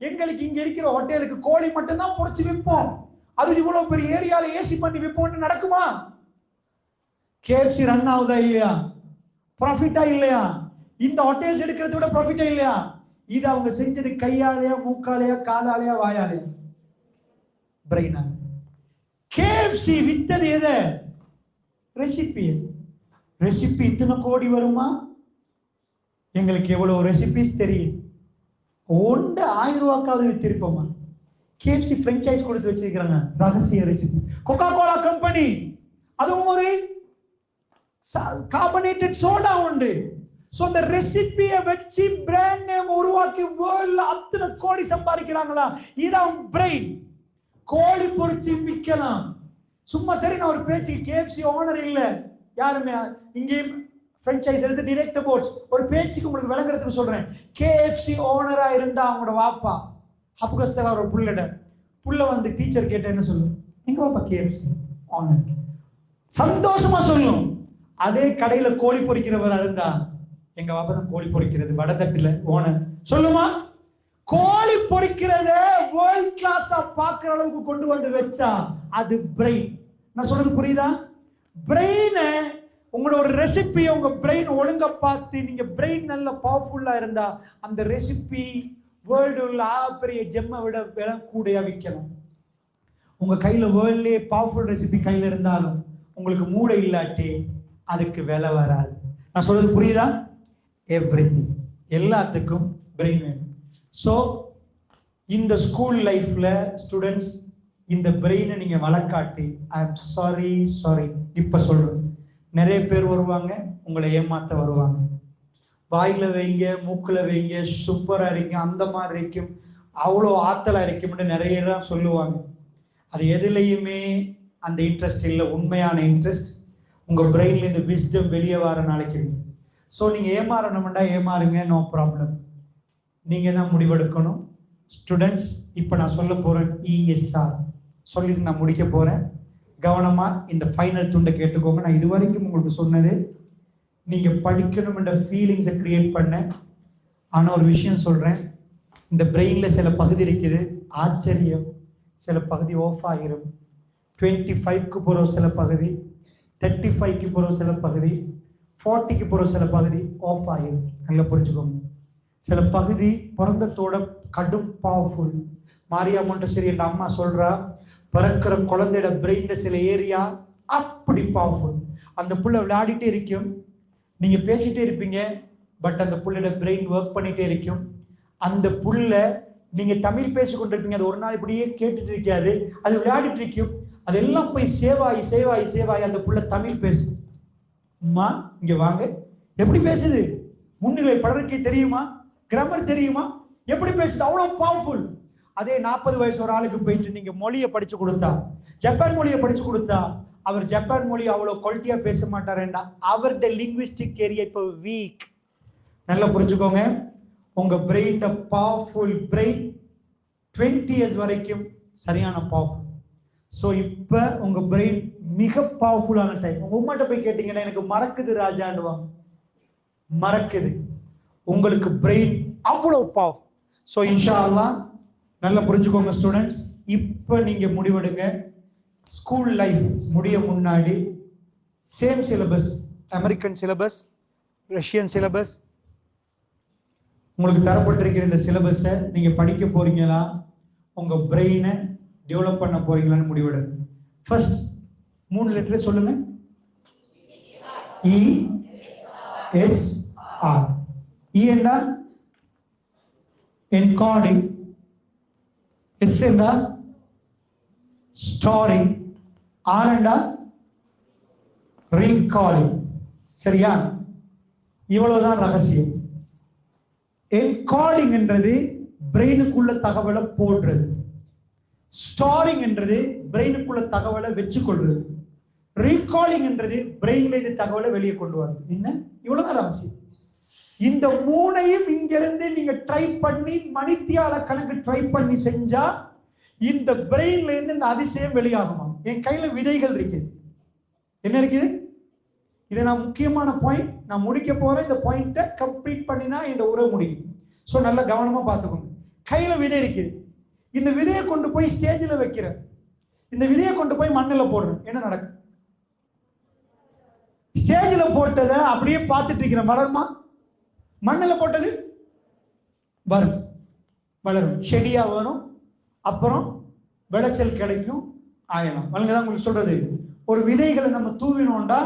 எங்களுக்கு இங்க இருக்கிற ஹோட்டலுக்கு கோழி மட்டும் தான் பொரிச்சு விற்போம். அது இவ்வளவு பெரிய ஏரியால ஏசி பண்ணி விற்போம்னு நடக்குமா? KFC ரன் ஆகுதா இல்லையா? ப்ராஃபிட்டா இல்லையா? இந்த ஹோட்டல்ஸ் எடுக்கிறத விட ப்ராஃபிட்டா இல்லையா? இது அவங்க செஞ்சது கையாலையா, மூக்காலையா, காதாலையா, வாயாலையா? பிரெயினா. KFC வித்தது எதை? ரெசிபி. ரெசிபி இத்தனை கோடி வருமா? எங்களுக்கு எவ்வளவு ரெசிபிஸ் தெரியும். 1000 ரூபாய்க்காவது வித்திருப்போமா? KFC பிரான்சைஸ் கொடுத்து வச்சிருக்கிறாங்க, ரகசிய ரெசிபி. கோகா கோலா கம்பெனி, அதுவும் ஒரு கார்பனேட்டட் சோடா உண்டு. சோ அந்த ரெசிபியை வச்சு பிராண்ட் நேம் உருவாக்கி வேர்ல்ட்ல அத்தனை கோடி சம்பாதிக்கிறாங்களா? இதான் பிரெயின். கோழி பொரிச்சு விற்கலாம். சும்மா சரி, நான் ஒரு பேச்சுக்கு KFC ஓனர் இல்ல, யாருமே இங்கே பிரான்சைஸ் எடுத்து டைரக்ட் போர்ட்ஸ் ஒரு பேச்சுக்கு உங்களுக்கு விளங்குறதுக்கு சொல்றேன். KFC ஓனரா இருந்தா அவங்களோட வாப்பா ஹப்புகஸ்தலா ஒரு புள்ள வந்து டீச்சர் கேட்ட என்ன சொல்லும்? எங்க வாப்பா KFC ஓனர். சந்தோஷமா சொல்லும். அதே கடையில கோழி பொரிக்கிறவர் இருந்தா எங்க பாப்பா தான் கோழி பொரிக்கிறது வடதட்டுல ஓனர் சொல்லுமா, கோழி பொரிக்கிறத வேர்ல்ட் கிளாஸா பாக்குற அளவுக்கு கொண்டு வந்து வச்சா அது பிரெயின். நான் சொல்றது புரியுதா? பிரெயின உங்களோட ஒரு ரெசிபியை உங்க பிரெயின் ஒழுங்கா பார்த்து நீங்க பிரெயின் நல்ல பவர்ஃபுல்லா இருந்தா அந்த ரெசிபி வேர்ல்டு உள்ள பெரிய ஜெம்மை விட விலை கூடையா விற்கலாம். உங்க கையில வேர்ல்ட்லயே பவர்ஃபுல் ரெசிபி கையில இருந்தாலும் உங்களுக்கு மூளை இல்லாட்டி அதுக்கு விலை வராது. நான் சொல்றது புரியுதா? எவ்ரிதிங், எல்லாத்துக்கும் பிரெயின் வேணும். ஸோ இந்த ஸ்கூல் லைஃப்ல ஸ்டூடெண்ட்ஸ் இந்த பிரெயினை நீங்க வளர்க்காட்டி ஐ எம் சாரி இப்ப சொல்றேன், நிறைய பேர் வருவாங்க உங்களை ஏமாத்த வருவாங்க. வாயில வைங்க, மூக்குல வைங்க, சூப்பரா இருக்கும், அந்த மாதிரி இருக்கும், அவ்வளோ ஆத்தலா இருக்கும்னு நிறைய எல்லாம் சொல்லுவாங்க. அது எதுலையுமே அந்த இன்ட்ரெஸ்ட் இல்லை. உண்மையான இன்ட்ரெஸ்ட் உங்க பிரெயின்ல இந்த விஸ்டம் வெளியே வர நாளைக்கு இருக்கு. ஸோ நீங்க ஏமாறணும்டா ஏமாறுங்க, நோ ப்ராப்ளம். நீங்க தான் முடிவெடுக்கணும். ஸ்டூடெண்ட்ஸ் இப்போ நான் சொல்ல போறேன் ESR சொல்லிட்டு நான் முடிக்க போறேன். கவனமா இந்த ஃபைனல் துண்டை கேட்டுக்கோங்க. நான் இதுவரைக்கும் உங்களுக்கு சொன்னது நீங்க படிக்கணும் என்ற ஃபீலிங்ஸை கிரியேட் பண்ண. ஆனா ஒரு விஷயம் சொல்றேன், இந்த பிரெயின்ல சில பகுதி இருக்குது, ஆச்சரியம், சில பகுதி ஆஃப் ஆகிரும். 25க்கு போகிற சில பகுதி, 35க்கு போகிற சில பகுதி, 40க்கு போகிற சில பகுதி ஆஃப் ஆகிரும். நல்லா புரிஞ்சுக்கோங்க. சில பகுதி பிறந்தத்தோட கடும் பவர்ஃபுல். மாரியா மொண்டசரி என்ற அம்மா சொல்றா, பிறக்கிற குழந்தையோட பிரெயின்ல சில ஏரியா அப்படி பவர்ஃபுல். அந்த புள்ள விளையாடிட்டே இருக்கும், நீங்க பேசிட்டே இருப்பீங்க, பட் அந்த புள்ளோட பிரெயின் ஒர்க் பண்ணிட்டே இருக்கும். அந்த புள்ள நீங்க தமிழ் பேசி கொண்டிருப்பீங்க, அது ஒரு நாள் இப்படியே கேட்டுட்டு இருக்காது, அது விளையாடிட்டு இருக்கும். அதெல்லாம் போய் சேவாயி அந்த புள்ள தமிழ் பேசு. அம்மா இங்க வாங்க, எப்படி பேசுது, முன்னிலை பலருக்கு தெரியுமா, கிராமர் தெரியுமா, எப்படி பேசுது, அவ்வளவு பவர்ஃபுல். அதே 40 வயசு ஒரு ஆளுக்கு போயிட்டு நீங்க மொழியை படிச்சு கொடுத்தா, ஜப்பான் மொழியை படிச்சு கொடுத்தா, அவர் ஜப்பான் மொழி அவ்வளவு குவாலிட்டியா பேச மாட்டாருன்னா அவருடைய லிங்குவிஸ்டிக் ஏரியா இப்ப வீக். நல்லா புரிஞ்சுக்கோங்க, உங்க பிரெயின் பவர்ஃபுல் பிரெயின் 20 இயர்ஸ் வரைக்கும் சரியான பவர்ஃபுல். ஸோ இப்ப உங்க பிரெயின் மிக பவர்ஃபுல்லான டைம். உங்க உமாட்ட போய் கேட்டீங்கன்னா எனக்கு மறக்குது ராஜாண்டுவாங்க, மறக்குது. உங்களுக்கு பிரெயின் அவ்வளவு பவர். ஸோ இன்ஷா அல்லாஹ் நல்லா புரிஞ்சுக்கோங்க ஸ்டூடெண்ட்ஸ். இப்ப நீங்க முடிவெடுங்க, ஸ்கூல் லைஃப் முடிய முன்னாடி same syllabus, American syllabus, Russian syllabus, உங்களுக்கு தரப்பட்டிருக்கிற இந்த சிலபஸை நீங்க படிக்க போறீங்களா, உங்க பிரெயினை டெவலப் பண்ண போறீங்களான்னு முடிவெடுங்க. ஃபர்ஸ்ட் 3 லெட்டர் சொல்லுங்க. ESR. E என்றால் என்கோடிங், S என்றால் ஸ்டோரிங், R என்றால் ரீகாலிங். சரியா? இவ்வளவுதான் ரகசியம். என்கோடிங் என்றது பிரெயினுக்குள்ள தகவலை போடுறது, ஸ்டோரிங் என்றது பிரெயினுக்குள்ள தகவலை வச்சுக்கொள்றது, ரீகாலிங் என்றது பிரெயின்ல இந்த தகவலை வெளியே கொண்டு வருது. என்ன? இவ்வளவுதான் ரகசியம். இந்த 3ஐயும் இங்கிருந்து நீங்க ட்ரை பண்ணி மணித்தியால கணக்கு ட்ரை பண்ணி செஞ்சா இந்த பிரெயின்ல இருந்து இந்த அதிசயம் வெளியாகுமா? என் கையில விதைகள் இருக்குது. என்ன இருக்குது? இதை நான் முக்கியமான பாயிண்ட் நான் முடிக்க போறேன். இந்த பாயிண்ட்டை கம்ப்ளீட் பண்ணினா இந்த உரை முடியும். ஸோ நல்லா கவனமா பார்த்துக்கோங்க. கையில விதை இருக்குது, இந்த விதையை கொண்டு போய் ஸ்டேஜில் வைக்கிறேன், இந்த விதையை கொண்டு போய் மண்ணில் போடுறேன். என்ன நடக்கும்? ஸ்டேஜில் போட்டதை அப்படியே பார்த்துட்டு இருக்கிறேன், வளருமா? மண்ணில் போட்டது வரும், வளரும், செடியா வரும், அப்புறம் விளைச்சல் கிடைக்கும், ஆயணும். வழங்கதான் உங்களுக்கு சொல்றது. ஒரு விதைகளை நம்ம தூவினோம்டா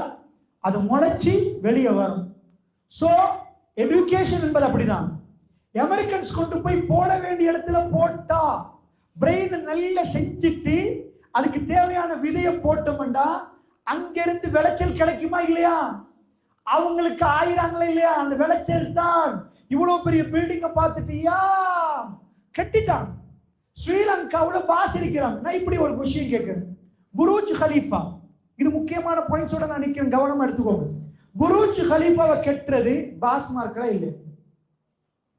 அது முளைச்சி வெளியே வரும். சோ எஜுகேஷன் என்பது அப்படிதான். அமெரிக்கன்ஸ் கொண்டு போய் போட வேண்டிய இடத்துல போட்டா பிரெயின் நல்லா செஞ்சுட்டு அதுக்கு தேவையான விதையை போட்டோம்டா அங்கிருந்து விளைச்சல் கிடைக்குமா இல்லையா? அவங்களுக்கு ஆயிராங்களா இல்லையா? அந்த விளைச்சல் தான். இவ்வளவு பெரிய பில்டிங்கை பார்த்துட்டியா கட்டிட்டான். ஸ்ரீலங்காவில் பாஸ் இருக்கிறாங்க. நான் இப்படி ஒரு கொஸ்டின் கேட்கிறேன். புரூஜ் கலீஃபா, இது முக்கியமான பாயிண்ட்ஸோட நான் நிக்கிறேன், கவனமா எடுத்துக்கோங்க. புரூஜ் கலீஃபாவை கெட்டுறது பாஸ் மார்க்கா இல்லை?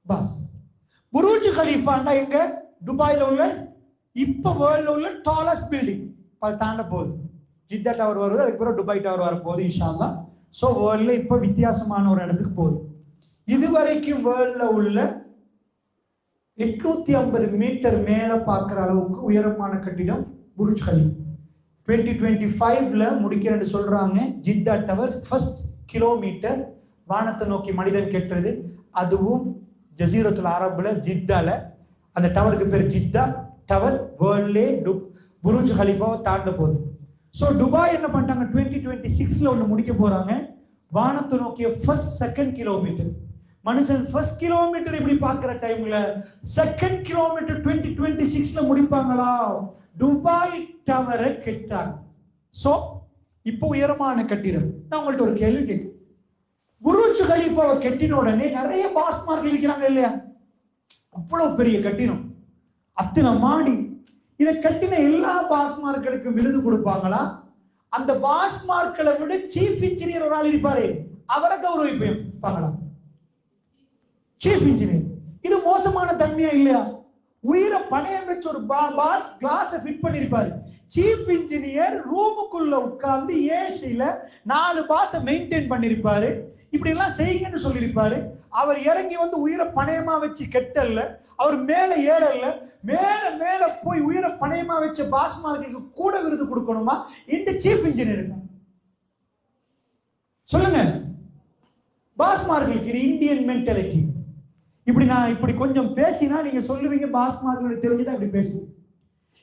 பாஸ். புரூஜ் கலீஃபாண்டா எங்க? துபாயில உள்ள இப்ப வேர்ல்ட்ல உள்ள டாலஸ்ட் பில்டிங். அது தாண்ட போகுது. ஜித்தா டவர் வருது, அதுக்கு பிறகு துபாய் டவர் வர போகுது இன்ஷா அல்லாஹ். ஸோ வேர்ல்ட்ல இப்ப வித்தியாசமான ஒரு இடத்துக்கு போகுது. இதுவரைக்கும் வேர்ல்ட்ல உள்ள 850 மீட்டர் மேல பார்க்கிற அளவுக்கு உயரமான கட்டிடம் புர்ஜ் கலீஃபா. 2025ல முடிக்கிறேன்னு சொல்றாங்க. ஜித்தா டவர் ஃபர்ஸ்ட் கிலோமீட்டர் வானத்தை நோக்கி மனிதன் கெட்டுறது, அதுவும் ஜசீரத்துல் அரபுல ஜித்தால. அந்த டவருக்கு பேர் ஜித்தா டவர். வேர்ல்ட்லே புர்ஜ் கலீஃபாவை தாண்ட போகுது. ஸோ துபாய் என்ன பண்ணிட்டாங்க, 2026ல ஒன்று முடிக்க போறாங்க. வானத்தை நோக்கிய ஃபர்ஸ்ட் செகண்ட் கிலோமீட்டர். மனுஷன் ஃபர்ஸ்ட் கிலோமீட்டர் இப்படி பார்க்கிற டைம்ல செகண்ட் கிலோமீட்டர் 2026ல முடிப்பாங்களா? துபாய் டவரை கெட்டாங்க. சோ இப்போ உயரமான கட்டிடம். நான் உங்கள்ட்ட ஒரு கேள்வி கேட்கிறேன். புர்ஜ் கலீஃபாவை கெட்டின உடனே நிறைய பாஸ்மார்க் இருக்கிறாங்க இல்லையா? அவ்வளவு பெரிய கட்டிடம், அத்தனை மாடி. இதை கட்டின எல்லா பாஸ்மார்களுக்கும் விருது கொடுப்பாங்களா? அந்த பாஸ்மார்க்களை விட சீஃப் இன்ஜினியர் ஒரு ஆள் இருப்பாரு, அவரை கௌரவிப்பாங்களா? Chief engineer. இது மோசமான தன்மையா இல்லையா? உயிரை பணையம் வச்சு ஒரு பாஸ் கிளாஸை ஃபிட் பண்ணிருப்பாரு. சீஃப் இன்ஜினியர் ரூமுக்குள்ள உட்கார்ந்து ஏசில 4 பாஸை மெயின்டைன் பண்ணிருப்பாரு. இப்படி எல்லாம் செய்யுங்கன்னு சொல்லியிருப்பாரு. அவர் இறங்கி வந்து உயிரை பணையமா வச்சு கெட்டல்ல, அவர் மேல ஏறல, மேல மேல போய் உயிரை பணையமா வச்ச பாஸ்மார்களுக்கு கூட விருது கொடுக்கணுமா இந்த சீஃப் இன்ஜினியருக்கு? சொல்லுங்க. பாஸ்மார்களுக்கு இந்தியன் மென்டாலிட்டி. இப்படி நான் இப்படி கொஞ்சம் பேசினா நீங்க சொல்லுவீங்க பாஸ்மார்களுக்கு தெரிஞ்சுதான் இப்படி பேசுவேன்.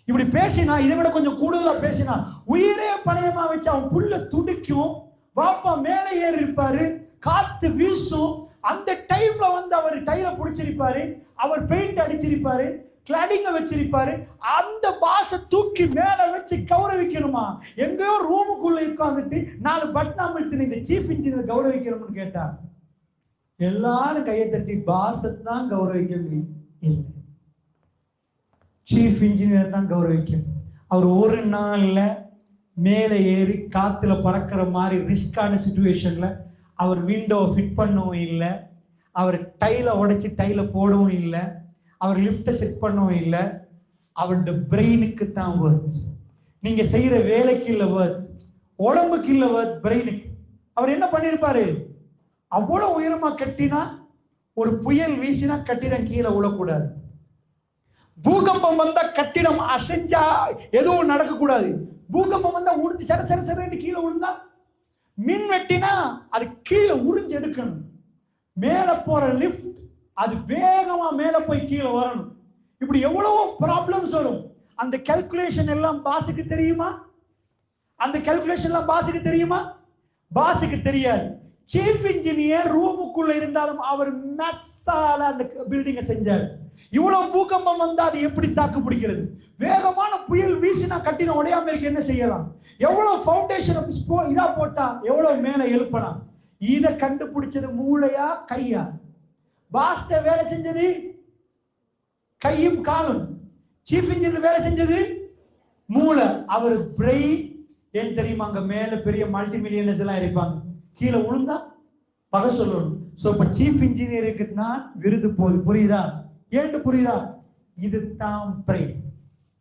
இப்படி பேசினா, இதை விட கொஞ்சம் கூடுதலா பேசினா, உயிரே பணையமா வச்சு அவன் புள்ள துடிக்கும், பாப்பா மேலே ஏறி இருப்பாரு, காத்து வீசும். அந்த டைம்ல வந்து அவர் டைல பிடிச்சிருப்பாரு, அவர் பெயிண்ட் அடிச்சிருப்பாரு, கிளாடிங்க வச்சிருப்பாரு. அந்த பாஸை தூக்கி மேல வச்சு கௌரவிக்கணுமா? எங்கேயோ ரூமுக்குள்ள உட்கார்ந்துட்டு 4 பட்டன் அமுத்தின இந்த சீஃப் இன்ஜினியர் கௌரவிக்கணும்னு கேட்டா எல்லாரும் கையை தட்டி பாஸை தான் கௌரவிக்க முடியும். இல்லை, சீஃப் இன்ஜினியர் தான் கௌரவிக்கணும். அவர் ஒரு நாள்ல மேலே ஏறி காத்துல பறக்கிற மாதிரி ரிஸ்கான சிச்சுவேஷன்ல அவர் விண்டோவை ஃபிட் பண்ணவும் இல்லை, அவர் டைலை உடைச்சி டைலை போடவும் இல்லை, அவர் லிஃப்டை செட் பண்ணவும் இல்லை. அவருடைய பிரெயினுக்கு தான் வர்த். நீங்க செய்யற வேலைக்கு இல்லை வர்த், உடம்புக்கு இல்லை வர்த், பிரெயினுக்கு. அவர் என்ன பண்ணிருப்பாரு? அவ்வளவு உயரமா கட்டினா, ஒரு புயல் வீசினா கட்டிடம் கீழே விழக்கூடாது. பூகம்பம் வந்தா கட்டிடம் அசைஞ்சா எதுவும் நடக்கக்கூடாது. பூகம்பம் வந்தா உறிஞ்சு சர சர சரன்னு கீழே விழுந்தா, மின் வெட்டினா அது கீழே உறிஞ்சு எடுக்கணும். மேல போற லிஃப்ட் அது வேகமா மேல போய் கீழே வரணும். இப்படி எவ்வளவோ ப்ராப்ளம்ஸ் வரும். அந்த கால்குலேஷன் எல்லாம் பாஸுக்கு தெரியுமா? அந்த கால்குலேஷன் எல்லாம் பாஸுக்கு தெரியுமா? பாஸுக்கு தெரியாது. சீஃப் இன்ஜினியர் ரூமுக்குள்ள இருந்தாலும் அவர் மேத்ஸால அந்த பில்டிங்கை செஞ்சார். இவ்வளவு பூகம்பம் வந்தா அது எப்படி தாக்கு பிடிக்கிறது? வேகமான புயல் வீசினா கட்டின உடையாம இருக்க என்ன செய்யலாம்? எவ்வளவு ஃபவுண்டேஷன் இதா போட்டா எவ்வளவு மேல எழுப்பலாம்? இதை கண்டுபிடிச்சது மூளையா கையா? பாஸ்ட வேலை செஞ்சது கையும் காலும், சீஃப் இன்ஜினியர் வேலை செஞ்சது மூளை. அவர் பிரெயின் ஏன் தெரியுமா? அங்க மேல பெரிய மல்டி மில்லியனர்ஸ் எல்லாம் இருப்பாங்க, கீழே விழுந்தா பகை சொல்லணும். சோ இப்ப சீஃப் இன்ஜினியருக்கு தான் விருது போகுது. புரியுதா? ஏன்னு புரியுதா? இதுதான் பிரெயின்.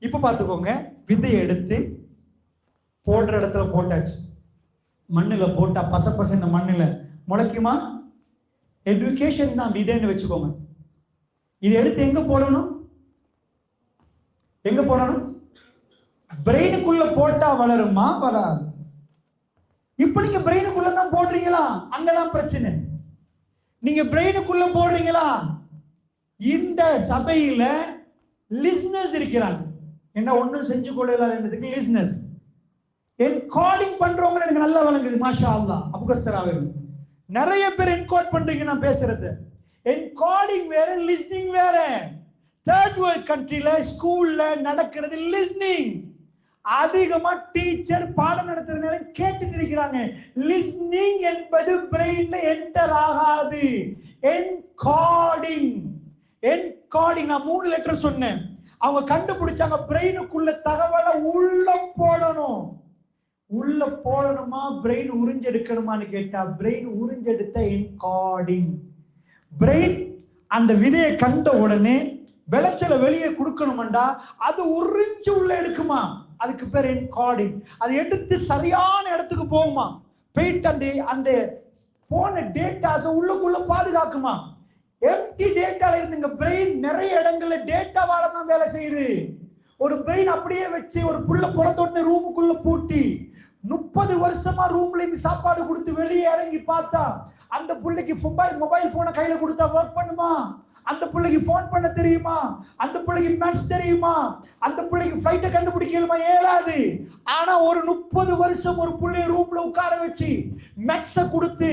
இப்ப பாத்துக்கோங்க, விதையை எடுத்து போடுற இடத்துல போட்டாச்சு, மண்ணுல போட்டா பச இந்த மண்ணுல முளைக்குமா? எஜுகேஷன் தான் விதைன்னு வச்சுக்கோங்க. இதை எடுத்து எங்க போடணும்? எங்க போடணும்? பிரெயினுக்குள்ள போட்டா வளருமா? வராது. இப்ப நீங்க பிரெயினுக்குள்ள தான் போடுறீங்களா? அங்கதான் பிரச்சனை. நீங்க பிரெயினுக்குள்ள போடுறீங்களா? இந்த சபையில லிஸ்னர்ஸ் இருக்கிறாங்க. என்ன ஒண்ணும் செஞ்சு கொள்ளலாதுன்றதுக்கு லிஸ்னர்ஸ். என்கோடிங் பண்றவங்க எனக்கு நல்லா வழங்குது, மாஷா அல்லாஹ். அபுகஸ்தராவே நிறைய பேர் என்கோட் பண்றீங்க நான் பேசுறது. என்கோடிங் வேற, லிஸ்னிங் வேற. தேர்ட் வேர்ல்ட் கண்ட்ரில ஸ்கூல்ல நடக்கிறது லிஸ்னிங். அதிகமா டீச்சர் பாடம் நடத்துற நேரம் கேட்டுட்டு இருக்கிறாங்க. லிஸ்னிங் என்பது பிரெயின்ல என்டர் ஆகாது. என்கோடிங், என்கோடிங் நான் 3 லெட்டர் சொன்னேன். அவங்க கண்டுபிடிச்சாங்க பிரெயினுக்குள்ள தகவலை உள்ள போடணும். உள்ள போடணுமா பிரெயின் உறிஞ்செடுக்கணுமான்னு கேட்டா பிரெயின் உறிஞ்செடுத்த என்கோடிங். பிரெயின் அந்த விதையை கண்ட உடனே விளைச்சலை வெளியே கொடுக்கணும்டா அது உறிஞ்சு உள்ள எடுக்குமா, அதுக்கு பேர் என்கோடிங். அது எடுத்து சரியான இடத்துக்கு போகுமா, போயிட்டு அந்த போன டேட்டாஸை உள்ளுக்குள்ள பாதுகாக்குமா. எம்டி டேட்டால இருந்துங்க பிரெயின் நிறைய இடங்கள்ல டேட்டாவால தான் வேலை செய்யுது. ஒரு பிரெயின் அப்படியே வச்சு ஒரு புள்ள புறத்தோட்ட ரூமுக்குள்ள பூட்டி 30 வருஷமா ரூம்ல இருந்து சாப்பாடு கொடுத்து வெளியே இறங்கி பார்த்தா அந்த பிள்ளைக்கு மொபைல் போனை கையில கொடுத்தா ஒர்க் பண்ணுமா? அந்த பிள்ளைக்கு போன் பண்ண தெரியுமா? அந்த பிள்ளைக்கு மேத்ஸ் தெரியுமா? அந்த பிள்ளைக்கு ஃபிளைட்டை கண்டுபிடிக்கலுமா? இயலாது. ஆனா ஒரு 30 வருஷம் ஒரு பிள்ளைய ரூம்ல உட்கார வச்சு மேத்ஸை கொடுத்து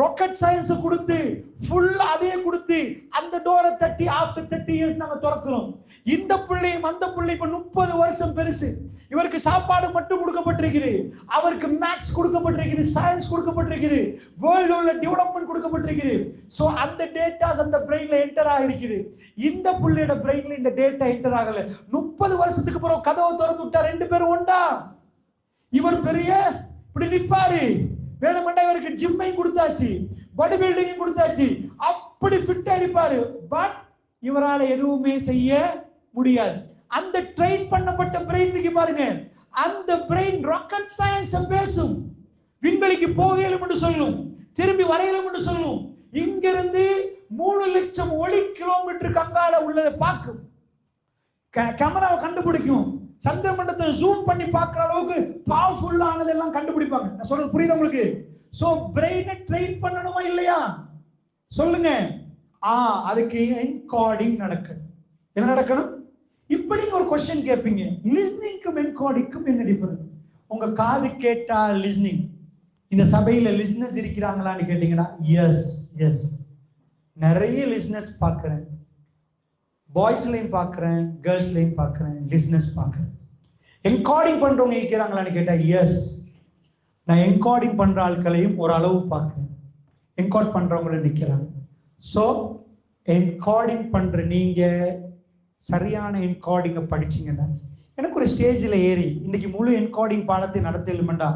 ராக்கெட் சயின்ஸை கொடுத்து ஃபுல்லா அதையே கொடுத்து அந்த டோரை தட்டி ஆஃப்டர் 30 இயர்ஸ் நாங்க திறக்கிறோம். இந்த பிள்ளையும் அந்த பிள்ளை இப்ப 30 வருஷம் பெருசு. இவருக்கு சாப்பாடு மட்டும் கொடுக்கப்பட்டிருக்குது, அவருக்கு மேத்ஸ் கொடுக்கப்பட்டிருக்குது, சயின்ஸ் கொடுக்கப்பட்டிருக்குது, வேர்ல்ட்ல உள்ள டெவலப்மெண்ட் கொடுக்கப்பட்டிருக்குது. சோ அந்த டேட்டாஸ் அந்த பிரெயின்ல என்டர் ஆகிருக்குது. இந்த புள்ளையோட பிரெயின்ல இந்த டேட்டா என்டர் ஆகல. 30 வருஷத்துக்கு பிறகு கதவை திறந்து விட்டா 2 பேரும் ஒண்டா. இவர் பெரிய இப்படி நிப்பாரு, வேணுமெண்டா இவருக்கு ஜிம்மையும் கொடுத்தாச்சு, பாடி பில்டிங்கும் கொடுத்தாச்சு, அப்படி ஃபிட்டா இருப்பாரு. பட் இவரால் எதுவுமே செய்ய முடியாது. அந்த ட்ரெயின் பண்ணப்பட்ட பிரெயின் பாருங்க, அந்த பிரெயின் ராக்கெட் சயின்ஸ் பேசும், விண்வெளிக்கு போகலும் என்று சொல்லும், திரும்பி வரையலும் என்று சொல்லும். இங்கிருந்து 3 லட்சம் ஒளி கிலோமீட்டருக்கு அங்கால உள்ளதை பார்க்கும், கேமராவை கண்டுபிடிக்கும், சந்திர மண்டலத்தை ஜூம் பண்ணி பார்க்கிற அளவுக்கு பவர்ஃபுல் ஆனதெல்லாம் கண்டுபிடிப்பாங்க. நான் சொல்றது புரியுது உங்களுக்கு? சோ பிரெயினை ட்ரெயின் பண்ணணுமா இல்லையா சொல்லுங்க. அதுக்கு என்கோடிங் நடக்கணும். என்ன நடக்கணும்? இப்ப நீங்க ஒரு क्वेश्चन கேட்பீங்க, லிஸ்னிங்க்கும் என்கோடிங்க்கும் என்ன டிஃபரன்ஸ்? உங்க காது கேட்டா லிஸ்னிங். இந்த சபையில லிஸ்னஸ் இருக்கிறாங்களான்னு கேட்டீங்கன்னா எஸ் எஸ், நிறைய லிஸ்னஸ் பார்க்கிறேன், பாய்ஸ்லயும் பார்க்கிறேன், கேர்ள்ஸ்லயும் பார்க்கிறேன், லிஸ்னஸ் பார்க்கிறேன். என்கோடிங் பண்றவங்க இருக்கிறாங்களான்னு கேட்டா எஸ், நான் என்கோடிங் பண்ற ஆட்களையும் ஒரு அளவு பார்க்கிறேன், என்கோட் பண்றவங்கள நிக்கிறாங்க. ஸோ என்கோடிங் பண்ற நீங்க சரியான என்கோடிங்கை படிச்சீங்கன்னா, எனக்கு ஒரு ஸ்டேஜில் ஏறி இன்னைக்கு முழு என்கோடிங் பாடத்தை நடத்தலுமெண்டா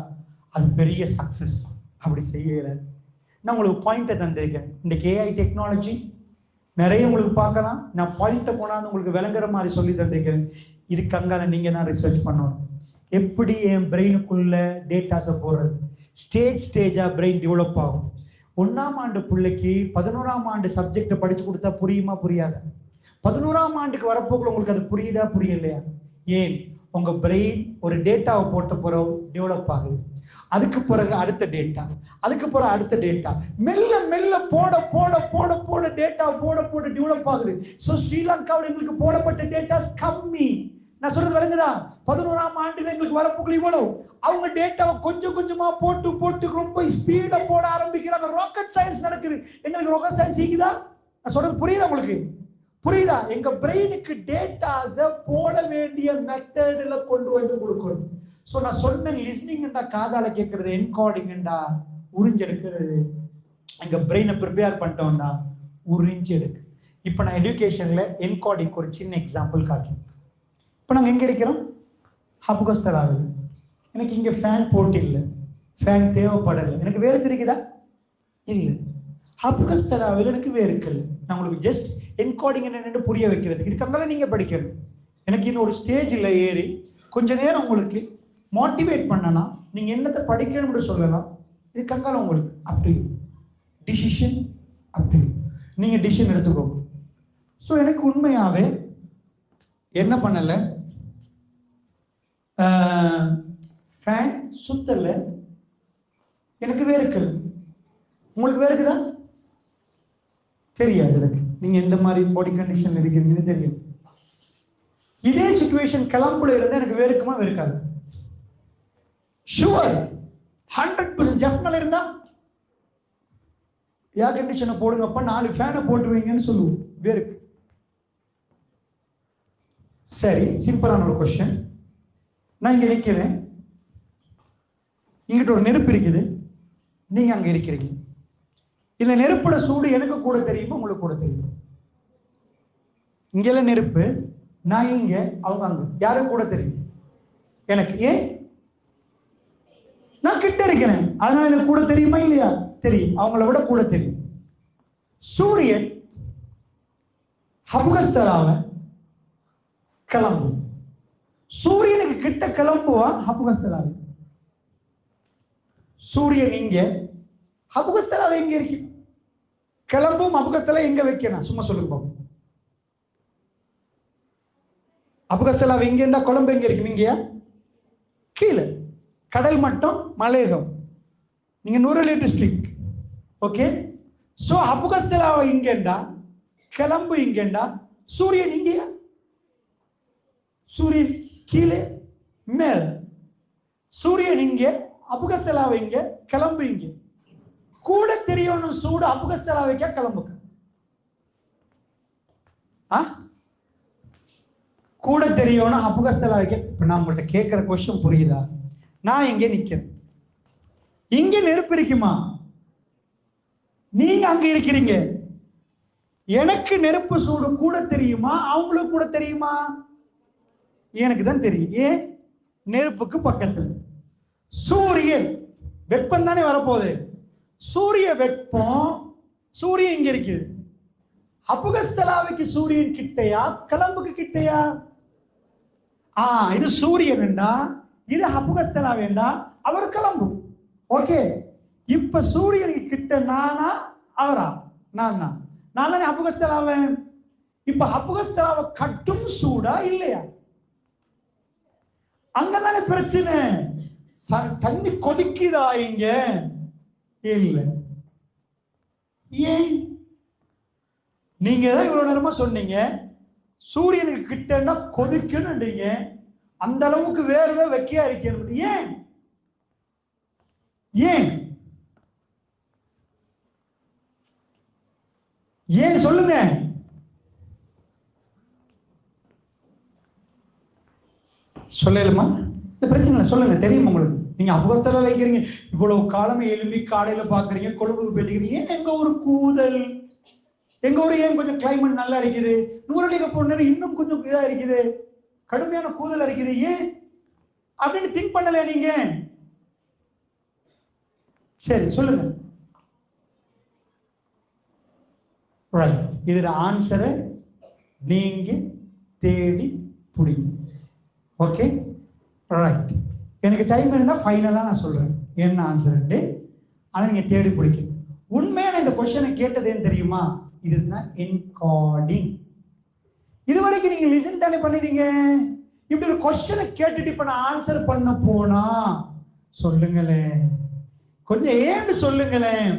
அது பெரிய சக்சஸ். அப்படி செய்யலை. நான் உங்களுக்கு பாயிண்ட்டை தந்திருக்கேன். இன்றைக்கு ஏஐ டெக்னாலஜி நிறைய உங்களுக்கு பார்க்கலாம். நான் பாயிண்ட்டை போனாலும் உங்களுக்கு விளங்குற மாதிரி சொல்லி தந்திருக்கிறேன். இதுக்கு அங்கால நீங்கள் தான் ரிசர்ச் பண்ணணும். எப்படி என் பிரெயினுக்குள்ள டேட்டாஸை போடுறது, ஸ்டேஜாக பிரெயின் டெவலப் ஆகும். 1ஆம் ஆண்டு பிள்ளைக்கு 11ஆம் ஆண்டு சப்ஜெக்டை படித்து கொடுத்தா புரியுமா புரியாதா? 11ஆம் ஆண்டுக்கு வரப்போக்குள்ள உங்களுக்கு அது புரியுதா புரியலையா? ஏன்? உங்க பிரெயின் ஒரு டேட்டாவை போட்ட பிறகு டெவலப் ஆகுது. அதுக்கு பிறகு அடுத்த டேட்டா, அதுக்கு பிறகு அடுத்த டேட்டா, மெல்ல மெல்ல போட போட போட போட டேட்டா போட போட டெவலப் ஆகுது. ஸோ ஸ்ரீலங்காவில் எங்களுக்கு போடப்பட்ட டேட்டாஸ் கம்மி. நான் சொல்றது விளங்குதா? 11ஆம் ஆண்டுல எங்களுக்கு வரப்போக்குள்ள இவ்வளவு. அவங்க டேட்டாவை கொஞ்சம் கொஞ்சமா போட்டு போட்டு ரொம்ப ஸ்பீடா போட ஆரம்பிக்கிறாங்க. ராக்கெட் சயின்ஸ் நடக்குது. எங்களுக்கு ராக்கெட் சயின்ஸ் இருக்குதா? நான் சொல்றது புரியுதா உங்களுக்கு? புரியுதா? எங்க பிரெயினுக்கு டேட்டாஸை போட வேண்டிய மெத்தட்ல கொண்டு வந்து கொடுக்கணும். ஸோ நான் சொன்ன லிஸ்னிங்டா காதால கேட்கறது, என்கோடிங்டா உறிஞ்செடுக்கிறது. எங்க பிரெயினை ப்ரிப்பேர் பண்ணிட்டோம்னா உறிஞ்செடுக்கு. இப்போ நான் எஜுகேஷன்ல என்கோடிங் ஒரு சின்ன எக்ஸாம்பிள் காட்டுறேன். இப்போ நாங்கள் எங்கே இருக்கிறோம்? ஹபுகஸ்தலாவில். எனக்கு இங்கே ஃபேன் போட்டு இல்லை, ஃபேன் தேவைப்படலை. எனக்கு வேறு தெரியுதா? இல்லை. ஹபுகஸ்தலாவில் எனக்கு வேறுக்கல். நான் உங்களுக்கு ஜஸ்ட் என்கோடிங் என்னன்னு புரிய வைக்கிறது. இதுக்கெல்லாம் நீங்கள் படிக்கணும். எனக்கு இந்த ஒரு ஸ்டேஜில் ஏறி கொஞ்ச நேரம் உங்களுக்கு மோட்டிவேட் பண்ணனா நீங்கள் என்னத்தை படிக்கணும்னு சொல்லலாம். இதுக்கங்கால உங்களுக்கு அப்படி டிசிஷன் அப்படி நீங்கள் டிசிஷன் எடுத்துக்கோங்க. ஸோ எனக்கு உண்மையாகவே என்ன பண்ணலை, ஃபேன் சுத்தல, எனக்கு வேறுக்கல். உங்களுக்கு வேறுக்குதா? தெரியாது எனக்கு. நீங்க எந்த மாதிரி பாடி கண்டிஷன் இருக்கிறீங்கன்னு தெரியும். இதே சிச்சுவேஷன் கிளம்புல இருந்தா எனக்கு வேறுக்குமா வேறுக்காது? ஷுவர் 100% ஜெஃப்னல் இருந்தா ஏர் கண்டிஷனை போடுங்கப்பா, 4 ஃபேனை போட்டு வைங்கன்னு சொல்லுவோம். வேறுக்கு. சரி, சிம்பிளான ஒரு கொஸ்டின். நான் இங்க நிற்கிறேன், இங்கிட்ட ஒரு நெருப்பு இருக்குது, நீங்க அங்க இருக்கிறீங்க. இந்த நெருப்போட சூடு எனக்கு கூட தெரியுமா உங்களுக்கு கூட தெரியும்? இங்கெல்லாம் நெருப்பு, நான் இங்க, அவங்க அங்க. யாரும் கூட தெரியும் எனக்கு? ஏன்? நான் கிட்ட இருக்கிறேன், அதனால எனக்கு கூட தெரியுமா இல்லையா? தெரியும். அவங்கள விட கூட தெரியும். சூரியன் ஹபுகஸ்தலாவை கிளம்பு, சூரியனுக்கு கிட்ட கிளம்புவா ஹபுகஸ்தலாவை. சூரியன் இங்க, அபுகஸ்தலாவை எங்க இருக்கு? கிளம்பும் அபுகஸ்தலா எங்க வைக்கணும்? சும்மா சொல்லுங்க பாப்போம். அபுகஸ்தலாவை எங்கன்னா கொழும்பு எங்க இருக்கு? இங்கயா? கீழே கடல் மட்டம் மலையகம். நீங்க நூரலி டிஸ்ட்ரிக்ட். ஓகே. சோ அபுகஸ்தலாவை இங்கேண்டா, கிளம்பு இங்கேண்டா, சூரியன் இங்கேயா? சூரியன் கீழே மேல். சூரியன் இங்கே, அபுகஸ்தலாவை இங்கே, கிளம்பு இங்கே. கூட தெரியணும் சூடு அபுகஸ்தலாவைக்கா கிளம்புக்க? கூட தெரியணும் அபுகஸ்தலாவைக்க. இப்ப நான் உங்கள்கிட்ட கேட்கிற கொஸ்டின் புரியுதா? நான் இங்கே நிக்கிறேன், இங்க நெருப்பு இருக்குமா? நீங்க அங்க இருக்கிறீங்க. எனக்கு நெருப்பு சூடு கூட தெரியுமா? அவங்களுக்கு கூட தெரியுமா? எனக்கு தான் தெரியும். ஏன்? நெருப்புக்கு பக்கத்தில் சூரியன் வெப்பம் தானே வரப்போகுது. சூரிய வெப்பம், சூரியன் இங்க இருக்குது. அபுகஸ்தலாவுக்கு சூரியன் கிட்டையா, கிளம்புக்கு கிட்டையா? இது சூரியன் வேண்டா, இது அபுகஸ்தலா வேண்டா, அவர் கிளம்பு. ஓகே. இப்ப சூரியனுக்கு கிட்ட நானா அவரா? நான் தான். நான் தானே அபுகஸ்தலாவை. இப்ப அபுகஸ்தலாவை கட்டும் சூடா இல்லையா? அங்கதானே பிரச்சனை. தண்ணி கொதிக்குதா இங்க? இல்ல. ஏன்? நீங்க தான் இவ்வளவு நேரமா சொன்னீங்க சூரியனுக்கு கிட்டன்னா கொதிக்கணும்ன்றீங்க. அந்த அளவுக்கு வேர்வை வெக்கையா இருக்கணும். ஏன்? ஏன்? ஏன் சொல்லுங்க. சொல்லலுமா? இந்த பிரச்சனை சொல்லுங்க. தெரியும் உங்களுக்கு. நீங்க அபுகஸ்தலா வைக்கிறீங்க, இவ்வளவு காலமே எழும்பி காலையில பாக்குறீங்க, கொழும்புக்கு போயிட்டு ஏன் எங்க ஒரு கூதல்? எங்க ஊர் ஏன் கொஞ்சம் கிளைமேட் நல்லா இருக்குது, நூறடிக்க போன இன்னும் கொஞ்சம் இதா இருக்குது, கடுமையான கூதல் இருக்குது, ஏன் அப்படின்னு திங்க் பண்ணல நீங்க? சரி சொல்லுங்க. ரைட். இதுல ஆன்சரை நீங்க தேடி புடிங்க. Okay right. எனக்கு டைம் இருந்தா ஃபைனலா நான் சொல்றேன் என்ன ஆன்சர். ஆனா நீங்க தேடி பிடிக்கணும். உண்மையான இந்த கொஸ்டினை கேட்டது ஏன் தெரியுமா? இதுதான் என்கோடிங். இதுவரைக்கும் நீங்க லிசன் தானே பண்ணிட்டீங்க. இப்படி ஒரு கொஸ்டினை கேட்டுட்டு இப்ப நான் ஆன்சர் பண்ண போனா சொல்லுங்களேன், கொஞ்சம் ஏன்னு சொல்லுங்களேன்.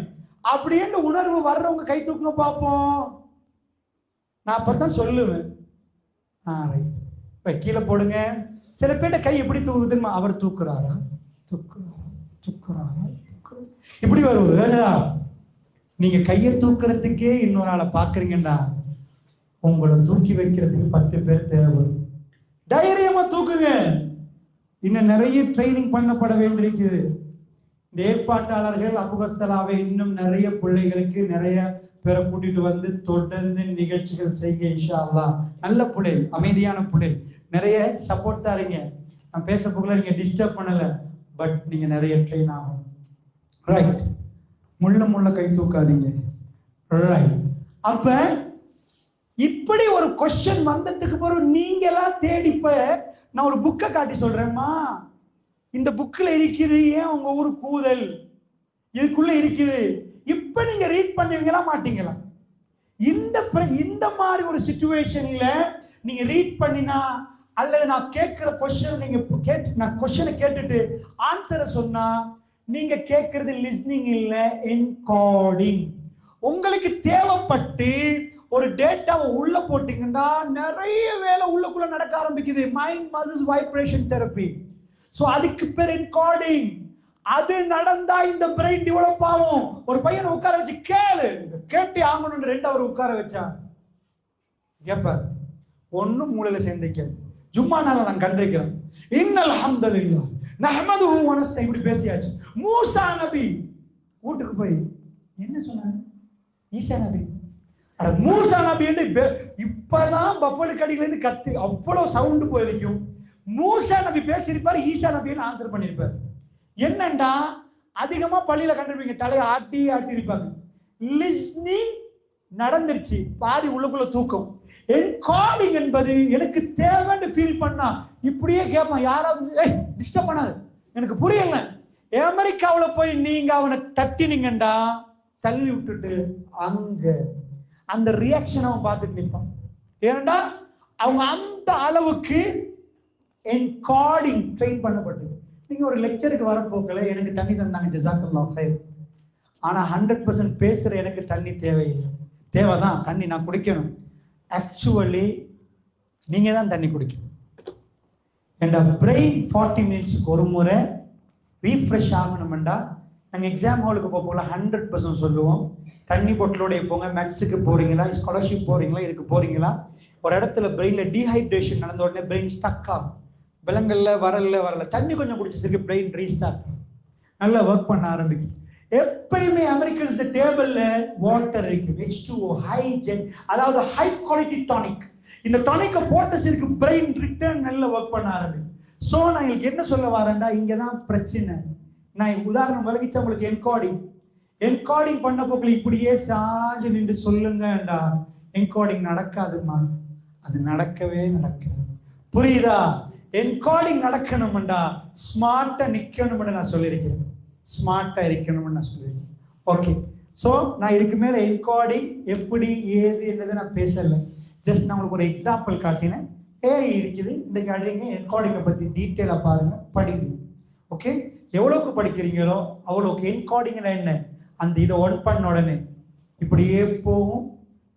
அப்படின்னு உணர்வு வர்றவங்க கை தூக்குங்க பார்ப்போம். நான் அப்பதான் சொல்லுவேன். கீழே போடுங்க. சில பேர்ட்ட கை எப்படி தூக்குதுன்னு அவர் தூக்குறாரா தூக்குறாரா தூக்குறாரா இப்படி வருவது. நீங்க கையை தூக்குறதுக்கே இன்னொரு ஆளை பாக்குறீங்கடா, உங்களை தூக்கி வைக்கிறதுக்கு 10 பேர் தேவை. தைரியமா தூக்குங்க. இன்னும் நிறைய ட்ரைனிங் பண்ணப்பட வேண்டியிருக்குது. இந்த ஏற்பாட்டாளர்கள் அபுகஸ்தலாவை இன்னும் நிறைய பிள்ளைகளுக்கு நிறைய பேரை கூட்டிட்டு வந்து தொடர்ந்து நிகழ்ச்சிகள் செய்ய இன்ஷா அல்லாஹ். நல்ல பிள்ளை, அமைதியான பிள்ளை, நிறைய சப்போர்ட் தாரீங்க. நான் பேச போகல, நீங்க டிஸ்டர்ப் பண்ணல, பட் நீங்க நிறைய ட்ரெயின் ஆகும். ரைட். முள்ள கை தூக்காதீங்க. ரைட். அப்ப இப்படி ஒரு கொஸ்டின் வந்ததுக்கு பிறகு நீங்க எல்லாம் தேடிப்ப நான் ஒரு புக்கை காட்டி சொல்றேன்மா, இந்த புக்ல இருக்குது ஏன் உங்க ஊரு கூதல் இதுக்குள்ள இருக்குது. இப்ப நீங்க ரீட் பண்ணுவீங்களா மாட்டீங்களா? இந்த மாதிரி ஒரு சிச்சுவேஷன்ல நீங்க ரீட் பண்ணினா, அல்லது நான் கேட்கிற கொஸ்டின் நீங்க நான் கொஸ்டினை கேட்டுட்டு ஆன்சரை சொன்னா, நீங்க கேட்கறது லிஸ்னிங் இல்ல, என்கோடிங். உங்களுக்கு தேவைப்பட்டு ஒரு டேட்டாவை உள்ள போட்டீங்கன்னா நிறைய வேலை உள்ளுக்குள்ள நடக்க ஆரம்பிக்குது. Mind muscles vibration therapy. So அதுக்கு பேர் என்கோடிங். அது நடந்தா இந்த பிரெயின் டெவலப் ஆகும். ஒரு பையனை உட்கார வச்சு கேட்டு ஆகணும்னு 2 அவர் உட்கார வச்சான். கேப்ப ஒன்னும் மூளையில சேர்ந்திக்காது. ஜும்மா நாள நான் கண்டிருக்கிறேன். இன்னல் ஹம்துலில்லாஹ் நஹ்மதுஹு வ நஸ்தஈன் இப்படி பேசியாச்சு. மூசா நபி வீட்டுக்கு போய் என்ன சொன்னாங்க? ஈசா நபி. அட மூசா நபி என்று இப்பதான் பஃபலோ கடியில இருந்து கத்து அவ்வளவு சவுண்ட் போயிருக்கும். மூசா நபி பேசியிருப்பாரு, ஈசா நபின்னு ஆன்சர் பண்ணிருப்பாரு. என்னண்டா அதிகமா பள்ளியில கண்டிருப்பீங்க, தலையை ஆட்டி ஆட்டி இருப்பாங்க. லிஸ்னிங் நடந்துருச்சு, பாதி உள்ளுக்குள்ள தூக்கம். என்கோடிங் என்பது எனக்கு தேவைன்னு ஃபீல் பண்ணா இப்படியே கேட்பான். யாராவது டிஸ்டர்ப் பண்ணாது, எனக்கு புரியல, அமெரிக்காவில் போய் நீங்க அவனை தட்டினீங்கண்டா, தள்ளி விட்டுட்டு அங்க அந்த ரியாக்ஷன் அவன் பார்த்துட்டு நிற்பான். ஏன்னா அவங்க அந்த அளவுக்கு என்கோடிங் ட்ரெயின் பண்ணப்பட்டது. நீங்க ஒரு லெக்சருக்கு வரப்போக்கல எனக்கு தண்ணி தந்தாங்க, ஜஸாக்கல்லாஹ் ஹைர். ஆனா 100% பேசுற எனக்கு தண்ணி தேவையில்லை. தேவைதான், தண்ணி நான் குடிக்கணும். ஆக்சுவலி நீங்க தான் தண்ணி குடிக்கணும். என்ற பிரெயின் 40 மினிட்ஸுக்கு ஒரு முறை ரீஃப்ரெஷ் ஆகணும்டா. நாங்கள் எக்ஸாம் ஹாலுக்கு போகல 100% சொல்லுவோம், தண்ணி பொட்டலோடைய போங்க. மேக்ஸுக்கு போறீங்களா, ஸ்காலர்ஷிப் போறீங்களா, இதுக்கு போறீங்களா, ஒரு இடத்துல பிரெயின்ல டீஹைட்ரேஷன் நடந்த உடனே பிரெயின் ஸ்டக் ஆகும். விலங்கல்ல வரல தண்ணி கொஞ்சம் குடிச்சிருக்கு, பிரெயின் ரீஸ்டார்ட் நல்லா ஒர்க் பண்ண ஆரம்பிக்கும். எப்பயுமே அமெரிக்கன்ஸ் டேபிள்ல வாட்டர் இருக்கு, H2O, ஹைஜென், அதாவது ஹை குவாலிட்டி டானிக். இந்த டானிக்கை போட்ட சிறுக்கு பிரெயின் ரிட்டர்ன் நல்லா ஒர்க் பண்ண ஆரம்பிக்கும். சோ நான் உங்களுக்கு என்ன சொல்ல வரேன்டா, இங்கதான் பிரச்சனை. நான் உதாரணம் விளக்கிச்சா உங்களுக்கு என்கோடிங் பண்ண போக்குல இப்படியே சாஞ்சு நின்று சொல்லுங்கடா, என்கோடிங் நடக்காதுமா. அது நடக்கவே நடக்காது. புரியுதா? என்கோடிங் நடக்கணும்டா ஸ்மார்ட்டா நிக்கணும்னு நான் சொல்லியிருக்கேன், ஸ்மார்ட்டா இருக்கணும்னு நான் சொல்லியிருக்கேன். ஓகே, ஸோ நான் இதுக்கு மேல என்கோடிங் எப்படி ஏது என்னதை நான் பேசல, ஜஸ்ட் நான் உங்களுக்கு ஒரு எக்ஸாம்பிள் காட்டினேன். ஏஐ இருக்குது, இந்த காட்டுறீங்க என்கோடிங்கை பத்தி டீட்டெயிலா பாருங்க, படிங்க. ஓகே, எவ்வளவுக்கு படிக்கிறீங்களோ அவ்வளோக்கு. என்கோடிங்னா என்ன, அந்த இதை ஒன் பண்ண உடனே இப்படியே போகும்,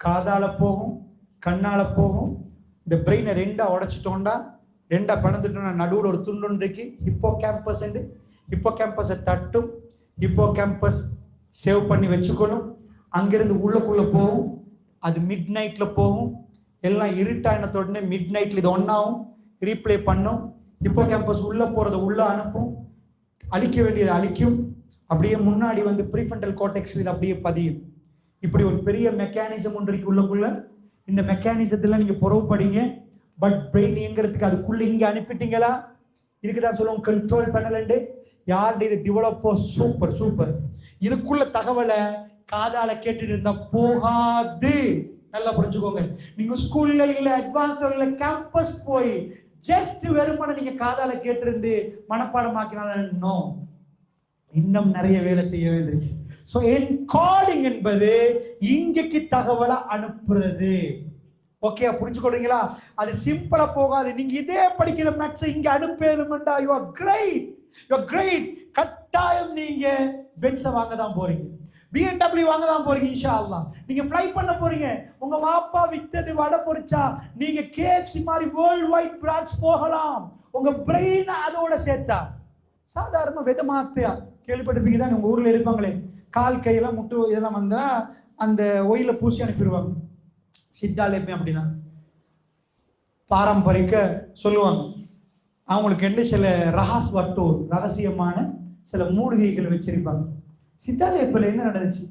காதால போகும், கண்ணால போகும். இந்த பிரெயினை ரெண்டா உடைச்சிட்டோம்டா, ரெண்டா பிளந்துட்டோம்னா நடுவில் ஒரு துண்டு இருக்கு, ஹிப்போ கேம்பஸ். ஹிப்போ கேம்பஸை தட்டும், ஹிப்போ கேம்பஸ் சேவ் பண்ணி வச்சுக்கணும். அங்கிருந்து உள்ளுக்குள்ள போகும், அது மிட் நைட்ல போகும். எல்லாம் இருட்டான உடனே மிட் நைட்ல இது ஒன்னாகும், ரீப்ளே பண்ணும். ஹிப்போ கேம்பஸ் உள்ள போறதை உள்ள அனுப்பும், அழிக்க வேண்டியதை அழிக்கும். அப்படியே முன்னாடி வந்து ப்ரீஃப்ரண்டல் கார்டெக்ஸ் இது அப்படியே பதியும். இப்படி ஒரு பெரிய மெக்கானிசம் ஒன்று இருக்கு உள்ளுக்குள்ள. இந்த மெக்கானிசத்துல நீங்க புறவுப்படிங்க. பட் பிரெயின் இயங்கிறதுக்கு அதுக்குள்ள இங்க அனுப்பிட்டீங்களா, இதுக்குதான் சொல்லுவோம் கண்ட்ரோல் பண்ணலண்டு. யார்கிட்ட இது டெவலப்போ சூப்பர். இதுக்குள்ள தகவலை காதால கேட்டுட்டு இருந்தா போகாது. நல்லா புரிஞ்சுக்கோங்க. நீங்க ஸ்கூல்ல இல்ல அட்வான்ஸ்ல இல்ல கேம்பஸ் போய் ஜஸ்ட் வெறுமனே நீங்க காதால கேட்டிருந்து மனப்பாடமாக்கினாலும் இன்னும் நிறைய வேலை செய்ய வேண்டியிருக்கு. சோ என்கோடிங் என்பது இங்கக்கு தகவலை அனுப்புறது. ஓகே, புரிஞ்சுக்கொள்றீங்களா? அது சிம்பிளா போகாது. நீங்க இதே படிக்கிற மேத்ஸ் இங்க அனுப்பணும்டா, யூ ஆர் கிரேட். கட்டாயம் நீங்க பென்ஸை வாங்க தான் போறீங்க, BMW வாங்க தான் போறீங்க இன்ஷா அல்லாஹ். நீங்க ஃப்ளை பண்ண போறீங்க. உங்க வாப்பா வித்தது வடை பொரிச்சா நீங்க KFC மாதிரி வேர்ல்ட் வைட் பிரான்ச் போகலாம், உங்க பிரெயின் அதோட சேர்த்தா. சாதாரண வித மாத்தியா கேள்விப்பட்டிருப்பீங்க தான், உங்க ஊர்ல இருப்பாங்களே, கால் கையெல்லாம் முட்டு இதெல்லாம் வந்தா அந்த ஒயில பூசி அனுப்பிடுவாங்க. சித்தாலேயுமே அப்படிதான் பாரம்பரிக்க சொல்லுவாங்க. அவங்களுக்கு என்ன சில ரகசியமான சில மூலிகைகள் வச்சிருப்பாங்க. சித்தாலேயப்பில் என்ன நடந்துச்சு,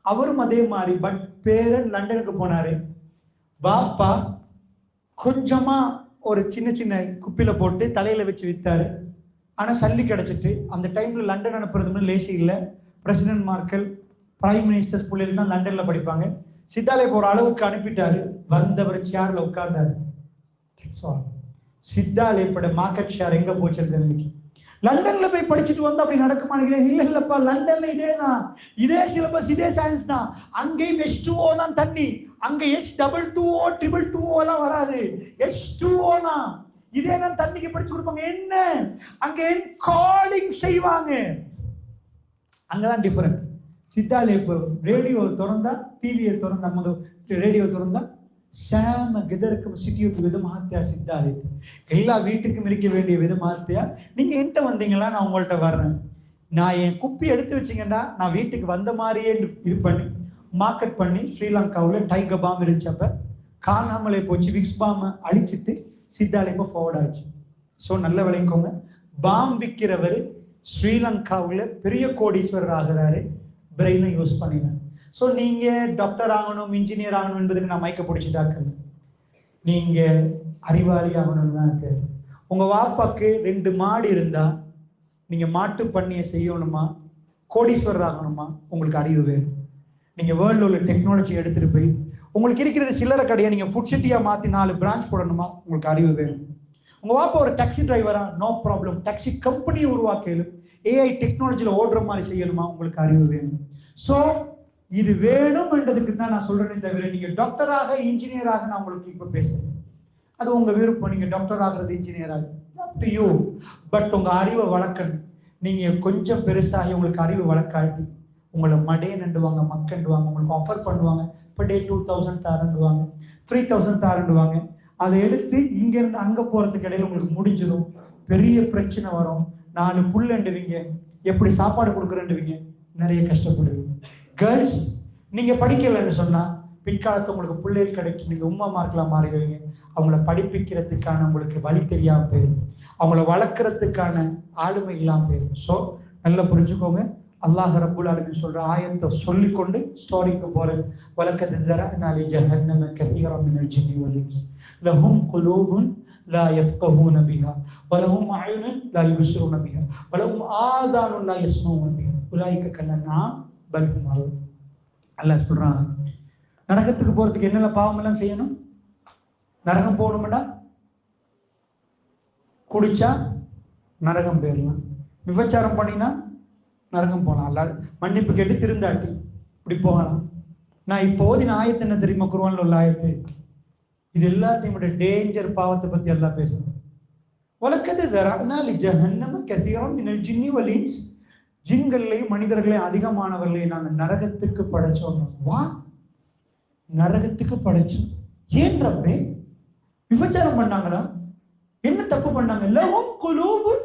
அவரும் அதே மாதிரி. பட் பேரன் லண்டனுக்கு போனாரு. பாப்பா கொஞ்சமா ஒரு சின்ன குப்பில போட்டு தலையில வச்சு வித்தாரு. ஆனா சல்லி கிடைச்சிட்டு. அந்த டைம்ல லண்டன் அனுப்புறதுன்னு லேசி இல்லை. பிரசிடென்ட் மார்க்கல், பிரைம் மினிஸ்டர்ஸ் பிள்ளைகள் தான் லண்டன்ல படிப்பாங்க. சித்தாலய போற அளவுக்கு அனுப்பிட்டாரு. வந்தவர் சேர்ல உட்கார்ந்தாரு. சித்தாலயப்பட மார்க்கெட் ஷேர் எங்க போச்சு? லண்டன்ல போய் படிச்சுட்டு வந்து அப்படி நடக்குமா? இல்லப்பா, லண்டன்ல இதேதான், இதே சிலபஸ், இதே சயின்ஸ் தான். அங்கேயும் H2O தான் தண்ணி. அங்க H222O, 222O எல்லாம் வராது, H2O தான். இதே தான் தண்ணிக்கு படிச்சு கொடுப்பாங்க. என்ன அங்க என்கோடிங் செய்வாங்க, அங்கதான் டிஃபரெண்ட். சித்தாலய ரேடியோ திறந்தா, டிவியை திறந்தா, ரேடியோ திறந்தா சாம கிதருக்கும் சிட்டியுக்கு விதமாத்தியா. சித்தாலய எல்லா வீட்டுக்கும் இருக்க வேண்டிய விதமாத்தியா. நீங்க என்கிட்ட வந்தீங்களா, நான் உங்கள்கிட்ட வர்றேன். நான் என் குப்பி எடுத்து வச்சிங்கன்னா நான் வீட்டுக்கு வந்த மாதிரியே இது பண்ணி மார்க்கெட் பண்ணி. ஸ்ரீலங்காவில் டைகர் பாம் இருந்துச்சப்ப காணாமலே போச்சு. விக்ஸ் பாம் அழிச்சிட்டு சித்தாலய இப்போ ஃபார்வர்ட் ஆச்சு. ஸோ நல்ல விளைக்கோங்க, பாம் விற்கிறவர் ஸ்ரீலங்காவில் பெரிய கோடீஸ்வரர் ஆகிறாரு, பிரெயினை யூஸ் பண்ணினார். ஸோ நீங்க டாக்டர் ஆகணும், இன்ஜினியர் ஆகணும் என்பதுக்கு நான் மைக்க பிடிச்சிட்டாக்க. நீங்க அறிவாளி ஆகணும்னு தான் இருக்கு. உங்க வாப்பாக்கு 2 மாடு இருந்தா நீங்க மாட்டு பண்ணியை செய்யணுமா, கோடீஸ்வரர் ஆகணுமா, உங்களுக்கு அறிவு வேணும். நீங்க வேர்ல்ட்ல உள்ள டெக்னாலஜி எடுத்துட்டு போய் உங்களுக்கு இருக்கிறது சில்லறை கடையை நீங்க ஃபுட் சிட்டியா மாத்தி 4 பிரான்ச் போடணுமா, உங்களுக்கு அறிவு வேணும். உங்க வாப்பா ஒரு டாக்ஸி டிரைவரா, நோ ப்ராப்ளம், டாக்ஸி கம்பெனியை உருவாக்கலும் ஏஐ டெக்னாலஜியில் ஓடுற மாதிரி செய்யணுமா? உங்களுக்கு அறிவு வேணும். ஸோ இது வேணும் என்றதுக்கு தான் நான் சொல்றேனே தவிர நீங்க டாக்டராக இன்ஜினியராக நான் உங்களுக்கு இப்ப பேசுறேன், அது உங்க விருப்பம். நீங்க டாக்டர் ஆகிறது இன்ஜினியர் ஆகுது, பட் உங்க அறிவை வளர்க்கணும். நீங்க கொஞ்சம் பெருசாகி உங்களுக்கு அறிவு வளர்க்காட்டி உங்களை மடே நண்டுவாங்க, மக்கண்டுவாங்க, உங்களுக்கு ஆஃபர் பண்ணுவாங்க. இப்போ டே 2000 தாரண்டுவாங்க, 3000 தாரண்டுவாங்க. அதை எடுத்து இங்க இருந்து அங்க போறதுக்கு இடையில உங்களுக்கு முடிஞ்சிடும், பெரிய பிரச்சனை வரும். 4 புல்லுண்டுவீங்க, எப்படி சாப்பாடு கொடுக்குறேன்டுவீங்க, நிறைய கஷ்டப்படுவீங்க. கேர்ள்ஸ், நீங்க படிக்கலன்னு சொன்னா பிற்காலத்து உங்களுக்கு பிள்ளைகள் கிடைக்கும், நீங்க உம்மா மார்க்கெல்லாம் மாறிடுவீங்க. அவங்கள படிப்பிக்கிறதுக்கான உங்களுக்கு வழி தெரியாம போயிடும், அவங்கள வளர்க்கறதுக்கான ஆளுமை இல்லாம போயிடும். ஸோ நல்லா புரிஞ்சுக்கோங்க. அல்லாஹ் ரப்புல் ஆலமீன் சொல்ற ஆயத்தை சொல்லிக்கொண்டு ஸ்டோரிக்கு போறேன். வலக்கத் ஸரஅனா லி ஜஹன்னம கஸீரன் மினல் ஜின்னி வல் இன்ஸ் லஹும் குலூபுன் லா யஃப்கஹூன பிஹா வலஹும் அயூனுன் லா யுப்ஸிரூன பிஹா வலஹும் ஆதானுன் லா யஸ்மஊன பிஹா உலாயிக கல்லனாம் பல் ஹும் அதுல். அல்லாஹ் சொல்றான், நரகத்துக்கு போறதுக்கு என்னென்ன பாவம் எல்லாம் செய்யணும்? நரகம் போகணும்டா, குடிச்சா நரகம் போயிடலாம், விபச்சாரம் பண்ணினா நரகம் போகலாம், அல்ல மன்னிப்பு கேட்டு திருந்தாட்டி இப்படி போகலாம். நான் இப்போ ஓதின ஆயத்து என்ன தெரியுமா? குர்ஆன்ல உள்ள ஆயத்து. இது எல்லாத்தையும் டேஞ்சர் பாவத்தை பத்தி எல்லாம் பேசணும். வலக்கத் ஸரஅனா லி ஜஹன்னம கஸீரன் மினல் ஜின்னி வல் இன்ஸ், ஜின்களையும் மனிதர்களையும் அதிகமானவர்களையும் நாங்கள் நரகத்துக்கு படைச்சோம். வா, நரகத்துக்கு படைச்சோம். ஏன் ரப்பே? விபச்சாரம் பண்ணாங்களா? என்ன தப்பு பண்ணாங்க? லஹும் குலூபுன்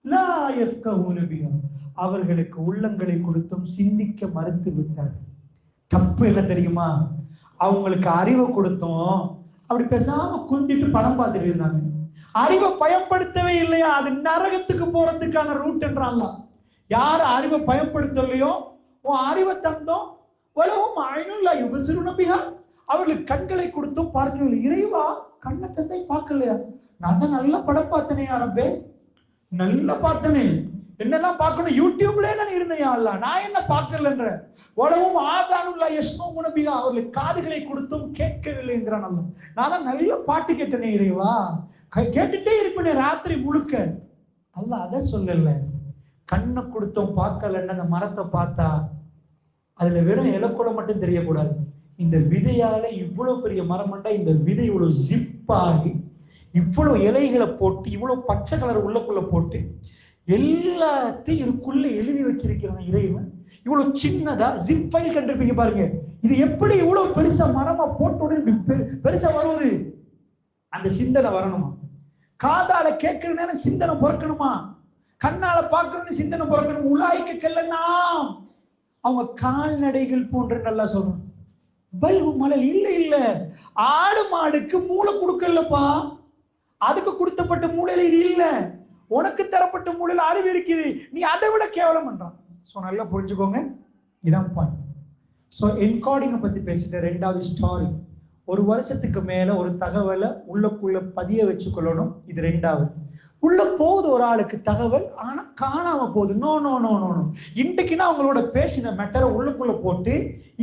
லா யஃப்கஹூன பிஹா, அவர்களுக்கு உள்ளங்களை கொடுத்தும் சிந்திக்க மறுத்து விட்டார். தப்பு என்ன தெரியுமா? அவங்களுக்கு அறிவை கொடுத்தோம், அப்படி பேசாம குந்திட்டு படம் பார்த்துட்டு இருந்தாங்க. அறிவை பயன்படுத்தவே இல்லையா? அது நரகத்துக்கு போறதுக்கான ரூட் என்றான். யார் அறிவை பயன்படுத்தலையோ உன் அறிவை தந்தோம், வலஹும் அய்னுன் லா யுப்ஸிரூன பிஹா, அவர்களுக்கு கண்களை கொடுத்தும் பார்க்கவில்லை. இறைவா, கண்ணை தந்தை பார்க்கலையா? நான் தான் நல்ல படம் பார்த்தனே அரபே, நல்லா பார்த்தனே, என்னெல்லாம் பார்க்கணும் யூடியூப்லயே தான் இருந்தேன் அல்ல, நான் என்ன பார்க்கலன்ற. உலகம் ஆதானுல்லா யஸ்மஊன பிஹா, அவர்களுக்கு காதுகளை கொடுத்தும் கேட்கவில்லை என்கிறான் அல்ல. நான் நல்ல பாட்டு கேட்டனே இறைவா, கேட்டுட்டே இருப்பேனே ராத்திரி முழுக்க. அல்ல அதை சொல்லல, கண்ணை கொடுத்தோம் பார்க்கலன்னு அந்த மரத்தை பார்த்தா அதுல வெறும் இலக்குள்ள மட்டும் தெரியக்கூடாது. இந்த விதையால இவ்வளவு பெரிய மரமண்டா, இந்த விதை இவ்வளவு ஜிப்பாகி இவ்வளவு இலைகளை போட்டு இவ்வளவு பச்சை கலர் உள்ளக்குள்ள போட்டு எல்லாத்தையும் இதுக்குள்ள எழுதி வச்சிருக்கிறான் இறைவன். இவ்வளவு சின்னதா ஜிப் ஃபைல் கண்டிருப்பீங்க பாருங்க. இது எப்படி இவ்வளவு பெருசா மரமா போட்டு உடனே பெருசா வருவது? அந்த சிந்தனை வரணுமா? காதால கேட்கிற நேரம் சிந்தனை பிறக்கணுமா? கண்ணால பார்க்கணும்னு சிந்தனை பிறக்கணும். உலாய்க்கு கல்லனா அவங்க கால்நடைகள் போன்ற நல்லா சொல்றோம். பல்பு மலல் இல்ல இல்ல, ஆடு மாடுக்கு மூளை கொடுக்கலப்பா, அதுக்கு கொடுத்தப்பட்ட மூளையில இது இல்ல, உனக்கு தரப்பட்ட மூளையில அறிவு இருக்குது, நீ அதை விட கேவலம் பண்றான். சோ நல்லா புரிஞ்சுக்கோங்க, இதான் பாயிண்ட். சோ என்கோடிங்கை பத்தி பேசிட்டு ரெண்டாவது ஸ்டோரி. ஒரு வருஷத்துக்கு மேல ஒரு தகவலை உள்ளக்குள்ள பதிய வச்சுக்கொள்ளணும். இது ரெண்டாவது. உள்ள போகுது ஒரு ஆளுக்கு தகவல், ஆனா காணாம போகுது. No no no no no. இன்றைக்குன்னா அவங்களோட பேசின மேட்டரை உள்ளுக்குள்ள போட்டு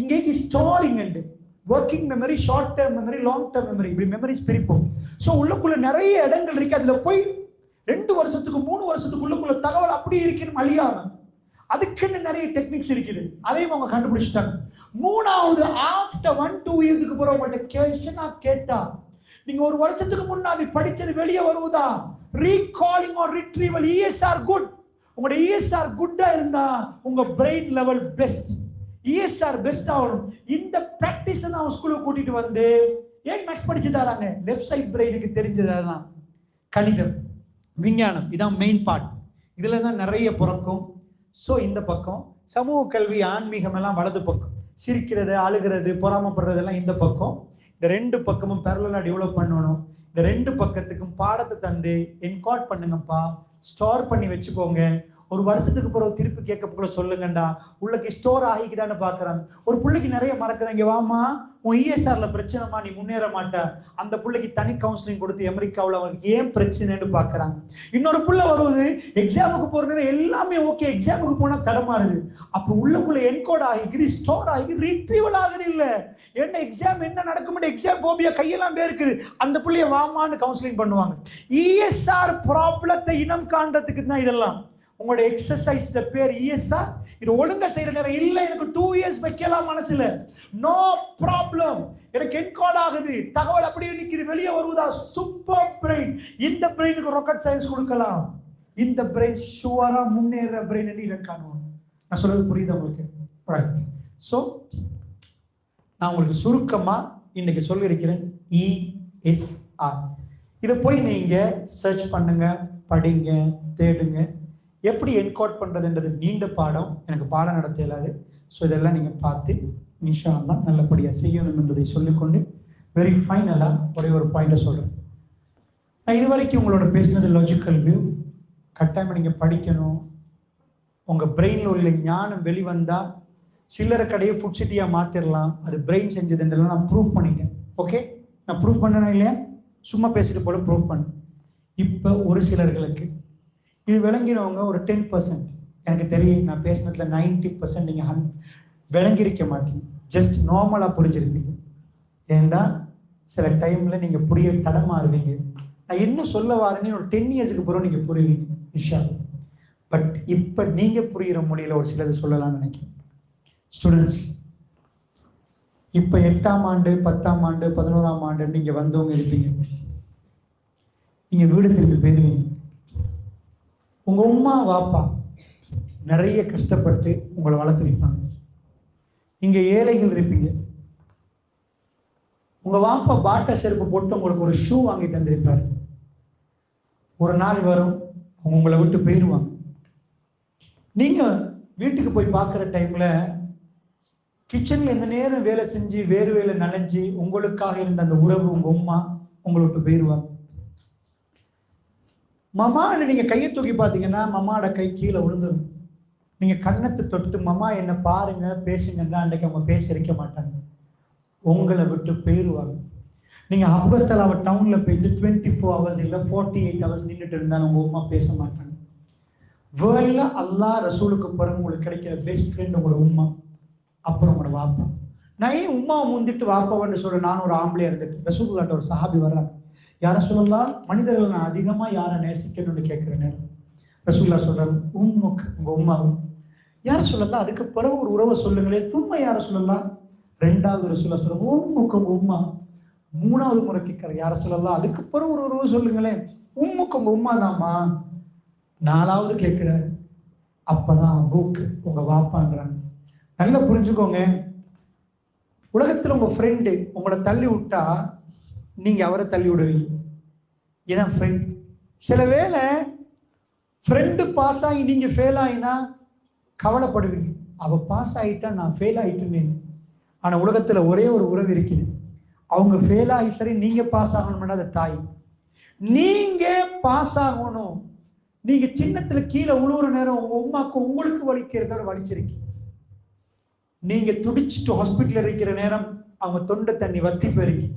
இங்கேக்கு storing and working memory, short term memory, long term memory, இப்படி மெமரிஸ் பிரிப்போம். ஸோ உள்ளுக்குள்ள நிறைய இடங்கள் இருக்கு. அதுல போய் 2 வருஷத்துக்கு 3 வருஷத்துக்கு உள்ளுக்குள்ள தகவல் அப்படியே இருக்கணும் அழியாம. அதுக்குன்னு நிறைய டெக்னிக்ஸ் இருக்குது, அதையும் அவங்க கண்டுபிடிச்சிட்டாங்க. மூணாவது, ஆஃப்டர் 1-2 இயர்ஸ்க்கு போற உங்கள்கிட்ட கேஷனா கேட்டா நீங்க ஒரு வருஷத்துக்கு முன்னாடி படிச்சது வெளியே வருவதா? Recalling or retrieval, ESR good. உங்களோட இஎஸ்ஆர் குட்டா இருந்தா உங்க brain level best, ESR best ஆகணும். இந்த பிராக்டிஸ் தான் ஸ்கூலுக்கு கூட்டிட்டு வந்து ஏன் மேக்ஸ் படிச்சு தராங்க? லெஃப்ட் சைட் பிரெயினுக்கு தெரிஞ்சதான் கணிதம், விஞ்ஞானம், இதான் மெயின் பார்ட். இதுல தான் நிறைய பிறக்கும். ஸோ இந்த பக்கம் சமூக கல்வி, ஆன்மீகம் எல்லாம் வலது பக்கம், சிரிக்கிறது, அழுகிறது, பொறாமப்படுறதெல்லாம் இந்த பக்கம். இந்த 2 பக்கமும் பேரலா டெவலப் பண்ணணும். இந்த 2 பக்கத்துக்கும் பாடத்தை தந்து என்கோட் பண்ணுங்கப்பா, ஸ்டோர் பண்ணி வச்சுக்கோங்க. ஒரு வருஷத்துக்கு பிறகு திருப்பி கேட்க சொல்லுங்கண்டா, உள்ளக்கு ஸ்டோர் ஆகிக்குதான்னு பாக்குறாங்க. ஒரு பிள்ளைக்கு நிறைய மறக்குது, இங்க வாமா உன் இஎஸ்ஆர்ல பிரச்சனைமா, நீ முன்னேற மாட்ட. அந்த பிள்ளைக்கு தனி கவுன்சிலிங் கொடுத்து அமெரிக்காவில் அவங்களுக்கு ஏன் பிரச்சனைன்னு பாக்குறாங்க. இன்னொரு பிள்ளை வருவது எக்ஸாமுக்கு போறது எல்லாமே ஓகே, எக்ஸாமுக்கு போனா தடமாறுது. அப்ப உள்ளக்குள்ள என்கோட் ஆகிக்குது, ஸ்டோர் ஆகி ரீட்ரீவல் ஆகுது. இல்ல என்ன எக்ஸாம் என்ன நடக்கும், எக்ஸாம் போபியா கையெல்லாம் பேருக்குது. அந்த பிள்ளைய வாமான்னு கவுன்சிலிங் பண்ணுவாங்க. இஎஸ்ஆர் ப்ராப்ளத்தை இனம் காண்றதுக்கு தான் இதெல்லாம். உங்களோட எக்ஸசைஸ் பேர் இஎஸ்ஆ. இது ஒழுங்கா செய்யற நேரம் இல்ல, எனக்கு 2 இயர்ஸ் வைக்கலாம் மனசுல, நோ ப்ராப்ளம். எனக்கு என்கோட் ஆகுது, தகவல் அப்படியே நிக்குது, வெளியே வருவதா, சூப்பர் பிரெயின். இந்த பிரெயினுக்கு ராக்கெட் சயின்ஸ் கொடுக்கலாம். இந்த பிரெயின் ஷுவரா முன்னேற பிரெயின் என்று காணுவோம். நான் சொல்றது புரியுது உங்களுக்கு? ரைட். ஸோ நான் உங்களுக்கு சுருக்கமா இன்னைக்கு சொல்லியிருக்கிறேன் இஎஸ்ஆர். இதை போய் நீங்க சர்ச் பண்ணுங்க, படிங்க, தேடுங்க. எப்படி என்கோட் பண்றதுன்றது நீண்ட பாடம், எனக்கு பாடம் நடத்த இயலாது. ஸோ இதெல்லாம் நீங்க பார்த்து இன்ஷா அல்லாஹ் நல்லபடியா செய்யணும் என்பதை சொல்லிக்கொண்டு வெரி ஃபைனலா ஒரே ஒரு பாயிண்ட சொல்றேன். நான் இதுவரைக்கும் உங்களோட பேசினது லாஜிக்கல் வியூ. கட்டாயமா நீங்க படிக்கணும். உங்க பிரெயின்ல உள்ள ஞானம் வெளிவந்தா சில்லறை கடையை ஃபுட் சிட்டியா மாத்திரலாம். அது பிரெயின் செஞ்சதுன்றலாம் நான் ப்ரூவ் பண்ணிட்டேன். ஓகே, நான் ப்ரூவ் பண்ணேனா இல்லையா? சும்மா பேசிட்டு போல ப்ரூவ் பண்ண. இப்போ ஒரு சிலர்களுக்கு இது விளங்கினவங்க ஒரு 10%. எனக்கு தெரியும் நான் பேசினதுல 90% நீங்க விளங்கியிருக்க மாட்டீங்க. ஜஸ்ட் நார்மலா புரிஞ்சிருப்பீங்க. ஏண்டா சில டைம்ல நீங்க புரிய தடமாறுவீங்க. நான் என்ன சொல்ல வாரேன்னு ஒரு 10 இயர்ஸ்க்கு பிறகு நீங்க புரியுவீங்க இன்ஷா அல்லாஹ். பட் இப்ப நீங்க புரியுற மொழியில ஒரு சிலது சொல்லலாம்னு நினைக்கிறேன். ஸ்டூடெண்ட்ஸ், இப்ப 8ஆம் ஆண்டு 10ஆம் ஆண்டு 11ஆம் ஆண்டு நீங்க வந்தவங்க இருப்பீங்க. நீங்க வீடு திரும்பி போயிருவீங்க. உங்க உம்மா வாப்பா நிறைய கஷ்டப்பட்டு உங்களை வளர்த்துருப்பாங்க. இங்க ஏழைகள் இருப்பீங்க. உங்க வாப்பா பாட்டா செருப்பு போட்டு உங்களுக்கு ஒரு ஷூ வாங்கி தந்திருப்பாரு. ஒரு நாள் வரும் அவங்க உங்களை விட்டு போயிடுவாங்க. நீங்க வீட்டுக்கு போய் பார்க்குற டைம்ல கிச்சன்ல இந்த நேரம் வேலை செஞ்சு வேறு வேலை நனைஞ்சு உங்களுக்காக இருந்த அந்த உறவு உங்க உம்மா உங்களை விட்டு போயிடுவாங்க. மமான்னு நீங்க கையை தூக்கி பார்த்தீங்கன்னா மமாவோட கை கீழே விழுந்துடும். நீங்க கண்ணத்தை தொட்டு மமா என்ன பாருங்க பேசுங்கன்னா அன்றைக்கு அவங்க பேச இருக்க மாட்டாங்க, உங்களை விட்டு போயிடுவாங்க. நீங்க அபுஸ்தலாவ டவுன்ல போயிட்டு 24 ஹவர்ஸ் இல்லை 48 ஹவர்ஸ் நின்றுட்டு இருந்தாலும் உங்க உமா பேச மாட்டாங்க. வேர்ல்ட்ல அல்லாஹ் ரசூலுக்கு பிறகு உங்களுக்கு கிடைக்கிற பெஸ்ட் ஃப்ரெண்ட் உங்களோட உம்மா, அப்புறம் உங்களோட வாப்பா. நான் ஏன் உம்மாவை முந்திட்டு வாப்பாவன்னு சொல்ல? நான் ஒரு ஆம்பளையா இருந்துட்டு ரசூலுல்லாஹ்ட்ட ஒரு சஹாபி வர்றாங்க. யார சொல்லலாம், மனிதர்கள் நான் அதிகமா யாரை நேசிக்கணும்னு கேட்கிற நேரம் ரசூலுல்லாஹ் சொல்றாங்க உம்முக்கு, உங்க உம்மாவும். யார சொல்லலாம், அதுக்கு பிறகு ஒரு உறவை சொல்லுங்களே. தும்மா யார சொல்லலாம், 2வது ரசூலுல்லாஹ் சொல்றாங்க உம்முக்கு, உங்க உம்மா. 3வது முறை கேட்கிற யார சொல்லலாம், அதுக்கு பிறகு ஒரு உறவை சொல்லுங்களேன். உம்முக்கு, உங்க உம்மா தாம்மா. 4வது கேட்கிறாரு, அப்பதான் அபூக்கு, உங்க வாப்பான்றாங்க. நல்லா புரிஞ்சுக்கோங்க, உலகத்துல உங்க ஃப்ரெண்டு உங்களை தள்ளி விட்டா நீங்க அவரை தள்ளி விடுவீங்க. ஏன்னா ஃப்ரெண்ட். சில வேளை ஃப்ரெண்டு பாஸ் ஆகி நீங்க ஃபெயில் ஆகினா கவலைப்படுவீங்க, அவ பாஸ் ஆகிட்டா நான் ஃபெயில் ஆகிட்டுமே. ஆனா உலகத்துல ஒரே ஒரு உறவு இருக்குது, அவங்க ஃபெயில் ஆகி சரி நீங்க பாஸ் ஆகணும்னா அது தாய். நீங்க பாஸ் ஆகணும். நீங்க சின்னத்துல கீழே உழுவுற நேரம் உங்க உமாக்கு உங்களுக்கு வலிக்கிறதோட வலிச்சிருக்கு. நீங்க துடிச்சிட்டு ஹாஸ்பிட்டல் இருக்கிற நேரம் அவங்க தொண்டை தண்ணி வத்தி போயிருக்கு,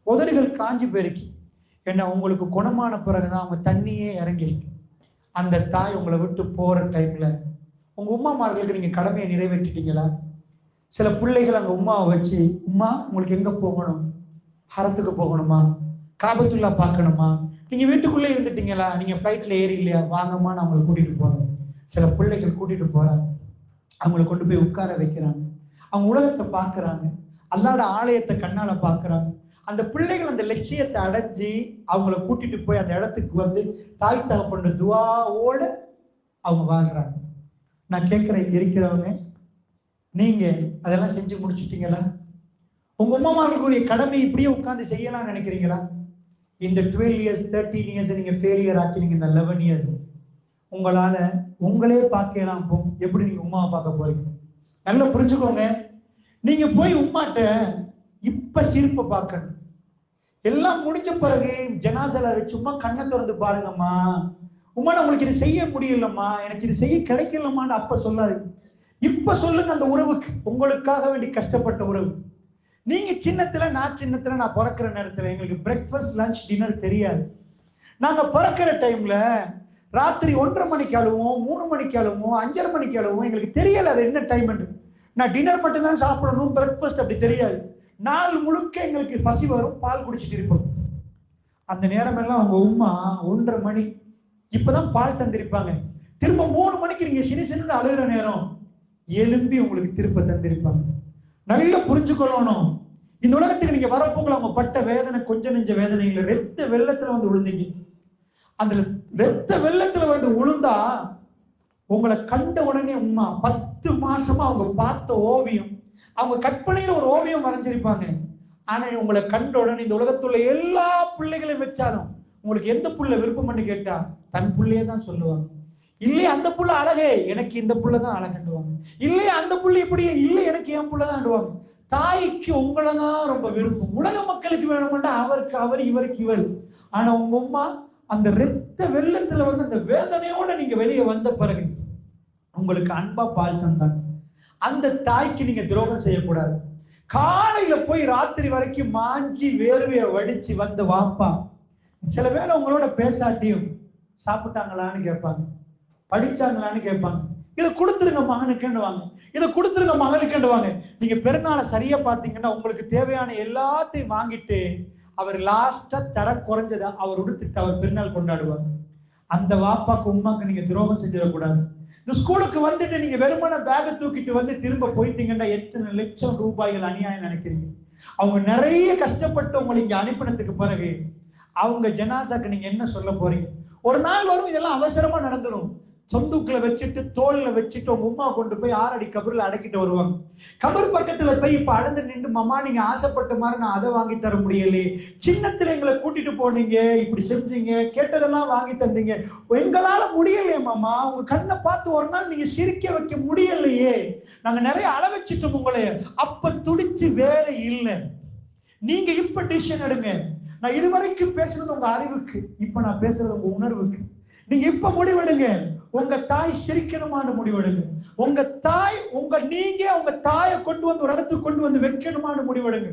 உதடுகள் காஞ்சி போயிருக்கு. ஏன்னா உங்களுக்கு குணமான பிறகுதான் அவங்க தண்ணியே இறங்கிருக்கு. அந்த தாய் உங்களை விட்டு போற டைம்ல உங்க உமாமார்களுக்கு நீங்க கடமையை நிறைவேற்றிட்டீங்களா? சில பிள்ளைகள் அங்க உமாவை வச்சு, உமா உங்களுக்கு எங்க போகணும், ஹரத்துக்கு போகணுமா, காபத்துல்லா பார்க்கணுமா, நீங்க வீட்டுக்குள்ளே இருந்துட்டீங்களா, நீங்க ஃபிளைட்ல ஏறி இல்லையா, வாங்கம்மா நான் அவங்களை கூட்டிட்டு போறேன். சில பிள்ளைகள் கூட்டிட்டு போறாங்க, அவங்களை கொண்டு போய் உட்கார வைக்கிறாங்க, அவங்க உலகத்தை பார்க்கறாங்க, அல்லாஹ்வோட ஆலயத்தை கண்ணால பார்க்கறாங்க. அந்த பிள்ளைகள் அந்த லட்சியத்தை அடைஞ்சி அவங்களை கூட்டிட்டு போய் அந்த இடத்துக்கு வந்து தாய் தகப்பன துவாவோட அவங்க வாழ்றாங்க. நான் கேட்கிறேன், இங்க இருக்கிறவங்க நீங்க அதெல்லாம் செஞ்சு முடிச்சுட்டீங்களா? உங்க அம்மாமார்களுடைய கடமை இப்படியே உட்கார்ந்து செய்யலாம்னு நினைக்கிறீங்களா? இந்த 12 இயர்ஸ் 13 இயர்ஸ் நீங்க ஃபெயிலியர் ஆக்கினீங்க. இந்த 11 இயர்ஸ் உங்களால உங்களே பார்க்கலாம். எப்படி நீங்க உமாவை பார்க்க போறீங்க? நல்லா புரிஞ்சுக்கோங்க. நீங்க போய் உமாட்ட இப்ப சிரிப்பை பார்க்கணும். எல்லாம் முடிஞ்ச பிறகு ஜனாசல வச்சு உமா கண்ணை திறந்து பாருங்கம்மா, உமா உங்களுக்கு இது செய்ய முடியலம்மா, எனக்கு இது செய்ய கிடைக்கலம்மான்னு அப்ப சொல்லாது. இப்ப சொல்லுங்க அந்த உறவுக்கு, உங்களுக்காக வேண்டி கஷ்டப்பட்ட உறவு. நீங்க சின்னத்துல நான் பிறக்கிற நேரத்துல எங்களுக்கு பிரேக்ஃபாஸ்ட் லஞ்ச் டின்னர் தெரியாது. நாங்க பிறக்கிற டைம்ல ராத்திரி 1:30 மணிக்கு அழுவோம், 3 மணிக்கு அழுவோம், 5:30 மணிக்கு அழுவோம். எங்களுக்கு தெரியல அது என்ன டைம். நான் டின்னர் மட்டும்தான் சாப்பிடணும், பிரேக்ஃபாஸ்ட் அப்படி தெரியாது. நாள் முழுக்க எங்களுக்கு பசி வரும், பால் குடிச்சிட்டு இருப்போம். அந்த நேரம் எல்லாம் அவங்க உமா 1:30 மணி இப்பதான் பால் தந்திருப்பாங்க. திரும்ப 3 மணிக்கு நீங்க சின்ன அழுகிற நேரம் எழும்பி உங்களுக்கு திருப்ப தந்திருப்பாங்க. நல்லா புரிஞ்சுக்கொள்ளணும். இந்த உலகத்துக்கு நீங்க வரப்போங்கள அவங்க பட்ட வேதனை கொஞ்ச நெஞ்ச வேதனை இல்லை. ரத்த வெள்ளத்துல வந்து விழுந்தீங்க. அந்த ரத்த வெள்ளத்துல வந்து விழுந்தா உங்களை கண்ட உடனே உமா 10 மாசமா அவங்க பார்த்த ஓவியம், அவங்க கற்பனையில ஒரு ஓவியம் வரைஞ்சிருப்பாங்க. ஆனா உங்களை கண்ட உடனே இந்த உலகத்துள்ள எல்லா பிள்ளைகளையும் வச்சாலும் உங்களுக்கு எந்த புள்ள விருப்பம் பண்ணி கேட்டா தன் பிள்ளையே தான் சொல்லுவாங்க. இல்லையே அந்த புள்ள அழகே, எனக்கு இந்த புள்ளதான் அழகுண்டுவாங்க. இல்லையே அந்த புள்ள இப்படியே, இல்லை எனக்கு என் புள்ளதான்டுவாங்க. தாய்க்கு உங்களை தான் ரொம்ப விருப்பம். உலக மக்களுக்கு வேணும்னா அவருக்கு அவர், இவருக்கு இவர். ஆனா உங்க அம்மா அந்த ரத்த வெள்ளத்துல வந்து அந்த வேதனையோட நீங்க வெளியே வந்த பிறகு உங்களுக்கு அன்பா பால் தந்தாங்க. அந்த தாய்க்கு நீங்க துரோகம் செய்யக்கூடாது. காலையில போய் ராத்திரி வரைக்கும் மாஞ்சி வேர்வைய வடிச்சு வந்த வாப்பா சில வேளை உங்களோட பேசாட்டியும் சாப்பிட்டாங்களான்னு கேட்பாங்க, படிச்சாங்களான்னு கேட்பாங்க. இதை கொடுத்துருங்க மகனுக்குன்னுவாங்க, இதை கொடுத்துருங்க மகனுக்குன்னுவாங்க. நீங்க பெருநாளை சரியா பாத்தீங்கன்னா உங்களுக்கு தேவையான எல்லாத்தையும் வாங்கிட்டு அவர் லாஸ்டா தர குறைஞ்சதை அவர் உடுத்துட்டு அவர் பெருநாள் கொண்டாடுவார். அந்த வாப்பாக்கு உமாக்கு நீங்க துரோகம் செஞ்சிடக்கூடாது. இந்த ஸ்கூலுக்கு வந்துட்டு நீங்க வெறுமன பேகை தூக்கிட்டு வந்து திரும்ப போயிட்டீங்கன்னா எத்தனை லட்சம் ரூபாய்கள் அநியாயம் நினைக்கிறீங்க. அவங்க நிறைய கஷ்டப்பட்டு உங்களை இங்க அனுப்பினதுக்கு பிறகு அவங்க ஜனாசாக்கு நீங்க என்ன சொல்ல போறீங்க? ஒரு நாள் வரும் இதெல்லாம் அவசரமா நடந்துடும். சொந்தூக்குல வச்சுட்டு தோல்ல வச்சுட்டு உங்க உமா கொண்டு போய் 6 அடி கபர்ல அடக்கிட்டு வருவாங்க. கபர் பக்கத்துல போய் இப்ப அழுந்து நின்று, மாமா நீங்க ஆசைப்பட்ட மாதிரி நான் அதை வாங்கி தர முடியலையே, சின்னத்துல எங்களை கூட்டிட்டு போனீங்க, இப்படி செஞ்சீங்க, கேட்டதெல்லாம் வாங்கி தந்தீங்க, எங்களால முடியலையே மாமா, உங்க கண்ணை பார்த்து ஒரு நாள் நீங்க சிரிக்க வைக்க முடியலையே, நாங்க நிறைய அள வச்சுட்டோம் உங்களை, அப்ப துடிச்சு வேலை இல்லை, நீங்க இப்ப டிசிஷன் எடுங்க. நான் இதுவரைக்கும் பேசுறது உங்க அறிவுக்கு, இப்ப நான் பேசுறது உங்க உணர்வுக்கு. நீங்க இப்ப முடிவெடுங்க. உங்க தாய் சிரிக்கணுமான்னு முடிவெடுங்க. உங்க தாய் நீங்க உங்க தாயை கொண்டு வந்து ஒரு இடத்துக்கு கொண்டு வந்து வைக்கணுமான்னு முடிவெடுங்க.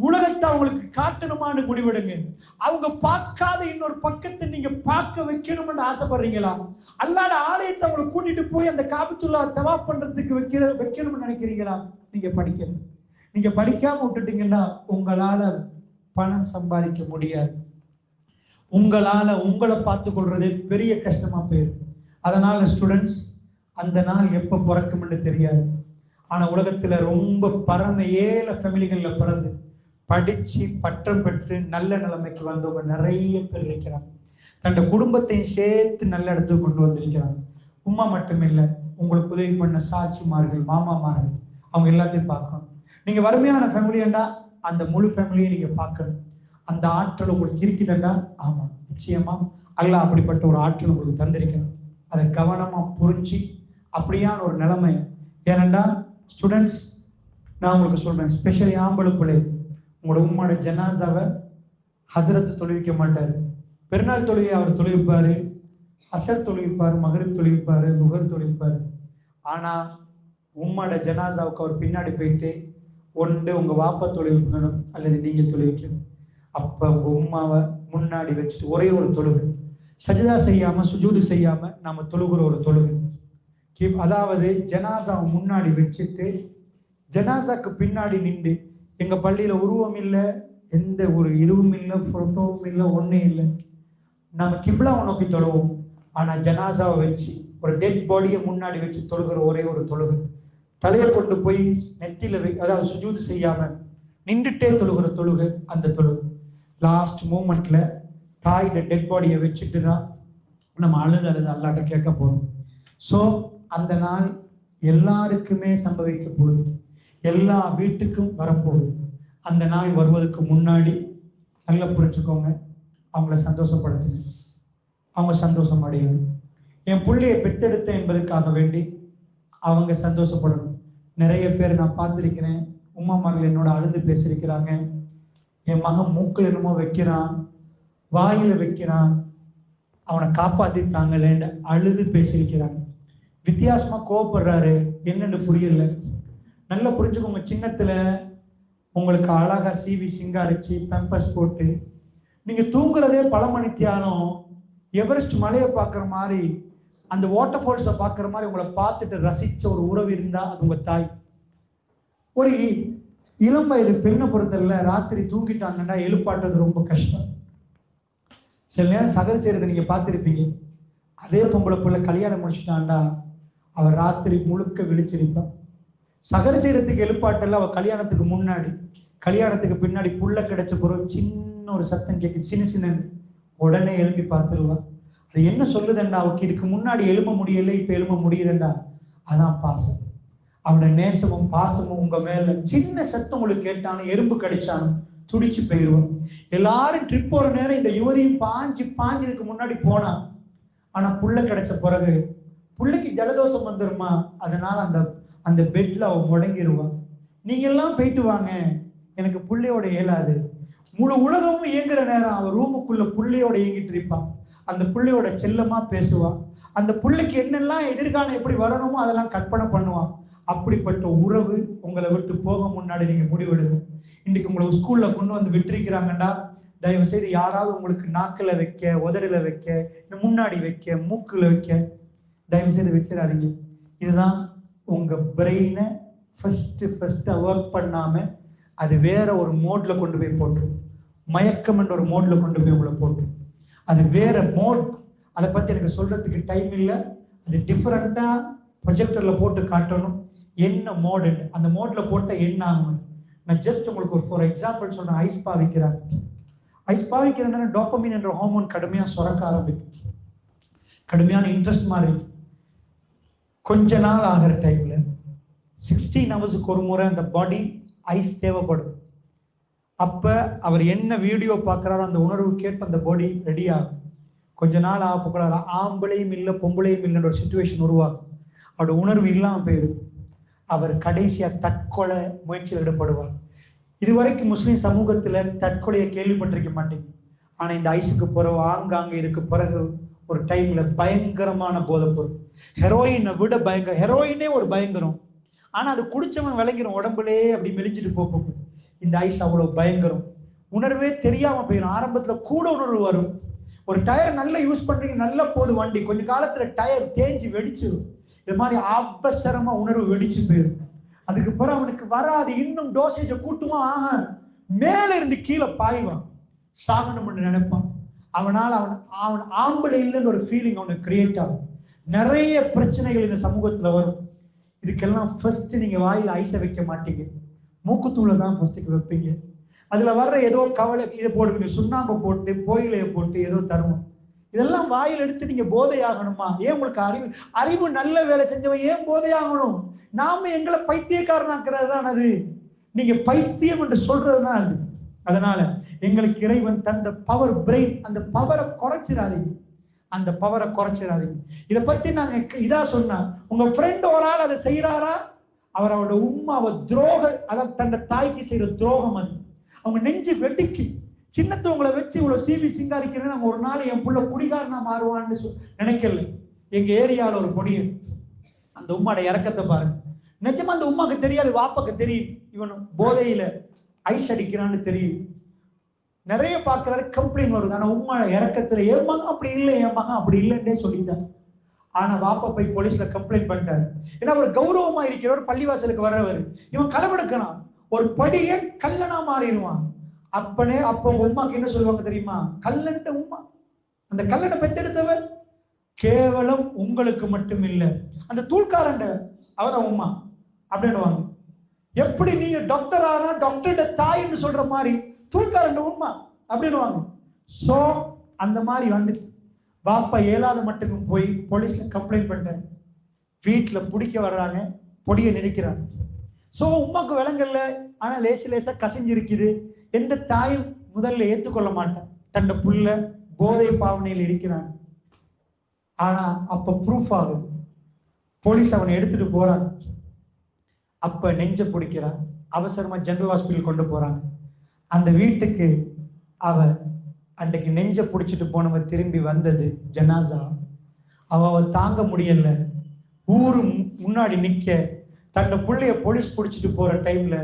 உலகத்தை அவங்களுக்கு காட்டணுமான்னு முடிவெடுங்க. அவங்க பார்க்காத இன்னொரு பக்கத்தை நீங்க பார்க்க வைக்கணும்னு ஆசைப்படுறீங்களா? அல்லாத ஆலயத்தை அவங்களை கூட்டிட்டு போய் அந்த காபத்துல்லா தவாப் பண்றதுக்கு வைக்கணும்னு நினைக்கிறீங்களா? நீங்க படிக்கணும். நீங்க படிக்காம விட்டுட்டீங்கன்னா உங்களால பணம் சம்பாதிக்க முடியாது. உங்களால உங்களை பார்த்து கொள்றதே பெரிய கஷ்டமா போயிடும். அதனால ஸ்டூடெண்ட்ஸ், அந்த நாள் எப்ப பிறக்கும்னு தெரியாது. ஆனா உலகத்துல ரொம்ப பரம ஏழை ஃபேமிலிகள்ல பிறந்து படிச்சு பட்டம் பெற்று நல்ல நிலைமைக்கு வந்தவங்க நிறைய பேர் இருக்கிறாங்க. தன்னோட குடும்பத்தையும் சேர்த்து நல்ல இடத்துக்கு கொண்டு வந்திருக்கிறாங்க. உமா மட்டும் இல்லை, உங்களுக்கு உதவி பண்ண சாட்சிமார்கள், மாமாமார்கள், அவங்க எல்லாத்தையும் பார்க்கணும். நீங்க வறுமையான ஃபேமிலியாண்டா அந்த முழு ஃபேமிலியை நீங்க பார்க்கணும். அந்த ஆற்றல் உங்களுக்கு இருக்குதுண்டா, ஆமா நிச்சயமா அல்லாஹ் அப்படிப்பட்ட ஒரு ஆற்றல் உங்களுக்கு தந்திருக்கணும். அதை கவனமா புரிஞ்சு அப்படியான ஒரு நிலைமை. ஏனண்டா ஸ்டூடெண்ட்ஸ், நான் உங்களுக்கு சொல்றேன், ஸ்பெஷலி ஆம்பளுக்குள்ளே உங்களோட உம்மோட ஜனாசாவை ஹசரத்து தொழுவிக்க மாட்டாரு. பெருநாள் தொழுகை அவர் தொழுவிப்பாரு, அசர் தொழுவிப்பாரு, மகரிப் தொழுவிப்பாரு, துஹர் தொழுவிப்பாரு. ஆனா உம்மோட ஜனாசாவுக்கு அவர் பின்னாடி போயிட்டு ஒன்று உங்க வாப்பா தொழுவிக்கணும் அல்லது நீங்க தொழுவிக்கணும். அப்ப உங்க உம்மாவை முன்னாடி வச்சுட்டு ஒரே ஒரு தொழுகை, சஜிதா செய்யாம சுஜூது செய்யாம நாம தொழுகிற ஒரு தொழுகை. அதாவது ஜனாசாவை முன்னாடி வச்சுட்டு ஜனாசாக்கு பின்னாடி நின்று, எங்க பள்ளியில உருவம் இல்லை, எந்த ஒரு இதுவும் இல்லை, போட்டோவும் இல்லை, ஒன்றும் இல்லை, நம்ம கிப்லாவை நோக்கி தொழுவோம். ஆனா ஜனாசாவை வச்சு ஒரு டெட் பாடியை முன்னாடி வச்சு தொழுகிற ஒரே ஒரு தொழுகை. தலையை கொண்டு போய் நெத்தியில அதாவது சுஜூது செய்யாம நின்றுட்டே தொழுகிற தொழுகை, அந்த தொழுகை. லாஸ்ட் மூமெண்ட்ல தாயோட டெட் பாடியை வச்சுட்டு தான் நம்ம அழுது அல்லாட்ட கேட்க போறோம். ஸோ அந்த நாள் எல்லாருக்குமே சம்பவிக்க போகுது, எல்லா வீட்டுக்கும் வரப்போகுது. அந்த நாள் வருவதற்கு முன்னாடி நல்லா புரிஞ்சுக்கோங்க, அவங்கள சந்தோஷப்படுத்துங்க, அவங்க சந்தோஷம் அடையணும். என் பிள்ளையை பெற்றெடுத்த என்பதற்காக வேண்டி அவங்க சந்தோஷப்படணும். நிறைய பேர் நான் பார்த்துருக்கிறேன், உமாமார்கள் என்னோட அழுது பேசியிருக்கிறாங்க. என் மகன் மூக்கில் என்னமோ வைக்கிறான், வாயில வைக்கிறான், அவனை காப்பாத்திட்டாங்களேன்னு அழுது பேசியிருக்கிறாங்க. வித்தியாசமா கோவப்படுறாரு, என்னன்னு புரியல. நல்லா புரிஞ்சுக்கோங்க, சின்னத்துல உங்களுக்கு அழகா சீவி சிங்காரிச்சு பெம்பஸ் போட்டு நீங்க தூங்குறதே பல மணி தியானம், எவரெஸ்ட் மலையை பார்க்குற மாதிரி, அந்த வாட்டர் ஃபால்ஸை பார்க்குற மாதிரி உங்களை பார்த்துட்டு ரசிச்ச ஒரு உறவு இருந்தா அது உங்க தாய். ஒரு இளம் வயது பெண்ணை பொறுத்தல ராத்திரி தூங்கிட்டாங்கன்னா எழுப்பாட்டுறது ரொம்ப கஷ்டம். சில நேரம் சகல் செய்யறதை நீங்க பார்த்துருப்பீங்க. அதே பொம்பளை பிள்ளை கல்யாணம் முடிச்சுட்டான்டா, அவர் ராத்திரி முழுக்க விழிச்சிருப்பான். சகரசீரத்துக்கு எழுப்பாட்டல அவ கல்யாணத்துக்கு முன்னாடி, கல்யாணத்துக்கு பின்னாடி புள்ள கிடைச்ச பிறகு சின்ன ஒரு சத்தம் கேட்கு, சின்ன சின்ன, உடனே எழுப்பி பார்த்துருவான். அது என்ன சொல்லுதண்டா, அவருக்கு இதுக்கு முன்னாடி எழும்ப முடியல, இப்ப எழும்ப முடியுதுண்டா. அதான் பாசம். அவனோட நேசமும் பாசமும் உங்க மேல. சின்ன சத்தம் உங்களுக்கு கேட்டாலும், எறும்பு கடிச்சாலும் துடிச்சு போயிடுவோம். எல்லாரும் ட்ரிப் போற நேரம் இந்த யுவதியும் பாஞ்சதுக்கு முன்னாடி போனா. ஆனா புள்ள கிடைச்ச பிறகு புள்ளைக்கு ஜலதோஷம் வந்துருமா, அதனால அந்த பெட்ல அவ முடங்கிடுவான். நீங்க எல்லாம் போயிட்டு வாங்க, எனக்கு புள்ளையோட இயலாது. முழு உலகமும் இயங்குற நேரம் அவ ரூமுக்குள்ள புள்ளையோட இயங்கிட்டு இருப்பான். அந்த புள்ளையோட செல்லமா பேசுவான். அந்த புள்ளைக்கு என்னெல்லாம் எதிர்காலம் எப்படி வரணுமோ அதெல்லாம் கற்பனை பண்ணுவான். அப்படிப்பட்ட உறவு உங்களை விட்டு போக முன்னாடி நீங்க முடிவெடுங்க. இன்னைக்கு உங்களை ஸ்கூல்ல கொண்டு வந்து விட்டுருக்கிறாங்கடா, தயவு செய்து யாராவது உங்களுக்கு நாக்குல வைக்க, உதடுல வைக்க, முன்னாடி வைக்க, மூக்குல வைக்க தயவு செய்து வச்சிடாதீங்க. இதுதான் உங்க பிரெயினை ஃபர்ஸ்ட் ஒர்க் பண்ணாம அது வேற ஒரு மோட்ல கொண்டு போய் போட்டு, மயக்கம் என்ற ஒரு மோட்ல கொண்டு போய் உங்களை போட்டு, அது வேற மோட். அதை பத்தி எனக்கு சொல்றதுக்கு டைம் இல்லை. அது டிஃபரெண்டா ப்ரொஜெக்டர்ல போட்டு காட்டணும் என்ன மோடு. அந்த மோட்ல போட்ட என்ன ஆகும். நான் ஜஸ்ட் உங்களுக்கு ஒரு ஃபார் எக்ஸாம்பிள் சொல்றேன். ஐஸ் பாவிக்கிறாங்க. ஐஸ் பாவிக்கிறேன்னா டோபமின் என்ற ஹார்மோன் கடுமையா சுரக்க ஆரம்பிக்கும். கடுமையான இன்ட்ரெஸ்ட் மாதிரி இருக்கு. கொஞ்ச நாள் ஆகிற டைம்ல 16 ஹவர்ஸுக்கு ஒரு முறை அந்த பாடி ஐஸ் தேவைப்படும். அப்ப அவர் என்ன வீடியோ பார்க்கிறாரோ அந்த உணர்வு கேட்டு அந்த பாடி ரெடி ஆகும். கொஞ்ச நாள் ஆகப்போக்கூடாது. ஆம்பளையும் இல்லை பொம்பளையும் இல்லைன்ற ஒரு சுச்சுவேஷன் உருவாகும். அவரோட உணர்வு இல்லாம போயிடும். அவர் கடைசியா தற்கொலை முயற்சியில் ஈடுபடுவார். இதுவரைக்கும் முஸ்லிம் சமூகத்துல தற்கொலையை கேள்விப்பட்டிருக்க மாட்டீங்க. ஆனா இந்த ஐஸுக்கு பிறகு ஆங்காங்க இதுக்கு பிறகு ஒரு டைம்ல பயங்கரமான போதைப்பொருள், ஹெரோயினை விட பயங்கர, ஹெரோயினே ஒரு பயங்கரம். ஆனா அது குடிச்சவன் விளங்கிடும், உடம்புலே அப்படி மெலிஞ்சிட்டு போகும். இந்த ஐஸ் அவ்வளவு பயங்கரம். உணர்வே தெரியாம போயிடும். ஆரம்பத்துல கூட உணர்வு வரும். ஒரு டயர் நல்லா யூஸ் பண்றீங்க, நல்லா போகுது வண்டி, கொஞ்ச காலத்துல டயர் தேஞ்சு வெடிச்சிடும். இது மாதிரி அவசரமா உணர்வு வெடிச்சு போயிடும். அதுக்கு பிறகு அவனுக்கு வராது, இன்னும் டோசேஜை கூட்டுமா, மேல இருந்து கீழே பாய்வான், சாகணும்னு நினைப்பான். அவனால அவன் ஆம்பளை இல்லைன்னு ஒரு ஃபீலிங் அவனுக்கு கிரியேட் ஆகும். நிறைய பிரச்சனைகள் இந்த சமூகத்துல வரும். இதுக்கெல்லாம் ஃபர்ஸ்ட் நீங்க வாயில ஐஸை வைக்க மாட்டீங்க, மூக்குத்தூளை தான் ஃபர்ஸ்ட்டுக்கு வைப்பீங்க. அதுல வர்ற ஏதோ கவலை இதை போடுவீங்க, சுண்ணாம்பை போட்டு புகையிலையை போட்டு ஏதோ தருவோம். இதெல்லாம் வாயில் எடுத்து நீங்க போதையாகணுமா? ஏன் உங்களுக்கு அறிவு நல்ல வேலை செஞ்சவன் ஏன் போதையாகணும்? நாம எங்களை பைத்தியக்காரனாக்குறது தான் அது. நீங்க பைத்தியம் என்று சொல்றதுதான் அது. அதனால எங்களுக்கு இறைவன் தந்த பவர் பிரெயின், அந்த பவரை குறைச்சிடாதீங்க, அந்த பவரை குறைச்சிடாதீங்க. இதை பத்தி நாங்க இதா சொன்னா, உங்க ஃப்ரெண்ட் ஒரு ஆள் அதை செய்யறாரா, அவரோட உண்மை துரோக, அதாவது தன்னை தாய்க்கு செய்யற துரோகம் அது. அவங்க நெஞ்சு வெட்டிக்கு சின்னத்தவங்களை வச்சு இவ்வளவு சிபி சிங்காரிக்கிறேன். நாங்க ஒரு நாள் என் புள்ள குடிகாரனா மாறுவான்னு நினைக்கல. எங்க ஏரியாவில் ஒரு பொடியன், அந்த உம்மாட இறக்கத்தை பாருங்க. நிஜமா அந்த உமாக்கு தெரியாது, வாப்பாக்கு தெரியும் இவன் போதையில ஐஸ் அடிக்கிறான்னு தெரியும். நிறைய பாக்குறாரு, கம்ப்ளைண்ட் வருது. ஆனா உம்மா இறக்கத்துல என் மகன் அப்படி இல்லை, என் மகன் அப்படி இல்லைன்னே சொல்லிட்டான். ஆனா வாப்பா போய் போலீஸ்ல கம்ப்ளைண்ட் பண்ணிட்டாரு. ஏன்னா ஒரு கௌரவமா இருக்கிறவர், பள்ளிவாசலுக்கு வர்றவர், இவன் களவெடுக்கணும், ஒரு படிய கல்லனா மாறிடுவான். அப்ப உங்க உமாக்கு என்ன சொல்லுவாங்க தெரியுமா? கல்லன்ட்ட உமா, அந்த கல்லனை பெத்தெடுத்தவர் கேவலம் உங்களுக்கு மட்டும் இல்லை, அந்த தூள்காரண்ட அவதான் உமா அப்படின்னுவாங்க. எப்படி நீங்க டாக்டர் ஆனா டாக்டர் தாய்ன்னு சொல்ற மாதிரி தூள்காரண்ட உமா அப்படின்னுவாங்க. சோ அந்த மாதிரி வந்துட்டு பாப்பா 7வது மட்டுக்கும் போய் போலீஸ்ல கம்ப்ளைண்ட் பண்ணிட்டாரு. வீட்டுல பிடிக்க வர்றாங்க, பொடியை நினைக்கிறாங்க. சோ உமாக்கு விலங்கல்ல, ஆனா லேசா கசிஞ்சிருக்குது. எந்த தாயும் முதல்ல ஏற்றுக்கொள்ள மாட்டான், தன்னை புள்ள போதை பாவனையில் இருக்கிறான். ஆனா அப்ப ப்ரூஃப் ஆகுது, போலீஸ் அவனை எடுத்துட்டு போறாங்க. அப்ப நெஞ்ச பிடிக்கிறான், அவசரமா ஜெனரல் ஹாஸ்பிட்டல் கொண்டு போறாங்க. அந்த வீட்டுக்கு அவ அன்றைக்கு நெஞ்ச பிடிச்சிட்டு போனவ திரும்பி வந்தது ஜனாசா. அவ தாங்க முடியல, ஊரு முன்னாடி நிக்க தன்னை புள்ளைய போலீஸ் பிடிச்சிட்டு போற டைம்ல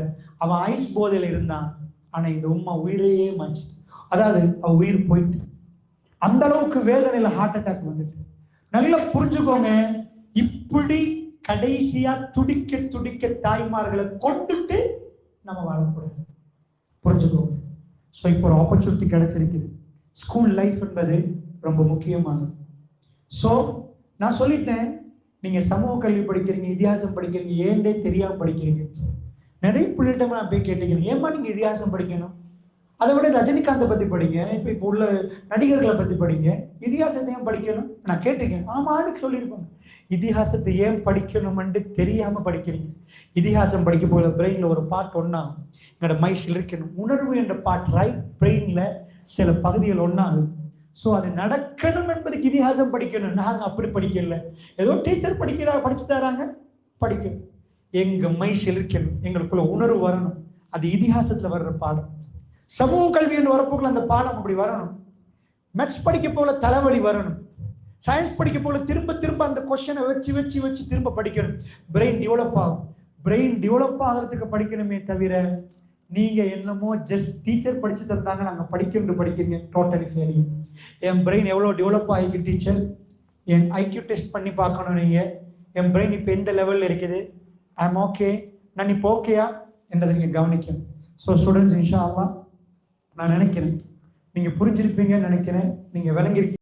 அவன் ஐஸ் போதையில இருந்தான். ஆனா இந்த உம்மா உயிரையே மாச்சு, அதாவது அவ உயிர் போயிட்டு. அந்த அளவுக்கு வேதனையில ஹார்ட் அட்டாக் வந்துட்டு. நல்லா புரிஞ்சுக்கோங்க, இப்படி கடைசியா துடிக்க துடிக்க தாய்மார்களை கொண்டுட்டு நம்ம வாழக்கூடாது, புரிஞ்சுக்கோங்க. ஸோ இப்போ ஒரு ஆப்பர்ச்சுனிட்டி கிடைச்சிருக்குது. ஸ்கூல் லைஃப் என்பது ரொம்ப முக்கியமானது. ஸோ நான் சொல்லிட்டேன், நீங்க சமூக கல்வி படிக்கிறீங்க, இதிகாசம் படிக்கிறீங்க, ஏன்டே தெரியாம படிக்கிறீங்க. நிறைய பிள்ளைகிட்ட நான் போய் கேட்டுக்கிறேன், ஏமா நீங்க இதிகாசம் படிக்கணும்? அதை விட ரஜினிகாந்தை பத்தி படிங்க, இப்போ உள்ள நடிகர்களை பத்தி படிங்க, இதிகாசத்தை ஏன் படிக்கணும்? நான் கேட்டிருக்கேன். ஆமான்னு சொல்லியிருப்பாங்க. இதிகாசத்தை ஏன் படிக்கணும்னு தெரியாம படிக்கிறீங்க. இதிகாசம் படிக்க போகிற பிரெயின்ல ஒரு பாட்டு ஒன்னாகும், என்னோட மைசில் இருக்கணும். உணர்வு என்ற பாட்டு ரைட் பிரெயின்ல சில பகுதிகள் ஒன்னாகும். ஸோ அது நடக்கணும் என்பதுக்கு இதிகாசம் படிக்கணும். நாங்க அப்படி படிக்கல, ஏதோ டீச்சர் படிச்சு தராங்க, படிக்கணும். எங்க மைசில் இருக்கணும், எங்களுக்குள்ள உணர்வு வரணும். அது இதிகாசத்துல வர்ற பாடம். சமூக கல்வி என்று வரப்போக்குள்ள அந்த பாடம் அப்படி வரணும். மேத்ஸ் படிக்க போல தலைவலி வரணும். சயின்ஸ் படிக்க போல திரும்ப திரும்ப அந்த கொஸ்டினை வச்சு வச்சு வச்சு திரும்ப படிக்கணும். பிரெயின் டெவலப் ஆகும். பிரெயின் டெவலப் ஆகிறதுக்கு படிக்கணுமே தவிர நீங்க என்னமோ ஜஸ்ட் டீச்சர் படிச்சு தந்தாங்க நாங்க படிக்கணும் படிக்கிறீங்க, டோட்டலி ஃபெயிலியர். என் பிரெயின் எவ்வளவு டெவலப் ஆகிக்கு டீச்சர், என் ஐக்யூ டெஸ்ட் பண்ணி பார்க்கணும். நீங்க என் பிரெயின் இப்போ எந்த லெவல்ல இருக்குது, ஐ எம் ஓகே, நான் இப்போ ஓகேயா என்றதை நீங்க கவனிக்கணும். ஸோ ஸ்டூடெண்ட்ஸ், இன்ஷா அல்லாஹ் நான் நினைக்கிறேன் நீங்க புரிஞ்சிருப்பீங்கன்னு நினைக்கிறேன், நீங்க விளங்கிருக்கீங்க.